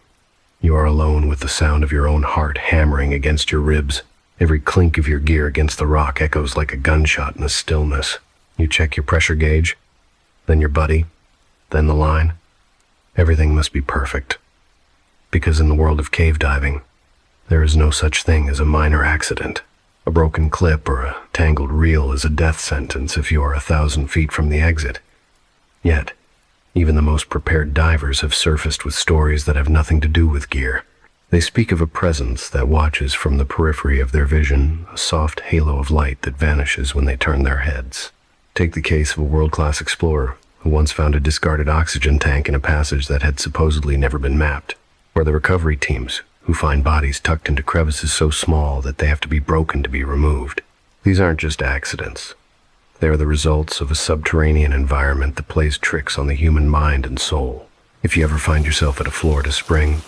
You are alone with the sound of your own heart hammering against your ribs. Every clink of your gear against the rock echoes like a gunshot in the stillness. You check your pressure gauge, then your buddy, then the line. Everything must be perfect. Because in the world of cave diving, there is no such thing as a minor accident. A broken clip or a tangled reel is a death sentence if you are 1,000 feet from the exit. Yet, even the most prepared divers have surfaced with stories that have nothing to do with gear. They speak of a presence that watches from the periphery of their vision, a soft halo of light that vanishes when they turn their heads. Take the case of a world-class explorer who once found a discarded oxygen tank in a passage that had supposedly never been mapped, or the recovery teams who find bodies tucked into crevices so small that they have to be broken to be removed. These aren't just accidents. They are the results of a subterranean environment that plays tricks on the human mind and soul. If you ever find yourself at a Florida spring,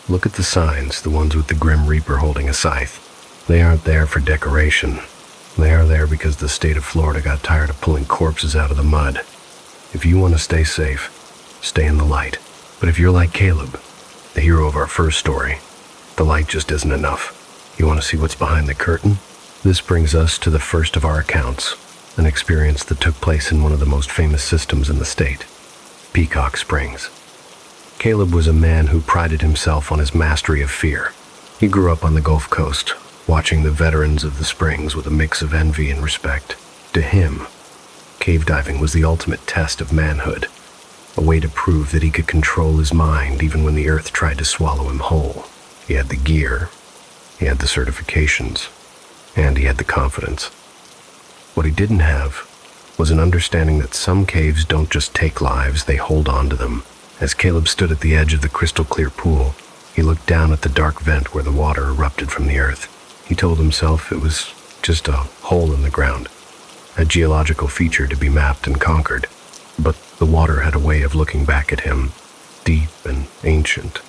look at the signs, the ones with the Grim Reaper holding a scythe. They aren't there for decoration. They are there because the state of Florida got tired of pulling corpses out of the mud. If you want to stay safe, stay in the light. But if you're like Caleb, the hero of our first story, the light just isn't enough. You want to see what's behind the curtain? This brings us to the first of our accounts, an experience that took place in one of the most famous systems in the state, Peacock Springs. Caleb was a man who prided himself on his mastery of fear. He grew up on the Gulf Coast, watching the veterans of the springs with a mix of envy and respect. To him, cave diving was the ultimate test of manhood, a way to prove that he could control his mind even when the earth tried to swallow him whole. He had the gear, he had the certifications, and he had the confidence. What he didn't have was an understanding that some caves don't just take lives, they hold on to them. As Caleb stood at the edge of the crystal-clear pool, he looked down at the dark vent where the water erupted from the earth. He told himself it was just a hole in the ground, a geological feature to be mapped and conquered. But the water had a way of looking back at him, deep and ancient,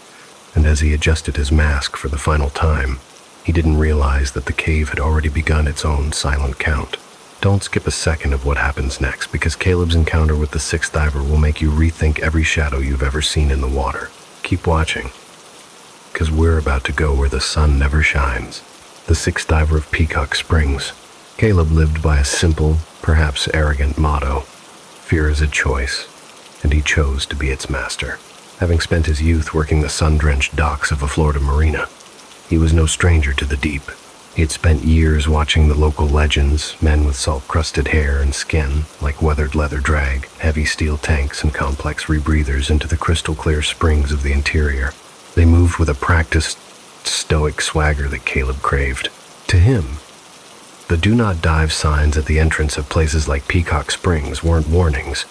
and as he adjusted his mask for the final time, he didn't realize that the cave had already begun its own silent count. Don't skip a second of what happens next, because Caleb's encounter with the sixth diver will make you rethink every shadow you've ever seen in the water. Keep watching, because we're about to go where the sun never shines. The sixth diver of Peacock Springs. Caleb lived by a simple, perhaps arrogant motto: fear is a choice, and he chose to be its master. Having spent his youth working the sun-drenched docks of a Florida marina, he was no stranger to the deep. He had spent years watching the local legends, men with salt-crusted hair and skin, like weathered leather drag heavy steel tanks and complex rebreathers into the crystal-clear springs of the interior. They moved with a practiced, stoic swagger that Caleb craved. To him, the do not dive signs at the entrance of places like Peacock Springs weren't warnings.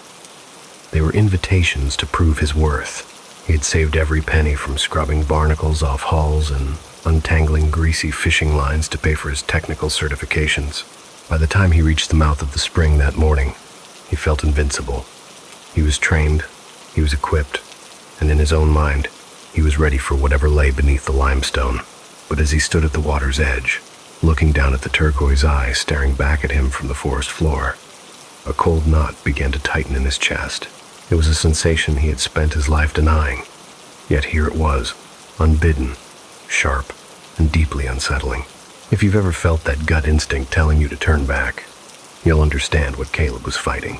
They were invitations to prove his worth. He had saved every penny from scrubbing barnacles off hulls and untangling greasy fishing lines to pay for his technical certifications. By the time he reached the mouth of the spring that morning, he felt invincible. He was trained, he was equipped, and in his own mind, he was ready for whatever lay beneath the limestone. But as he stood at the water's edge, looking down at the turquoise eye staring back at him from the forest floor, a cold knot began to tighten in his chest. It was a sensation he had spent his life denying, yet here it was, unbidden, sharp, and deeply unsettling. If you've ever felt that gut instinct telling you to turn back, you'll understand what Caleb was fighting.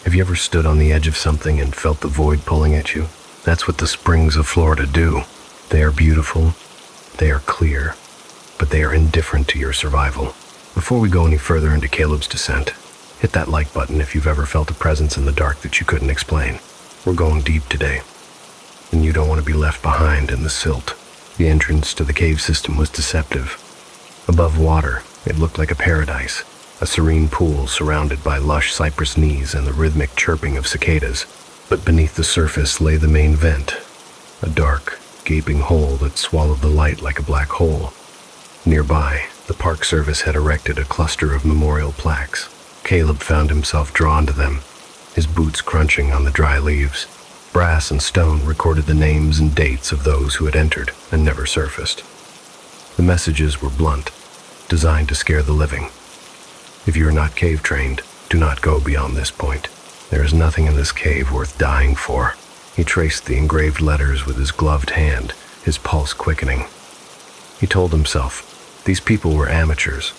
Have you ever stood on the edge of something and felt the void pulling at you? That's what the springs of Florida do. They are beautiful, they are clear, but they are indifferent to your survival. Before we go any further into Caleb's descent, hit that like button if you've ever felt a presence in the dark that you couldn't explain. We're going deep today, and you don't want to be left behind in the silt. The entrance to the cave system was deceptive. Above water, it looked like a paradise, a serene pool surrounded by lush cypress knees and the rhythmic chirping of cicadas. But beneath the surface lay the main vent, a dark, gaping hole that swallowed the light like a black hole. Nearby, the Park Service had erected a cluster of memorial plaques. Caleb found himself drawn to them, his boots crunching on the dry leaves. Brass and stone recorded the names and dates of those who had entered and never surfaced. The messages were blunt, designed to scare the living. If you are not cave trained, do not go beyond this point. There is nothing in this cave worth dying for. He traced the engraved letters with his gloved hand, his pulse quickening. He told himself, these people were amateurs,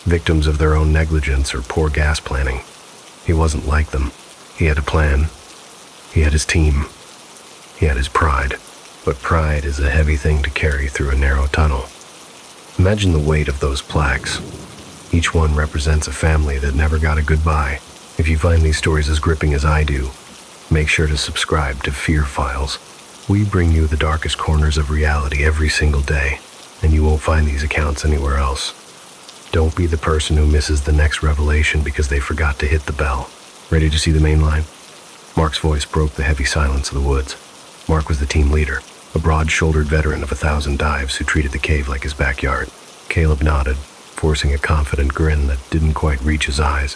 victims of their own negligence or poor gas planning. He wasn't like them. He had a plan. He had his team. He had his pride. But pride is a heavy thing to carry through a narrow tunnel. Imagine the weight of those plaques. Each one represents a family that never got a goodbye. If you find these stories as gripping as I do, make sure to subscribe to Fear Files. We bring you the darkest corners of reality every single day, and you won't find these accounts anywhere else. Don't be the person who misses the next revelation because they forgot to hit the bell. Ready to see the main line? Mark's voice broke the heavy silence of the woods. Mark was the team leader, a broad-shouldered veteran of 1,000 dives who treated the cave like his backyard. Caleb nodded, forcing a confident grin that didn't quite reach his eyes.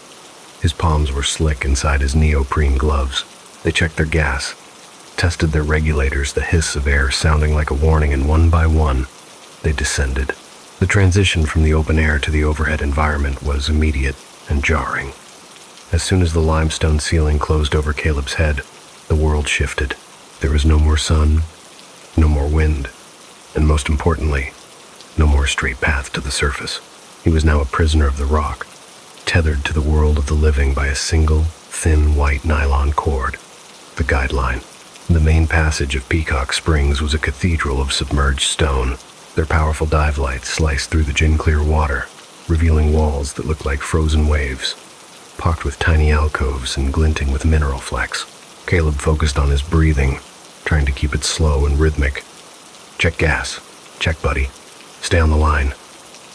His palms were slick inside his neoprene gloves. They checked their gas, tested their regulators, the hiss of air sounding like a warning, and one by one, they descended. The transition from the open air to the overhead environment was immediate and jarring. As soon as the limestone ceiling closed over Caleb's head, the world shifted. There was no more sun, no more wind, and most importantly, no more straight path to the surface. He was now a prisoner of the rock, tethered to the world of the living by a single, thin white nylon cord, the guideline. The main passage of Peacock Springs was a cathedral of submerged stone. Their powerful dive lights sliced through the gin-clear water, revealing walls that looked like frozen waves, pocked with tiny alcoves and glinting with mineral flecks. Caleb focused on his breathing, trying to keep it slow and rhythmic. Check gas. Check, buddy. Stay on the line.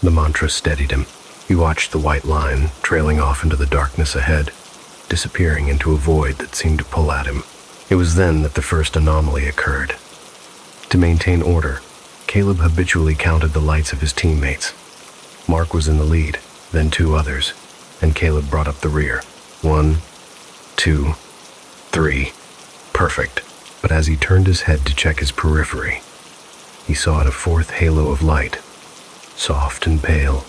The mantra steadied him. He watched the white line trailing off into the darkness ahead, disappearing into a void that seemed to pull at him. It was then that the first anomaly occurred. To maintain order, Caleb habitually counted the lights of his teammates. Mark was in the lead, then two others, and Caleb brought up the rear. 1, 2, 3. Perfect. But as he turned his head to check his periphery, he saw a fourth halo of light, soft and pale,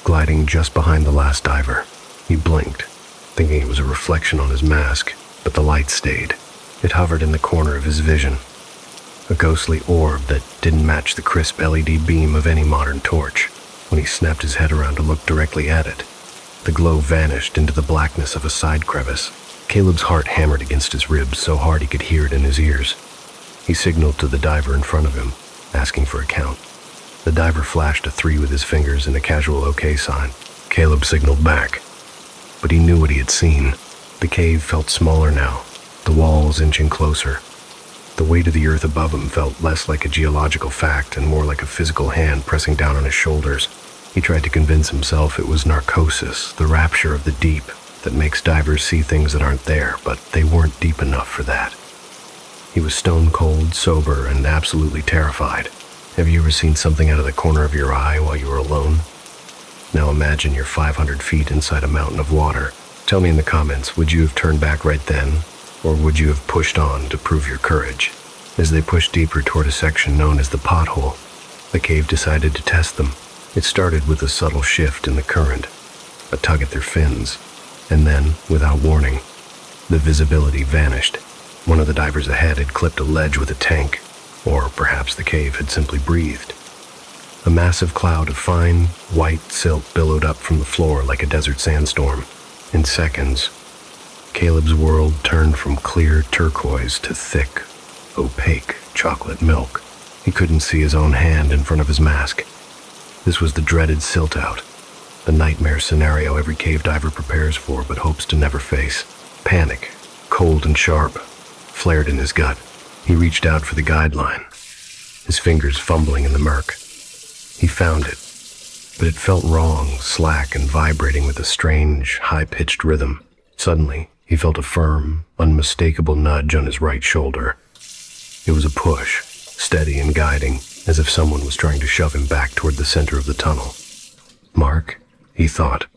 gliding just behind the last diver. He blinked, thinking it was a reflection on his mask, but the light stayed. It hovered in the corner of his vision, a ghostly orb that didn't match the crisp LED beam of any modern torch. When he snapped his head around to look directly at it, the glow vanished into the blackness of a side crevice. Caleb's heart hammered against his ribs so hard he could hear it in his ears. He signaled to the diver in front of him, asking for a count. The diver flashed a 3 with his fingers in a casual OK sign. Caleb signaled back, but he knew what he had seen. The cave felt smaller now, the walls inching closer. The weight of the earth above him felt less like a geological fact and more like a physical hand pressing down on his shoulders. He tried to convince himself it was narcosis, the rapture of the deep, that makes divers see things that aren't there, but they weren't deep enough for that. He was stone cold, sober, and absolutely terrified. Have you ever seen something out of the corner of your eye while you were alone? Now imagine you're 500 feet inside a mountain of water. Tell me in the comments, would you have turned back right then? Or would you have pushed on to prove your courage? As they pushed deeper toward a section known as the pothole, the cave decided to test them. It started with a subtle shift in the current, a tug at their fins, and then, without warning, the visibility vanished. One of the divers ahead had clipped a ledge with a tank, or perhaps the cave had simply breathed. A massive cloud of fine, white silt billowed up from the floor like a desert sandstorm. In seconds, Caleb's world turned from clear turquoise to thick, opaque chocolate milk. He couldn't see his own hand in front of his mask. This was the dreaded silt out, the nightmare scenario every cave diver prepares for but hopes to never face. Panic, cold and sharp, flared in his gut. He reached out for the guideline, his fingers fumbling in the murk. He found it, but it felt wrong, slack and vibrating with a strange, high-pitched rhythm. Suddenly, he felt a firm, unmistakable nudge on his right shoulder. It was a push, steady and guiding, as if someone was trying to shove him back toward the center of the tunnel. Mark, he thought,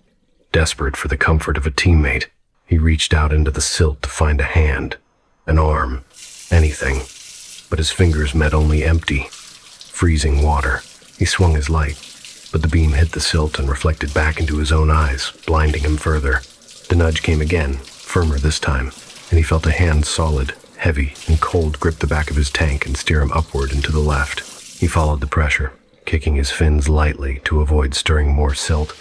desperate for the comfort of a teammate. He reached out into the silt to find a hand, an arm, anything, but his fingers met only empty, freezing water. He swung his light, but the beam hit the silt and reflected back into his own eyes, blinding him further. The nudge came again, firmer this time, and he felt a hand solid, heavy, and cold grip the back of his tank and steer him upward and to the left. He followed the pressure, kicking his fins lightly to avoid stirring more silt,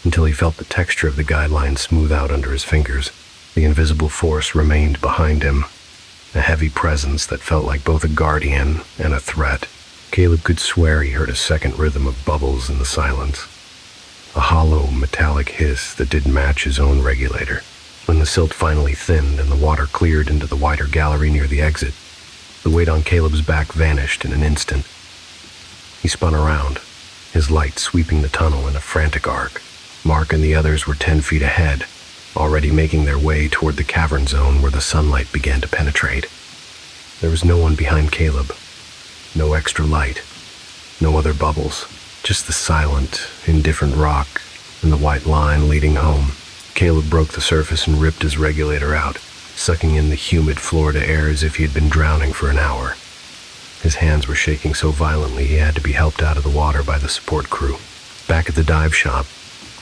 until he felt the texture of the guideline smooth out under his fingers. The invisible force remained behind him, a heavy presence that felt like both a guardian and a threat. Caleb could swear he heard a second rhythm of bubbles in the silence, a hollow, metallic hiss that didn't match his own regulator. When the silt finally thinned and the water cleared into the wider gallery near the exit, the weight on Caleb's back vanished in an instant. He spun around, his light sweeping the tunnel in a frantic arc. Mark and the others were 10 feet ahead, already making their way toward the cavern zone where the sunlight began to penetrate. There was no one behind Caleb, no extra light, no other bubbles, just the silent, indifferent rock and the white line leading home. Caleb broke the surface and ripped his regulator out, sucking in the humid Florida air as if he had been drowning for an hour. His hands were shaking so violently he had to be helped out of the water by the support crew. Back at the dive shop,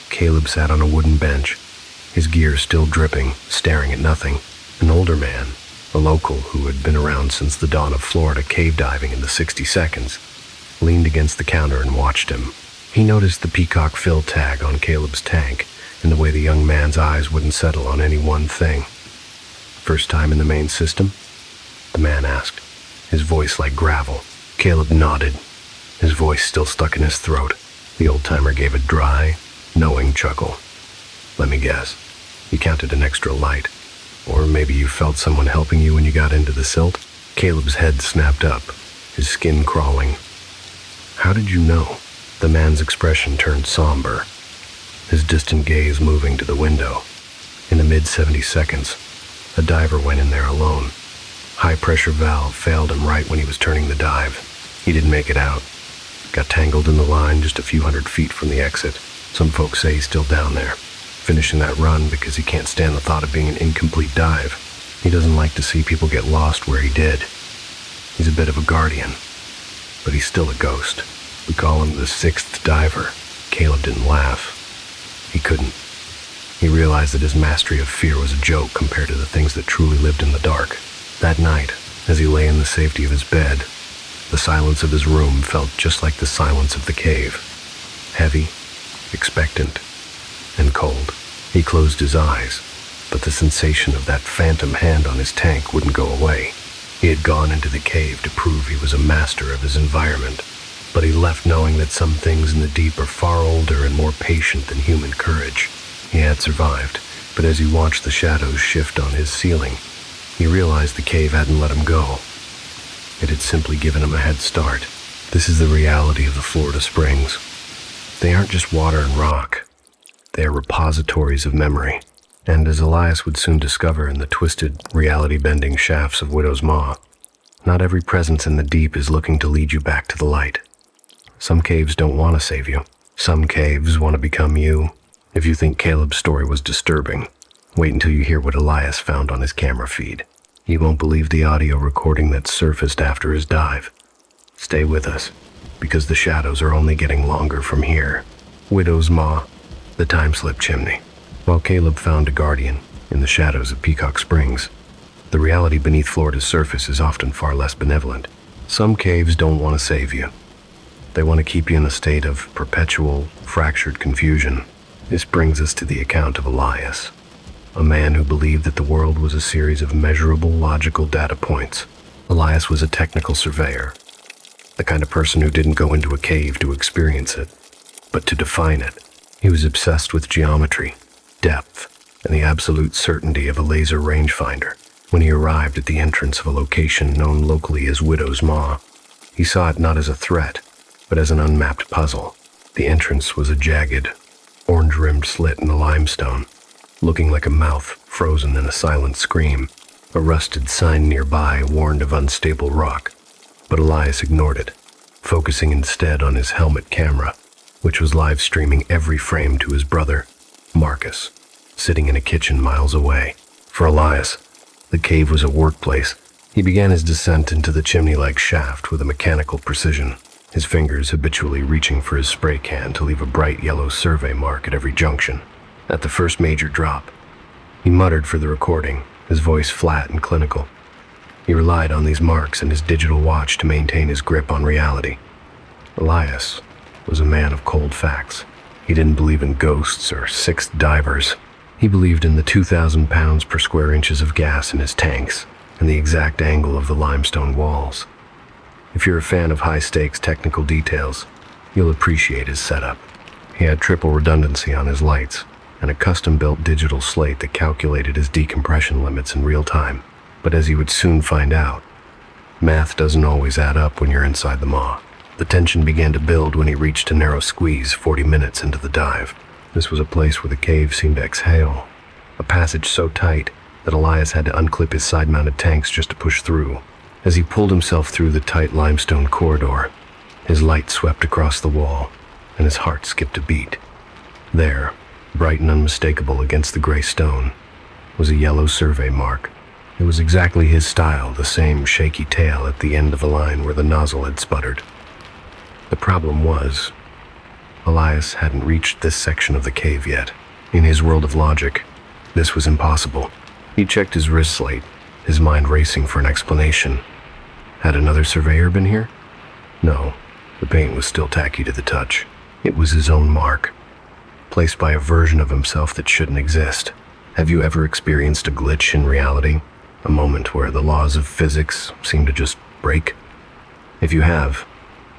Caleb sat on a wooden bench, his gear still dripping, staring at nothing. An older man, a local who had been around since the dawn of Florida cave diving in the 60 seconds, leaned against the counter and watched him. He noticed the peacock fill tag on Caleb's tank and the way the young man's eyes wouldn't settle on any one thing. "First time in the main system?" the man asked, his voice like gravel. Caleb nodded, his voice still stuck in his throat. The old-timer gave a dry, knowing chuckle. "Let me guess, you counted an extra light. Or maybe you felt someone helping you when you got into the silt?" Caleb's head snapped up, his skin crawling. "How did you know?" The man's expression turned somber, his distant gaze moving to the window. In the mid-70 seconds, a diver went in there alone. High-pressure valve failed him right when he was turning the dive. He didn't make it out. Got tangled in the line just a few hundred feet from the exit. Some folks say he's still down there, finishing that run because he can't stand the thought of being an incomplete dive. He doesn't like to see people get lost where he did. He's a bit of a guardian, but he's still a ghost. We call him the sixth diver. Caleb didn't laugh. He couldn't. He realized that his mastery of fear was a joke compared to the things that truly lived in the dark. That night, as he lay in the safety of his bed, the silence of his room felt just like the silence of the cave. Heavy, expectant, and cold. He closed his eyes, but the sensation of that phantom hand on his tank wouldn't go away. He had gone into the cave to prove he was a master of his environment, but he left knowing that some things in the deep are far older and more patient than human courage. He had survived, but as he watched the shadows shift on his ceiling, he realized the cave hadn't let him go. It had simply given him a head start. This is the reality of the Florida Springs. They aren't just water and rock. They are repositories of memory. And as Elias would soon discover in the twisted, reality-bending shafts of Widow's Maw, not every presence in the deep is looking to lead you back to the light. Some caves don't want to save you. Some caves want to become you. If you think Caleb's story was disturbing, wait until you hear what Elias found on his camera feed. You won't believe the audio recording that surfaced after his dive. Stay with us, because the shadows are only getting longer from here. Widow's Maw, the time-slip chimney. While Caleb found a guardian in the shadows of Peacock Springs, the reality beneath Florida's surface is often far less benevolent. Some caves don't want to save you. They want to keep you in a state of perpetual, fractured confusion. This brings us to the account of Elias, a man who believed that the world was a series of measurable, logical data points. Elias was a technical surveyor, the kind of person who didn't go into a cave to experience it, but to define it. He was obsessed with geometry, depth, and the absolute certainty of a laser rangefinder. When he arrived at the entrance of a location known locally as Widow's Maw, he saw it not as a threat, but as an unmapped puzzle. The entrance was a jagged, orange-rimmed slit in the limestone, looking like a mouth frozen in a silent scream. A rusted sign nearby warned of unstable rock, but Elias ignored it, focusing instead on his helmet camera, which was live streaming every frame to his brother, Marcus, sitting in a kitchen miles away. For Elias, the cave was a workplace. He began his descent into the chimney-like shaft with a mechanical precision, his fingers habitually reaching for his spray can to leave a bright yellow survey mark at every junction. At the first major drop, he muttered for the recording, his voice flat and clinical. He relied on these marks and his digital watch to maintain his grip on reality. Elias was a man of cold facts. He didn't believe in ghosts or sixth divers. He believed in the 2,000 pounds per square inches of gas in his tanks and the exact angle of the limestone walls. If you're a fan of high-stakes technical details, you'll appreciate his setup. He had triple redundancy on his lights and a custom-built digital slate that calculated his decompression limits in real time. But as he would soon find out, math doesn't always add up when you're inside the maw. The tension began to build when he reached a narrow squeeze 40 minutes into the dive. This was a place where the cave seemed to exhale, a passage so tight that Elias had to unclip his side-mounted tanks just to push through. As he pulled himself through the tight limestone corridor, his light swept across the wall, and his heart skipped a beat. There, bright and unmistakable against the gray stone, was a yellow survey mark. It was exactly his style, the same shaky tail at the end of the line where the nozzle had sputtered. The problem was, Elias hadn't reached this section of the cave yet. In his world of logic, this was impossible. He checked his wrist slate, his mind racing for an explanation. Had another surveyor been here? No, the paint was still tacky to the touch. It was his own mark, placed by a version of himself that shouldn't exist. Have you ever experienced a glitch in reality? A moment where the laws of physics seem to just break? If you have,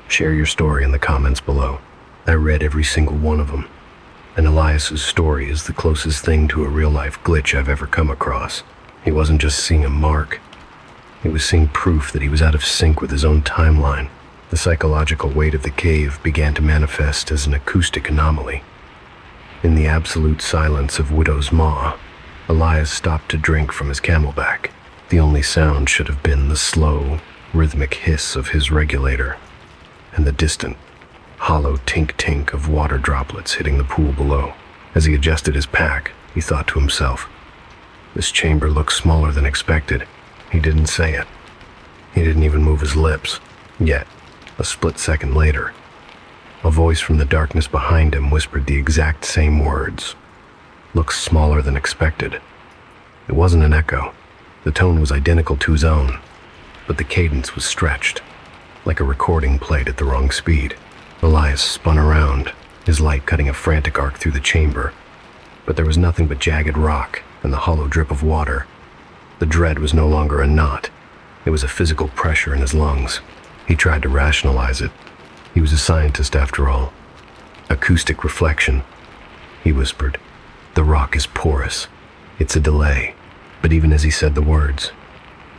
share your story in the comments below. I read every single one of them, and Elias's story is the closest thing to a real-life glitch I've ever come across. He wasn't just seeing a mark, he was seeing proof that he was out of sync with his own timeline. The psychological weight of the cave began to manifest as an acoustic anomaly. In the absolute silence of Widow's Maw, Elias stopped to drink from his camelback. The only sound should have been the slow, rhythmic hiss of his regulator, and the distant, hollow tink-tink of water droplets hitting the pool below. As he adjusted his pack, he thought to himself, "This chamber looks smaller than expected." He didn't say it. He didn't even move his lips. Yet, a split second later, a voice from the darkness behind him whispered the exact same words. "Looks smaller than expected." It wasn't an echo. The tone was identical to his own, but the cadence was stretched, like a recording played at the wrong speed. Elias spun around, his light cutting a frantic arc through the chamber, but there was nothing but jagged rock and the hollow drip of water. The dread was no longer a knot. It was a physical pressure in his lungs. He tried to rationalize it. He was a scientist after all. "Acoustic reflection," he whispered. "The rock is porous. It's a delay." But even as he said the words,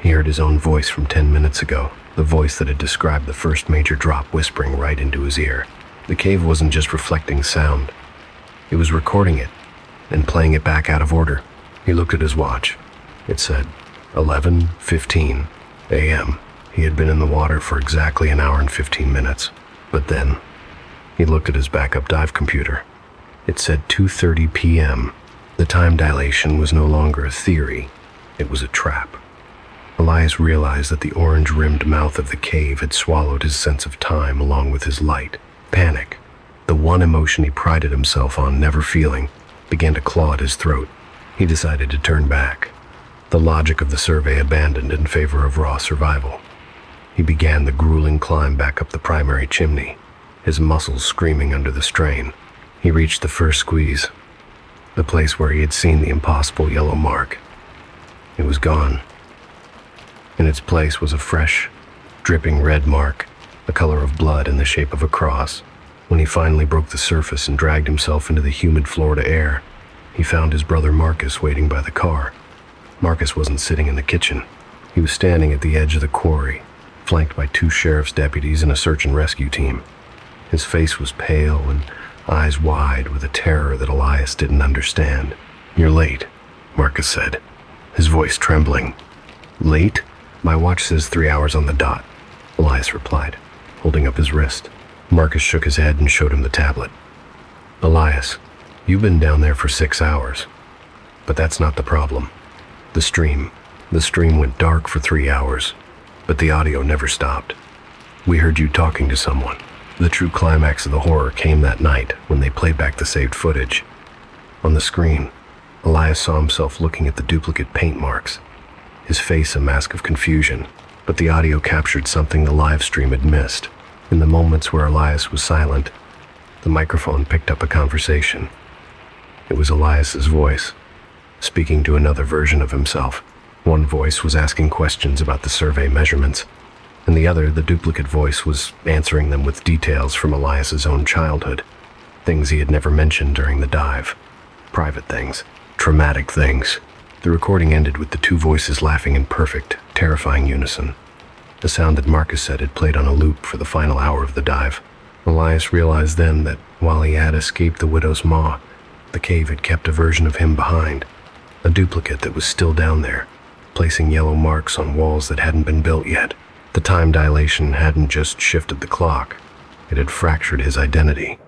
he heard his own voice from 10 minutes ago, the voice that had described the first major drop whispering right into his ear. The cave wasn't just reflecting sound. It was recording it and playing it back out of order. He looked at his watch. It said 11:15 a.m. He had been in the water for exactly an hour and 15 minutes. But then, he looked at his backup dive computer. It said 2:30 p.m. The time dilation was no longer a theory. It was a trap. Elias realized that the orange-rimmed mouth of the cave had swallowed his sense of time along with his light. Panic, the one emotion he prided himself on never feeling, began to claw at his throat. He decided to turn back, the logic of the survey abandoned in favor of raw survival. He began the grueling climb back up the primary chimney, his muscles screaming under the strain. He reached the first squeeze, the place where he had seen the impossible yellow mark. It was gone. In its place was a fresh, dripping red mark, the color of blood in the shape of a cross. When he finally broke the surface and dragged himself into the humid Florida air, he found his brother Marcus waiting by the car. Marcus wasn't sitting in the kitchen. He was standing at the edge of the quarry, flanked by 2 sheriff's deputies and a search and rescue team. His face was pale and eyes wide with a terror that Elias didn't understand. "You're late," Marcus said, his voice trembling. "Late? My watch says 3 hours on the dot," Elias replied, holding up his wrist. Marcus shook his head and showed him the tablet. "Elias, you've been down there for 6 hours. But that's not the problem. The stream, The stream went dark for 3 hours, but the audio never stopped. We heard you talking to someone. The true climax of the horror came that night when they played back the saved footage. On the screen, Elias saw himself looking at the duplicate paint marks, his face a mask of confusion, but the audio captured something the live stream had missed. In the moments where Elias was silent, the microphone picked up a conversation. It was Elias's voice, speaking to another version of himself. One voice was asking questions about the survey measurements, and the other, the duplicate voice, was answering them with details from Elias's own childhood, things he had never mentioned during the dive, private things, traumatic things. The recording ended with the two voices laughing in perfect, terrifying unison, the sound that Marcus said had played on a loop for the final hour of the dive. Elias realized then that while he had escaped the widow's maw, the cave had kept a version of him behind, a duplicate that was still down there, placing yellow marks on walls that hadn't been built yet. The time dilation hadn't just shifted the clock, it had fractured his identity.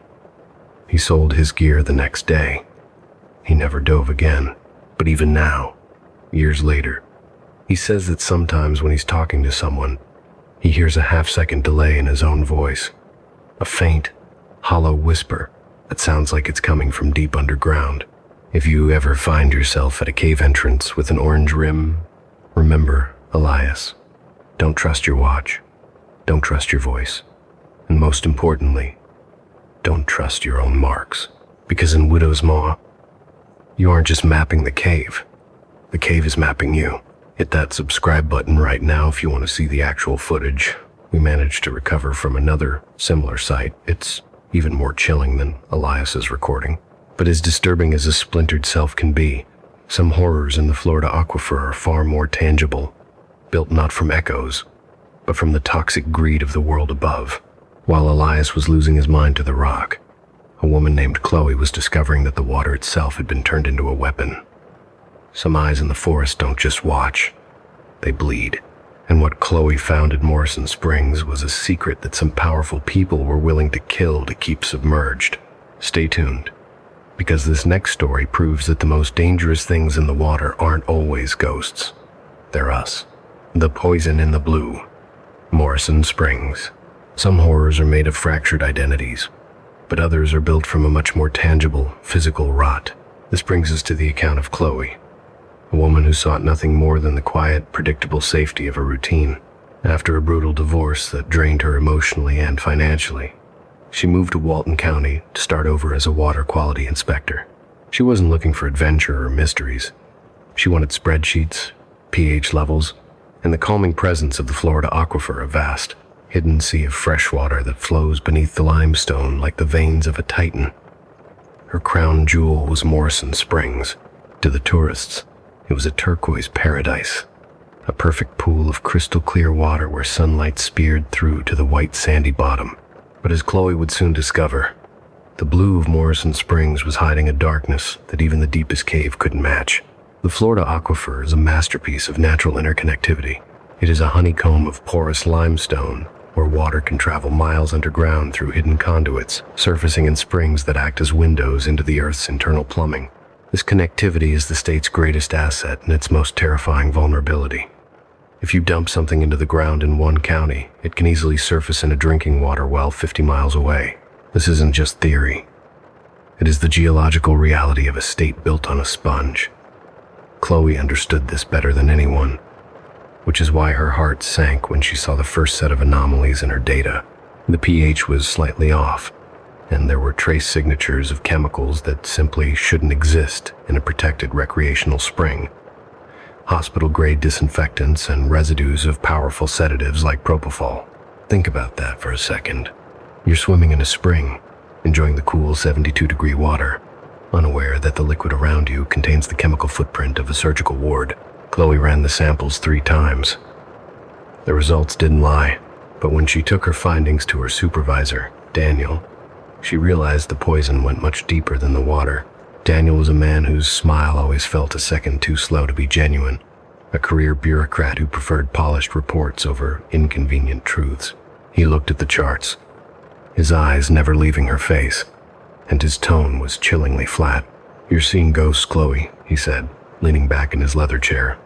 He sold his gear the next day. He never dove again. But even now, years later, he says that sometimes when he's talking to someone, he hears a half-second delay in his own voice, a faint, hollow whisper that sounds like it's coming from deep underground. If you ever find yourself at a cave entrance with an orange rim, remember Elias. Don't trust your watch. Don't trust your voice. And most importantly, don't trust your own marks. Because in Widow's Maw, you aren't just mapping the cave is mapping you. Hit that subscribe button right now if you want to see the actual footage we managed to recover from another similar site. It's even more chilling than Elias's recording, but as disturbing as a splintered self can be, some horrors in the Florida aquifer are far more tangible, built not from echoes, but from the toxic greed of the world above. While Elias was losing his mind to the rock, a woman named Chloe was discovering that the water itself had been turned into a weapon. Some eyes in the forest don't just watch, they bleed. And what Chloe found at Morrison Springs was a secret that some powerful people were willing to kill to keep submerged. Stay tuned, because this next story proves that the most dangerous things in the water aren't always ghosts. They're us. The poison in the blue. Morrison Springs. Some horrors are made of fractured identities, but others are built from a much more tangible, physical rot. This brings us to the account of Chloe, a woman who sought nothing more than the quiet, predictable safety of a routine. After a brutal divorce that drained her emotionally and financially, she moved to Walton County to start over as a water quality inspector. She wasn't looking for adventure or mysteries. She wanted spreadsheets, pH levels, and the calming presence of the Florida aquifer, a vast, hidden sea of fresh water that flows beneath the limestone like the veins of a titan. Her crown jewel was Morrison Springs. To the tourists, it was a turquoise paradise, a perfect pool of crystal clear water where sunlight speared through to the white sandy bottom. But as Chloe would soon discover, the blue of Morrison Springs was hiding a darkness that even the deepest cave couldn't match. The Florida aquifer is a masterpiece of natural interconnectivity. It is a honeycomb of porous limestone, where water can travel miles underground through hidden conduits, surfacing in springs that act as windows into the Earth's internal plumbing. This connectivity is the state's greatest asset and its most terrifying vulnerability. If you dump something into the ground in one county, it can easily surface in a drinking water well 50 miles away. This isn't just theory. It is the geological reality of a state built on a sponge. Chloe understood this better than anyone, which is why her heart sank when she saw the first set of anomalies in her data. The pH was slightly off, and there were trace signatures of chemicals that simply shouldn't exist in a protected recreational spring. Hospital-grade disinfectants and residues of powerful sedatives like propofol. Think about that for a second. You're swimming in a spring, enjoying the cool 72-degree water, unaware that the liquid around you contains the chemical footprint of a surgical ward. Chloe ran the samples 3 times. The results didn't lie, but when she took her findings to her supervisor, Daniel, she realized the poison went much deeper than the water. Daniel was a man whose smile always felt a second too slow to be genuine, a career bureaucrat who preferred polished reports over inconvenient truths. He looked at the charts, his eyes never leaving her face, and his tone was chillingly flat. "You're seeing ghosts, Chloe," he said, leaning back in his leather chair.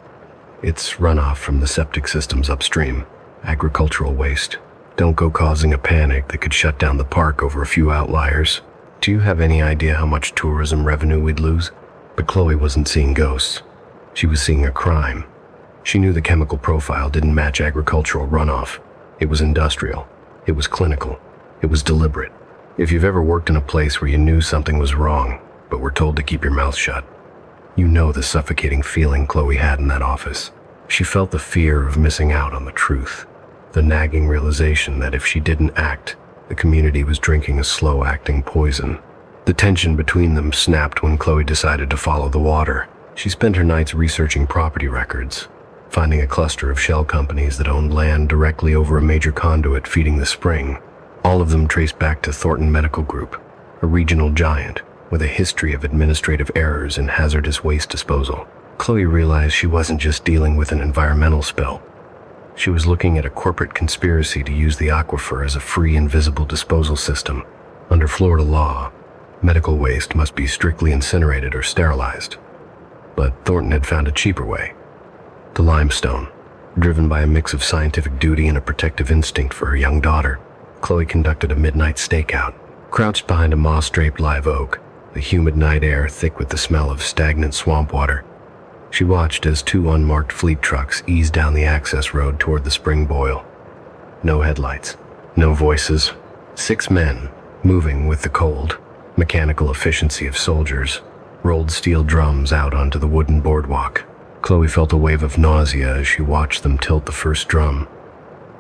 It's runoff from the septic systems upstream. Agricultural waste. Don't go causing a panic that could shut down the park over a few outliers. Do you have any idea how much tourism revenue we'd lose? But Chloe wasn't seeing ghosts. She was seeing a crime. She knew the chemical profile didn't match agricultural runoff. It was industrial. It was clinical. It was deliberate. If you've ever worked in a place where you knew something was wrong, but were told to keep your mouth shut, you know the suffocating feeling Chloe had in that office. She felt the fear of missing out on the truth, the nagging realization that if she didn't act, the community was drinking a slow-acting poison. The tension between them snapped when Chloe decided to follow the water. She spent her nights researching property records, finding a cluster of shell companies that owned land directly over a major conduit feeding the spring. All of them traced back to Thornton Medical Group, a regional giant with a history of administrative errors in hazardous waste disposal. Chloe realized she wasn't just dealing with an environmental spill. She was looking at a corporate conspiracy to use the aquifer as a free and visible disposal system. Under Florida law, medical waste must be strictly incinerated or sterilized. But Thornton had found a cheaper way. The limestone. Driven by a mix of scientific duty and a protective instinct for her young daughter, Chloe conducted a midnight stakeout. Crouched behind a moss-draped live oak, the humid night air thick with the smell of stagnant swamp water, she watched as two unmarked fleet trucks eased down the access road toward the spring boil. No headlights, no voices. 6 men, moving with the cold, mechanical efficiency of soldiers, rolled steel drums out onto the wooden boardwalk. Chloe felt a wave of nausea as she watched them tilt the first drum.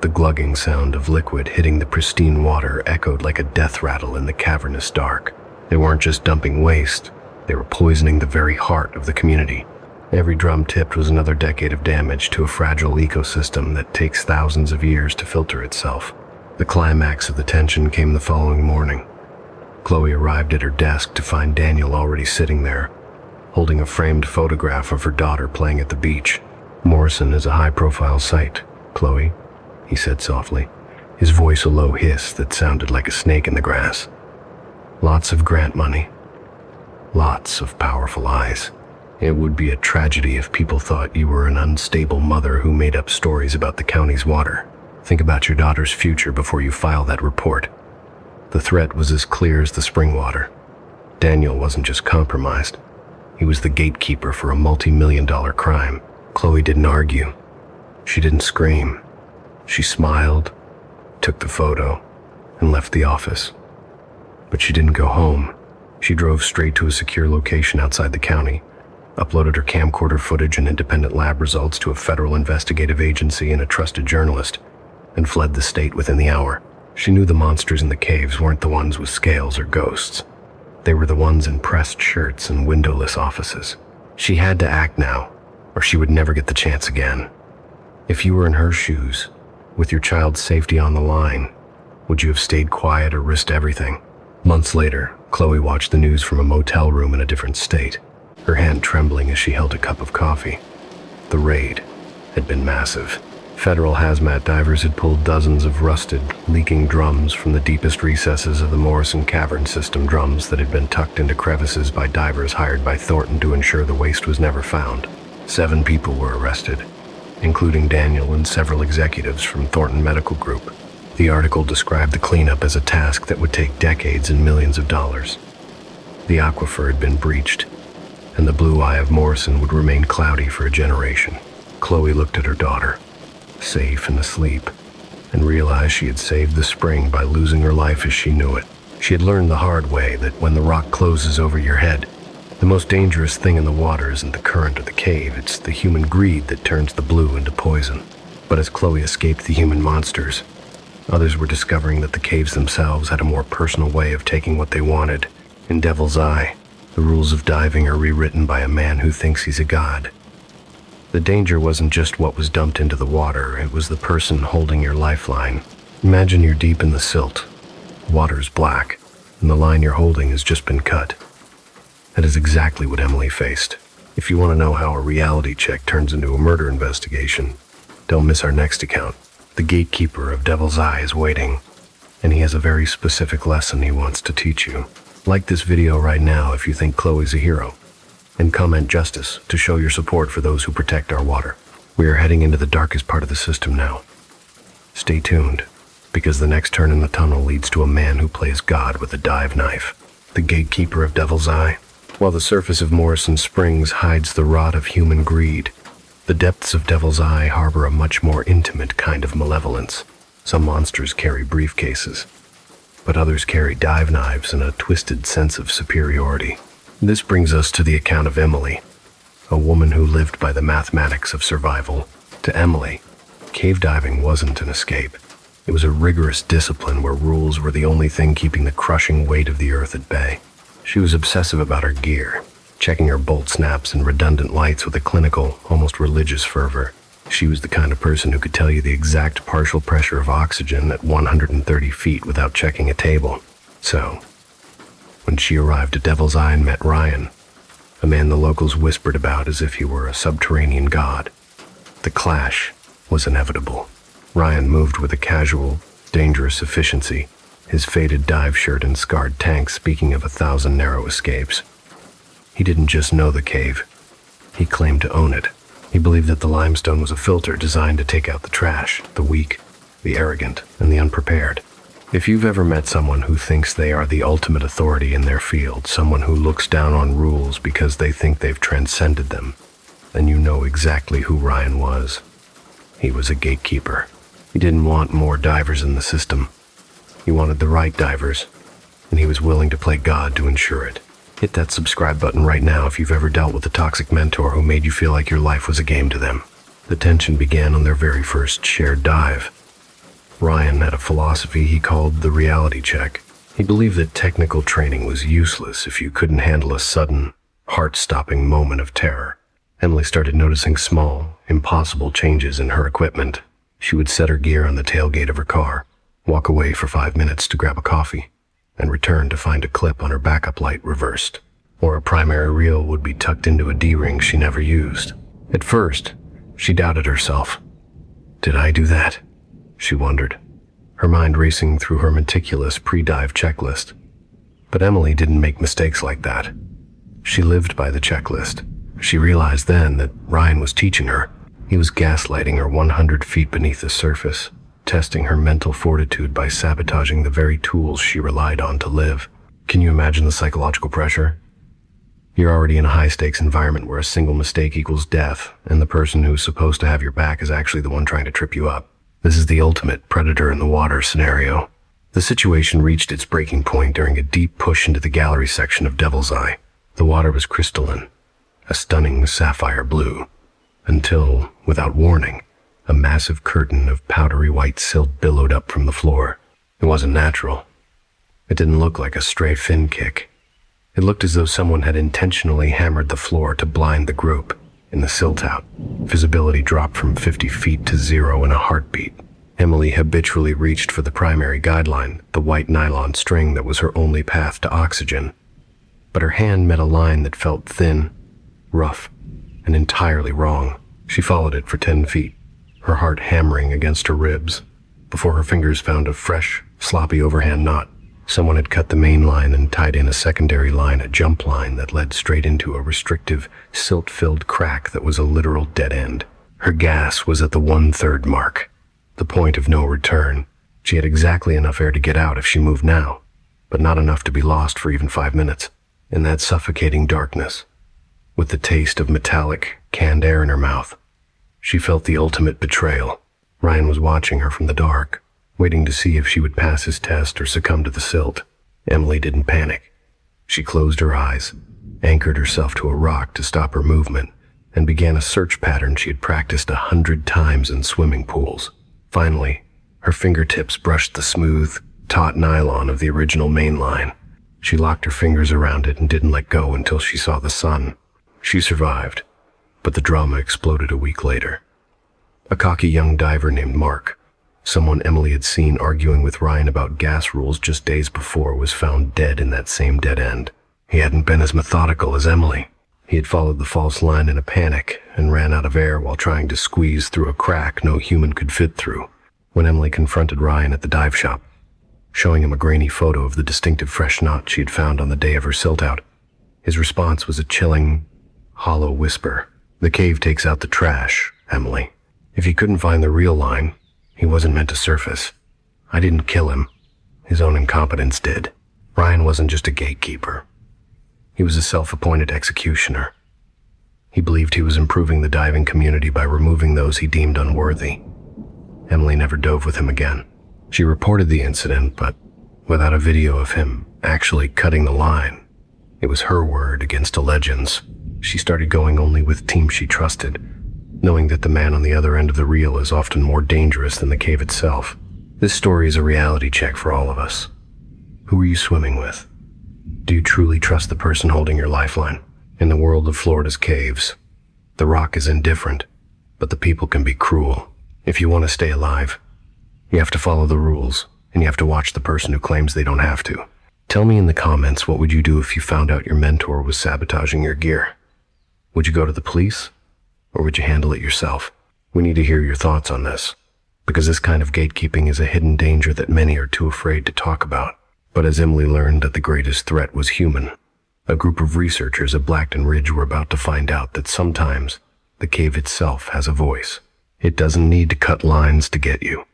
The glugging sound of liquid hitting the pristine water echoed like a death rattle in the cavernous dark. They weren't just dumping waste, they were poisoning the very heart of the community. Every drum tipped was another decade of damage to a fragile ecosystem that takes thousands of years to filter itself. The climax of the tension came the following morning. Chloe arrived at her desk to find Daniel already sitting there, holding a framed photograph of her daughter playing at the beach. "Morrison is a high-profile site, Chloe," he said softly, his voice a low hiss that sounded like a snake in the grass. "Lots of grant money. Lots of powerful eyes. It would be a tragedy if people thought you were an unstable mother who made up stories about the county's water. Think about your daughter's future before you file that report." The threat was as clear as the spring water. Daniel wasn't just compromised. He was the gatekeeper for a multi-million-dollar crime. Chloe didn't argue. She didn't scream. She smiled, took the photo, and left the office. But she didn't go home. She drove straight to a secure location outside the county, uploaded her camcorder footage and independent lab results to a federal investigative agency and a trusted journalist, and fled the state within the hour. She knew the monsters in the caves weren't the ones with scales or ghosts. They were the ones in pressed shirts and windowless offices. She had to act now, or she would never get the chance again. If you were in her shoes, with your child's safety on the line, would you have stayed quiet or risked everything? Months later, Chloe watched the news from a motel room in a different state, her hand trembling as she held a cup of coffee. The raid had been massive. Federal hazmat divers had pulled dozens of rusted, leaking drums from the deepest recesses of the Morrison cavern system, drums that had been tucked into crevices by divers hired by Thornton to ensure the waste was never found. 7 people were arrested, including Daniel and several executives from Thornton Medical Group. The article described the cleanup as a task that would take decades and millions of dollars. The aquifer had been breached, and the blue eye of Morrison would remain cloudy for a generation. Chloe looked at her daughter, safe and asleep, and realized she had saved the spring by losing her life as she knew it. She had learned the hard way that when the rock closes over your head, the most dangerous thing in the water isn't the current or the cave, it's the human greed that turns the blue into poison. But as Chloe escaped the human monsters, others were discovering that the caves themselves had a more personal way of taking what they wanted. In Devil's Eye, the rules of diving are rewritten by a man who thinks he's a god. The danger wasn't just what was dumped into the water, it was the person holding your lifeline. Imagine you're deep in the silt, water's black, and the line you're holding has just been cut. That is exactly what Emily faced. If you want to know how a reality check turns into a murder investigation, don't miss our next account. The gatekeeper of Devil's Eye is waiting, and he has a very specific lesson he wants to teach you. Like this video right now if you think Chloe's a hero, and comment justice to show your support for those who protect our water. We are heading into the darkest part of the system now. Stay tuned, because the next turn in the tunnel leads to a man who plays God with a dive knife, the gatekeeper of Devil's Eye. While the surface of Morrison Springs hides the rot of human greed, the depths of Devil's Eye harbor a much more intimate kind of malevolence. Some monsters carry briefcases, but others carry dive knives and a twisted sense of superiority. This brings us to the account of Emily, a woman who lived by the mathematics of survival. To Emily, cave diving wasn't an escape. It was a rigorous discipline where rules were the only thing keeping the crushing weight of the earth at bay. She was obsessive about her gear, checking her bolt snaps and redundant lights with a clinical, almost religious fervor. She was the kind of person who could tell you the exact partial pressure of oxygen at 130 feet without checking a table. So, when she arrived at Devil's Eye and met Ryan, a man the locals whispered about as if he were a subterranean god, the clash was inevitable. Ryan moved with a casual, dangerous efficiency, his faded dive shirt and scarred tank speaking of 1,000 narrow escapes. He didn't just know the cave, he claimed to own it. He believed that the limestone was a filter designed to take out the trash, the weak, the arrogant, and the unprepared. If you've ever met someone who thinks they are the ultimate authority in their field, someone who looks down on rules because they think they've transcended them, then you know exactly who Ryan was. He was a gatekeeper. He didn't want more divers in the system. He wanted the right divers, and he was willing to play God to ensure it. Hit that subscribe button right now if you've ever dealt with a toxic mentor who made you feel like your life was a game to them. The tension began on their very first shared dive. Ryan had a philosophy he called the reality check. He believed that technical training was useless if you couldn't handle a sudden, heart-stopping moment of terror. Emily started noticing small, impossible changes in her equipment. She would set her gear on the tailgate of her car, walk away for 5 minutes to grab a coffee, and return to find a clip on her backup light reversed, or a primary reel would be tucked into a D-ring she never used. At first, she doubted herself. Did I do that? She wondered, her mind racing through her meticulous pre-dive checklist. But Emily didn't make mistakes like that. She lived by the checklist. She realized then that Ryan was teaching her. He was gaslighting her 100 feet beneath the surface, testing her mental fortitude by sabotaging the very tools she relied on to live. Can you imagine the psychological pressure? You're already in a high-stakes environment where a single mistake equals death, and the person who's supposed to have your back is actually the one trying to trip you up. This is the ultimate predator in the water scenario. The situation reached its breaking point during a deep push into the gallery section of Devil's Eye. The water was crystalline, a stunning sapphire blue, until, without warning, a massive curtain of powdery white silt billowed up from the floor. It wasn't natural. It didn't look like a stray fin kick. It looked as though someone had intentionally hammered the floor to blind the group. In the silt out, visibility dropped from 50 feet to 0 in a heartbeat. Emily habitually reached for the primary guideline, the white nylon string that was her only path to oxygen. But her hand met a line that felt thin, rough, and entirely wrong. She followed it for 10 feet, her heart hammering against her ribs, before her fingers found a fresh, sloppy overhand knot. Someone had cut the main line and tied in a secondary line, a jump line that led straight into a restrictive, silt-filled crack that was a literal dead end. Her gas was at the 1/3 mark, the point of no return. She had exactly enough air to get out if she moved now, but not enough to be lost for even 5 minutes. In that suffocating darkness, with the taste of metallic, canned air in her mouth, she felt the ultimate betrayal. Ryan was watching her from the dark, waiting to see if she would pass his test or succumb to the silt. Emily didn't panic. She closed her eyes, anchored herself to a rock to stop her movement, and began a search pattern she had practiced 100 times in swimming pools. Finally, her fingertips brushed the smooth, taut nylon of the original main line. She locked her fingers around it and didn't let go until she saw the sun. She survived, but the drama exploded a week later. A cocky young diver named Mark, someone Emily had seen arguing with Ryan about gas rules just days before, was found dead in that same dead end. He hadn't been as methodical as Emily. He had followed the false line in a panic and ran out of air while trying to squeeze through a crack no human could fit through. When Emily confronted Ryan at the dive shop, showing him a grainy photo of the distinctive fresh knot she had found on the day of her silt out, his response was a chilling, hollow whisper. The cave takes out the trash, Emily. If he couldn't find the real line, he wasn't meant to surface. I didn't kill him. His own incompetence did. Ryan wasn't just a gatekeeper. He was a self-appointed executioner. He believed he was improving the diving community by removing those he deemed unworthy. Emily never dove with him again. She reported the incident, but without a video of him actually cutting the line. It was her word against a legend's. She started going only with teams she trusted, knowing that the man on the other end of the reel is often more dangerous than the cave itself. This story is a reality check for all of us. Who are you swimming with? Do you truly trust the person holding your lifeline? In the world of Florida's caves, the rock is indifferent, but the people can be cruel. If you want to stay alive, you have to follow the rules, and you have to watch the person who claims they don't have to. Tell me in the comments, what would you do if you found out your mentor was sabotaging your gear? Would you go to the police, or would you handle it yourself? We need to hear your thoughts on this, because this kind of gatekeeping is a hidden danger that many are too afraid to talk about. But as Emily learned that the greatest threat was human, a group of researchers at Blackton Ridge were about to find out that sometimes the cave itself has a voice. It doesn't need to cut lines to get you.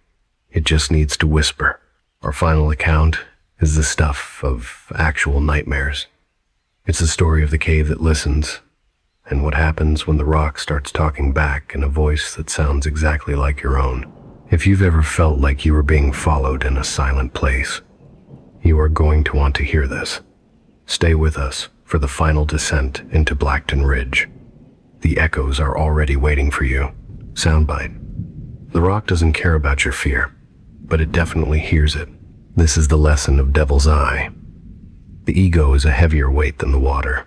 It just needs to whisper. Our final account is the stuff of actual nightmares. It's the story of the cave that listens, and what happens when the rock starts talking back in a voice that sounds exactly like your own. If you've ever felt like you were being followed in a silent place, you are going to want to hear this. Stay with us for the final descent into Blackton Ridge. The echoes are already waiting for you. Soundbite. The rock doesn't care about your fear, but it definitely hears it. This is the lesson of Devil's Eye. The ego is a heavier weight than the water.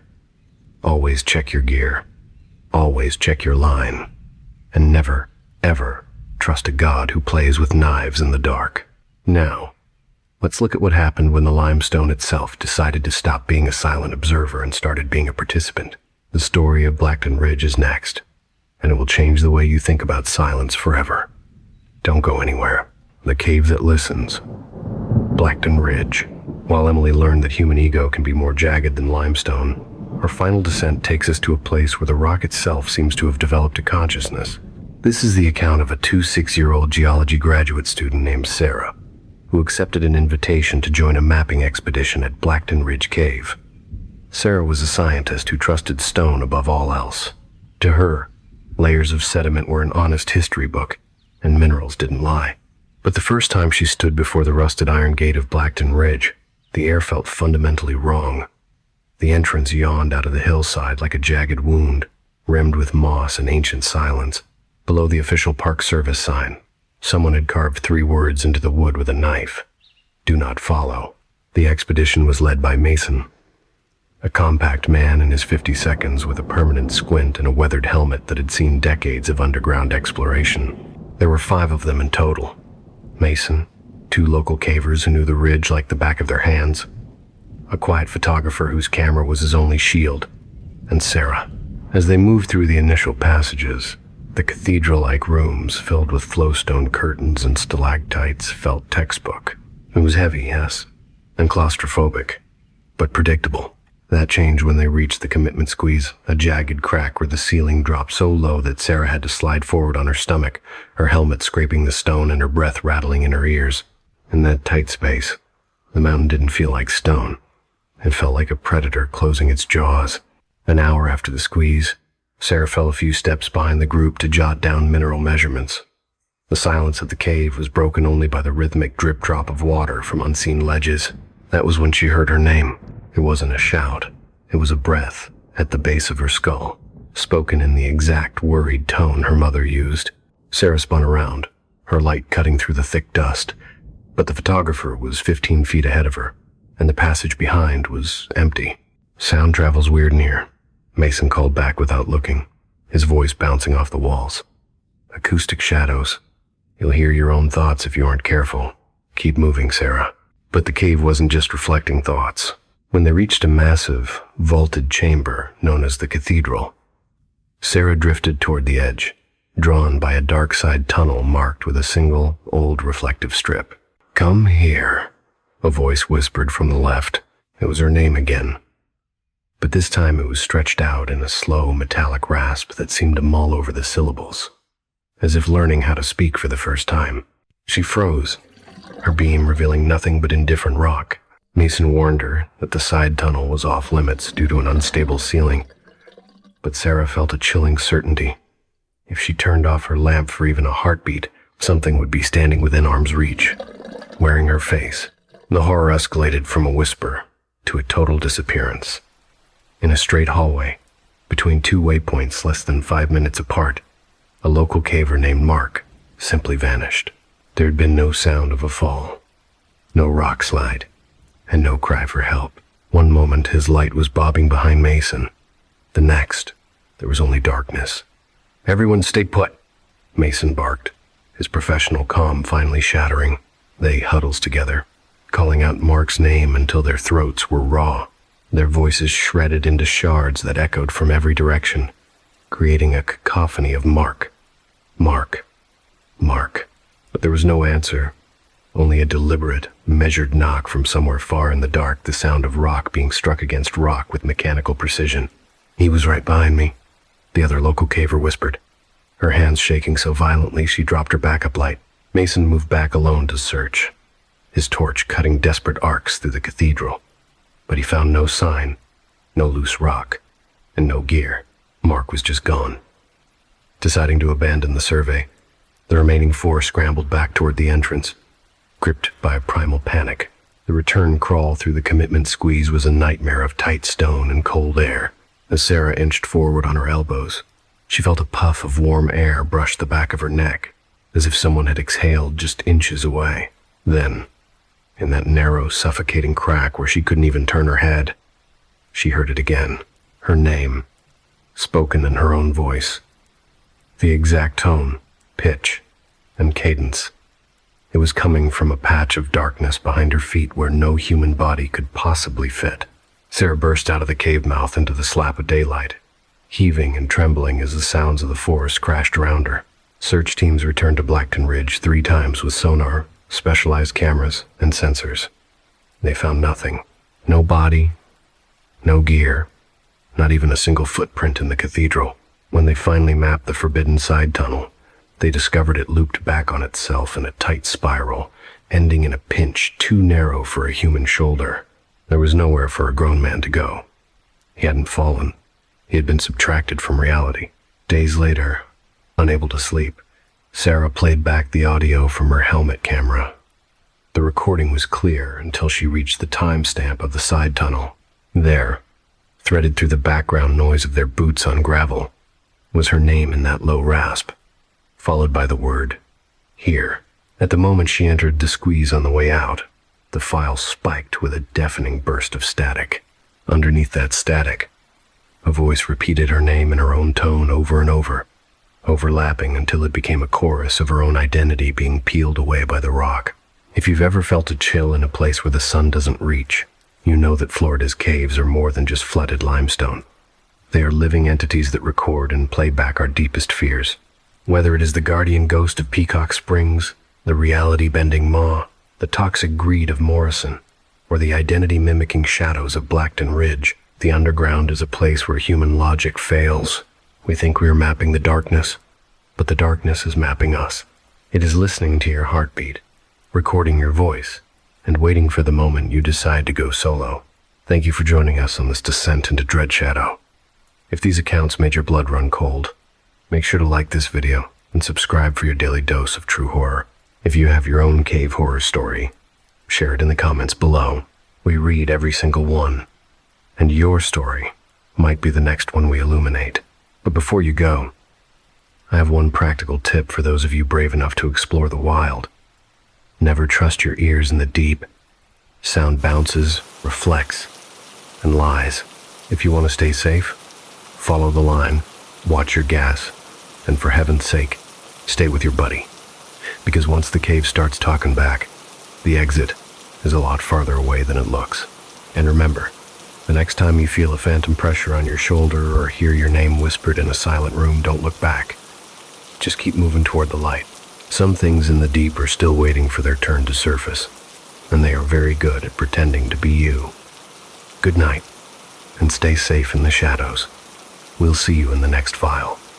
Always check your gear. Always check your line. And never, ever trust a god who plays with knives in the dark. Now, let's look at what happened when the limestone itself decided to stop being a silent observer and started being a participant. The story of Blackton Ridge is next, and it will change the way you think about silence forever. Don't go anywhere. The cave that listens. Blackton Ridge. While Emily learned that human ego can be more jagged than limestone, our final descent takes us to a place where the rock itself seems to have developed a consciousness. This is the account of a 26-year-old geology graduate student named Sarah, who accepted an invitation to join a mapping expedition at Blackton Ridge Cave. Sarah was a scientist who trusted stone above all else. To her, layers of sediment were an honest history book, and minerals didn't lie. But the first time she stood before the rusted iron gate of Blackton Ridge, the air felt fundamentally wrong. The entrance yawned out of the hillside like a jagged wound, rimmed with moss and ancient silence. Below the official Park Service sign, someone had carved 3 words into the wood with a knife. Do not follow. The expedition was led by Mason, a compact man in his 50s with a permanent squint and a weathered helmet that had seen decades of underground exploration. There were 5 of them in total. Mason, 2 local cavers who knew the ridge like the back of their hands, a quiet photographer whose camera was his only shield, and Sarah. As they moved through the initial passages, the cathedral-like rooms filled with flowstone curtains and stalactites felt textbook. It was heavy, yes, and claustrophobic, but predictable. That changed when they reached the commitment squeeze, a jagged crack where the ceiling dropped so low that Sarah had to slide forward on her stomach, her helmet scraping the stone and her breath rattling in her ears. In that tight space, the mountain didn't feel like stone. It felt like a predator closing its jaws. An hour after the squeeze, Sarah fell a few steps behind the group to jot down mineral measurements. The silence of the cave was broken only by the rhythmic drip-drop of water from unseen ledges. That was when she heard her name. It wasn't a shout. It was a breath at the base of her skull, spoken in the exact worried tone her mother used. Sarah spun around, her light cutting through the thick dust, but the photographer was 15 feet ahead of her, and the passage behind was empty. Sound travels weird in here, Mason called back without looking, his voice bouncing off the walls. Acoustic shadows. You'll hear your own thoughts if you aren't careful. Keep moving, Sarah. But the cave wasn't just reflecting thoughts. When they reached a massive, vaulted chamber known as the cathedral, Sarah drifted toward the edge, drawn by a dark side tunnel marked with a single, old reflective strip. Come here, a voice whispered from the left. It was her name again. But this time it was stretched out in a slow, metallic rasp that seemed to mull over the syllables. as if learning how to speak for the first time. She froze, her beam revealing nothing but indifferent rock. Mason warned her that the side tunnel was off limits due to an unstable ceiling, but Sarah felt a chilling certainty. If she turned off her lamp for even a heartbeat, something would be standing within arm's reach, wearing her face. The horror escalated from a whisper to a total disappearance. In a straight hallway, between two waypoints less than 5 minutes apart, a local caver named Mark simply vanished. There had been no sound of a fall, no rock slide, and no cry for help. One moment his light was bobbing behind Mason. The next, there was only darkness. "Everyone stay put," Mason barked, his professional calm finally shattering. They huddled together, calling out Mark's name until their throats were raw, their voices shredded into shards that echoed from every direction, creating a cacophony of Mark, Mark, Mark. But there was no answer, only a deliberate, measured knock from somewhere far in the dark, the sound of rock being struck against rock with mechanical precision. "He was right behind me," the other local caver whispered, her hands shaking so violently she dropped her backup light. Mason moved back alone to search, his torch cutting desperate arcs through the cathedral. But he found no sign, no loose rock, and no gear. Mark was just gone. Deciding to abandon the survey, the remaining 4 scrambled back toward the entrance, gripped by a primal panic. The return crawl through the commitment squeeze was a nightmare of tight stone and cold air. As Sarah inched forward on her elbows, she felt a puff of warm air brush the back of her neck, as if someone had exhaled just inches away. Then, in that narrow, suffocating crack where she couldn't even turn her head, she heard it again, her name, spoken in her own voice. The exact tone, pitch, and cadence. It was coming from a patch of darkness behind her feet where no human body could possibly fit. Sarah burst out of the cave mouth into the slap of daylight, heaving and trembling as the sounds of the forest crashed around her. Search teams returned to Blackton Ridge 3 times with sonar, specialized cameras, and sensors. They found nothing. No body, no gear, not even a single footprint in the cathedral. When they finally mapped the forbidden side tunnel, they discovered it looped back on itself in a tight spiral, ending in a pinch too narrow for a human shoulder. There was nowhere for a grown man to go. He hadn't fallen. He had been subtracted from reality. Days later, unable to sleep, Sarah played back the audio from her helmet camera. The recording was clear until she reached the timestamp of the side tunnel. There, threaded through the background noise of their boots on gravel, was her name in that low rasp, followed by the word, "Here." At the moment she entered the squeeze on the way out, the file spiked with a deafening burst of static. Underneath that static, a voice repeated her name in her own tone over and over, overlapping until it became a chorus of her own identity being peeled away by the rock. If you've ever felt a chill in a place where the sun doesn't reach, you know that Florida's caves are more than just flooded limestone. They are living entities that record and play back our deepest fears. Whether it is the guardian ghost of Peacock Springs, the reality-bending maw, the toxic greed of Morrison, or the identity-mimicking shadows of Blackton Ridge, the underground is a place where human logic fails. We think we are mapping the darkness, but the darkness is mapping us. It is listening to your heartbeat, recording your voice, and waiting for the moment you decide to go solo. Thank you for joining us on this descent into Dread Shadow. If these accounts made your blood run cold, make sure to like this video and subscribe for your daily dose of true horror. If you have your own cave horror story, share it in the comments below. We read every single one, and your story might be the next one we illuminate. But before you go, I have one practical tip for those of you brave enough to explore the wild. Never trust your ears in the deep. Sound bounces, reflects, and lies. If you want to stay safe, follow the line, watch your gas, and for heaven's sake, stay with your buddy. Because once the cave starts talking back, the exit is a lot farther away than it looks. And remember, the next time you feel a phantom pressure on your shoulder or hear your name whispered in a silent room, don't look back. Just keep moving toward the light. Some things in the deep are still waiting for their turn to surface, and they are very good at pretending to be you. Good night, and stay safe in the shadows. We'll see you in the next file.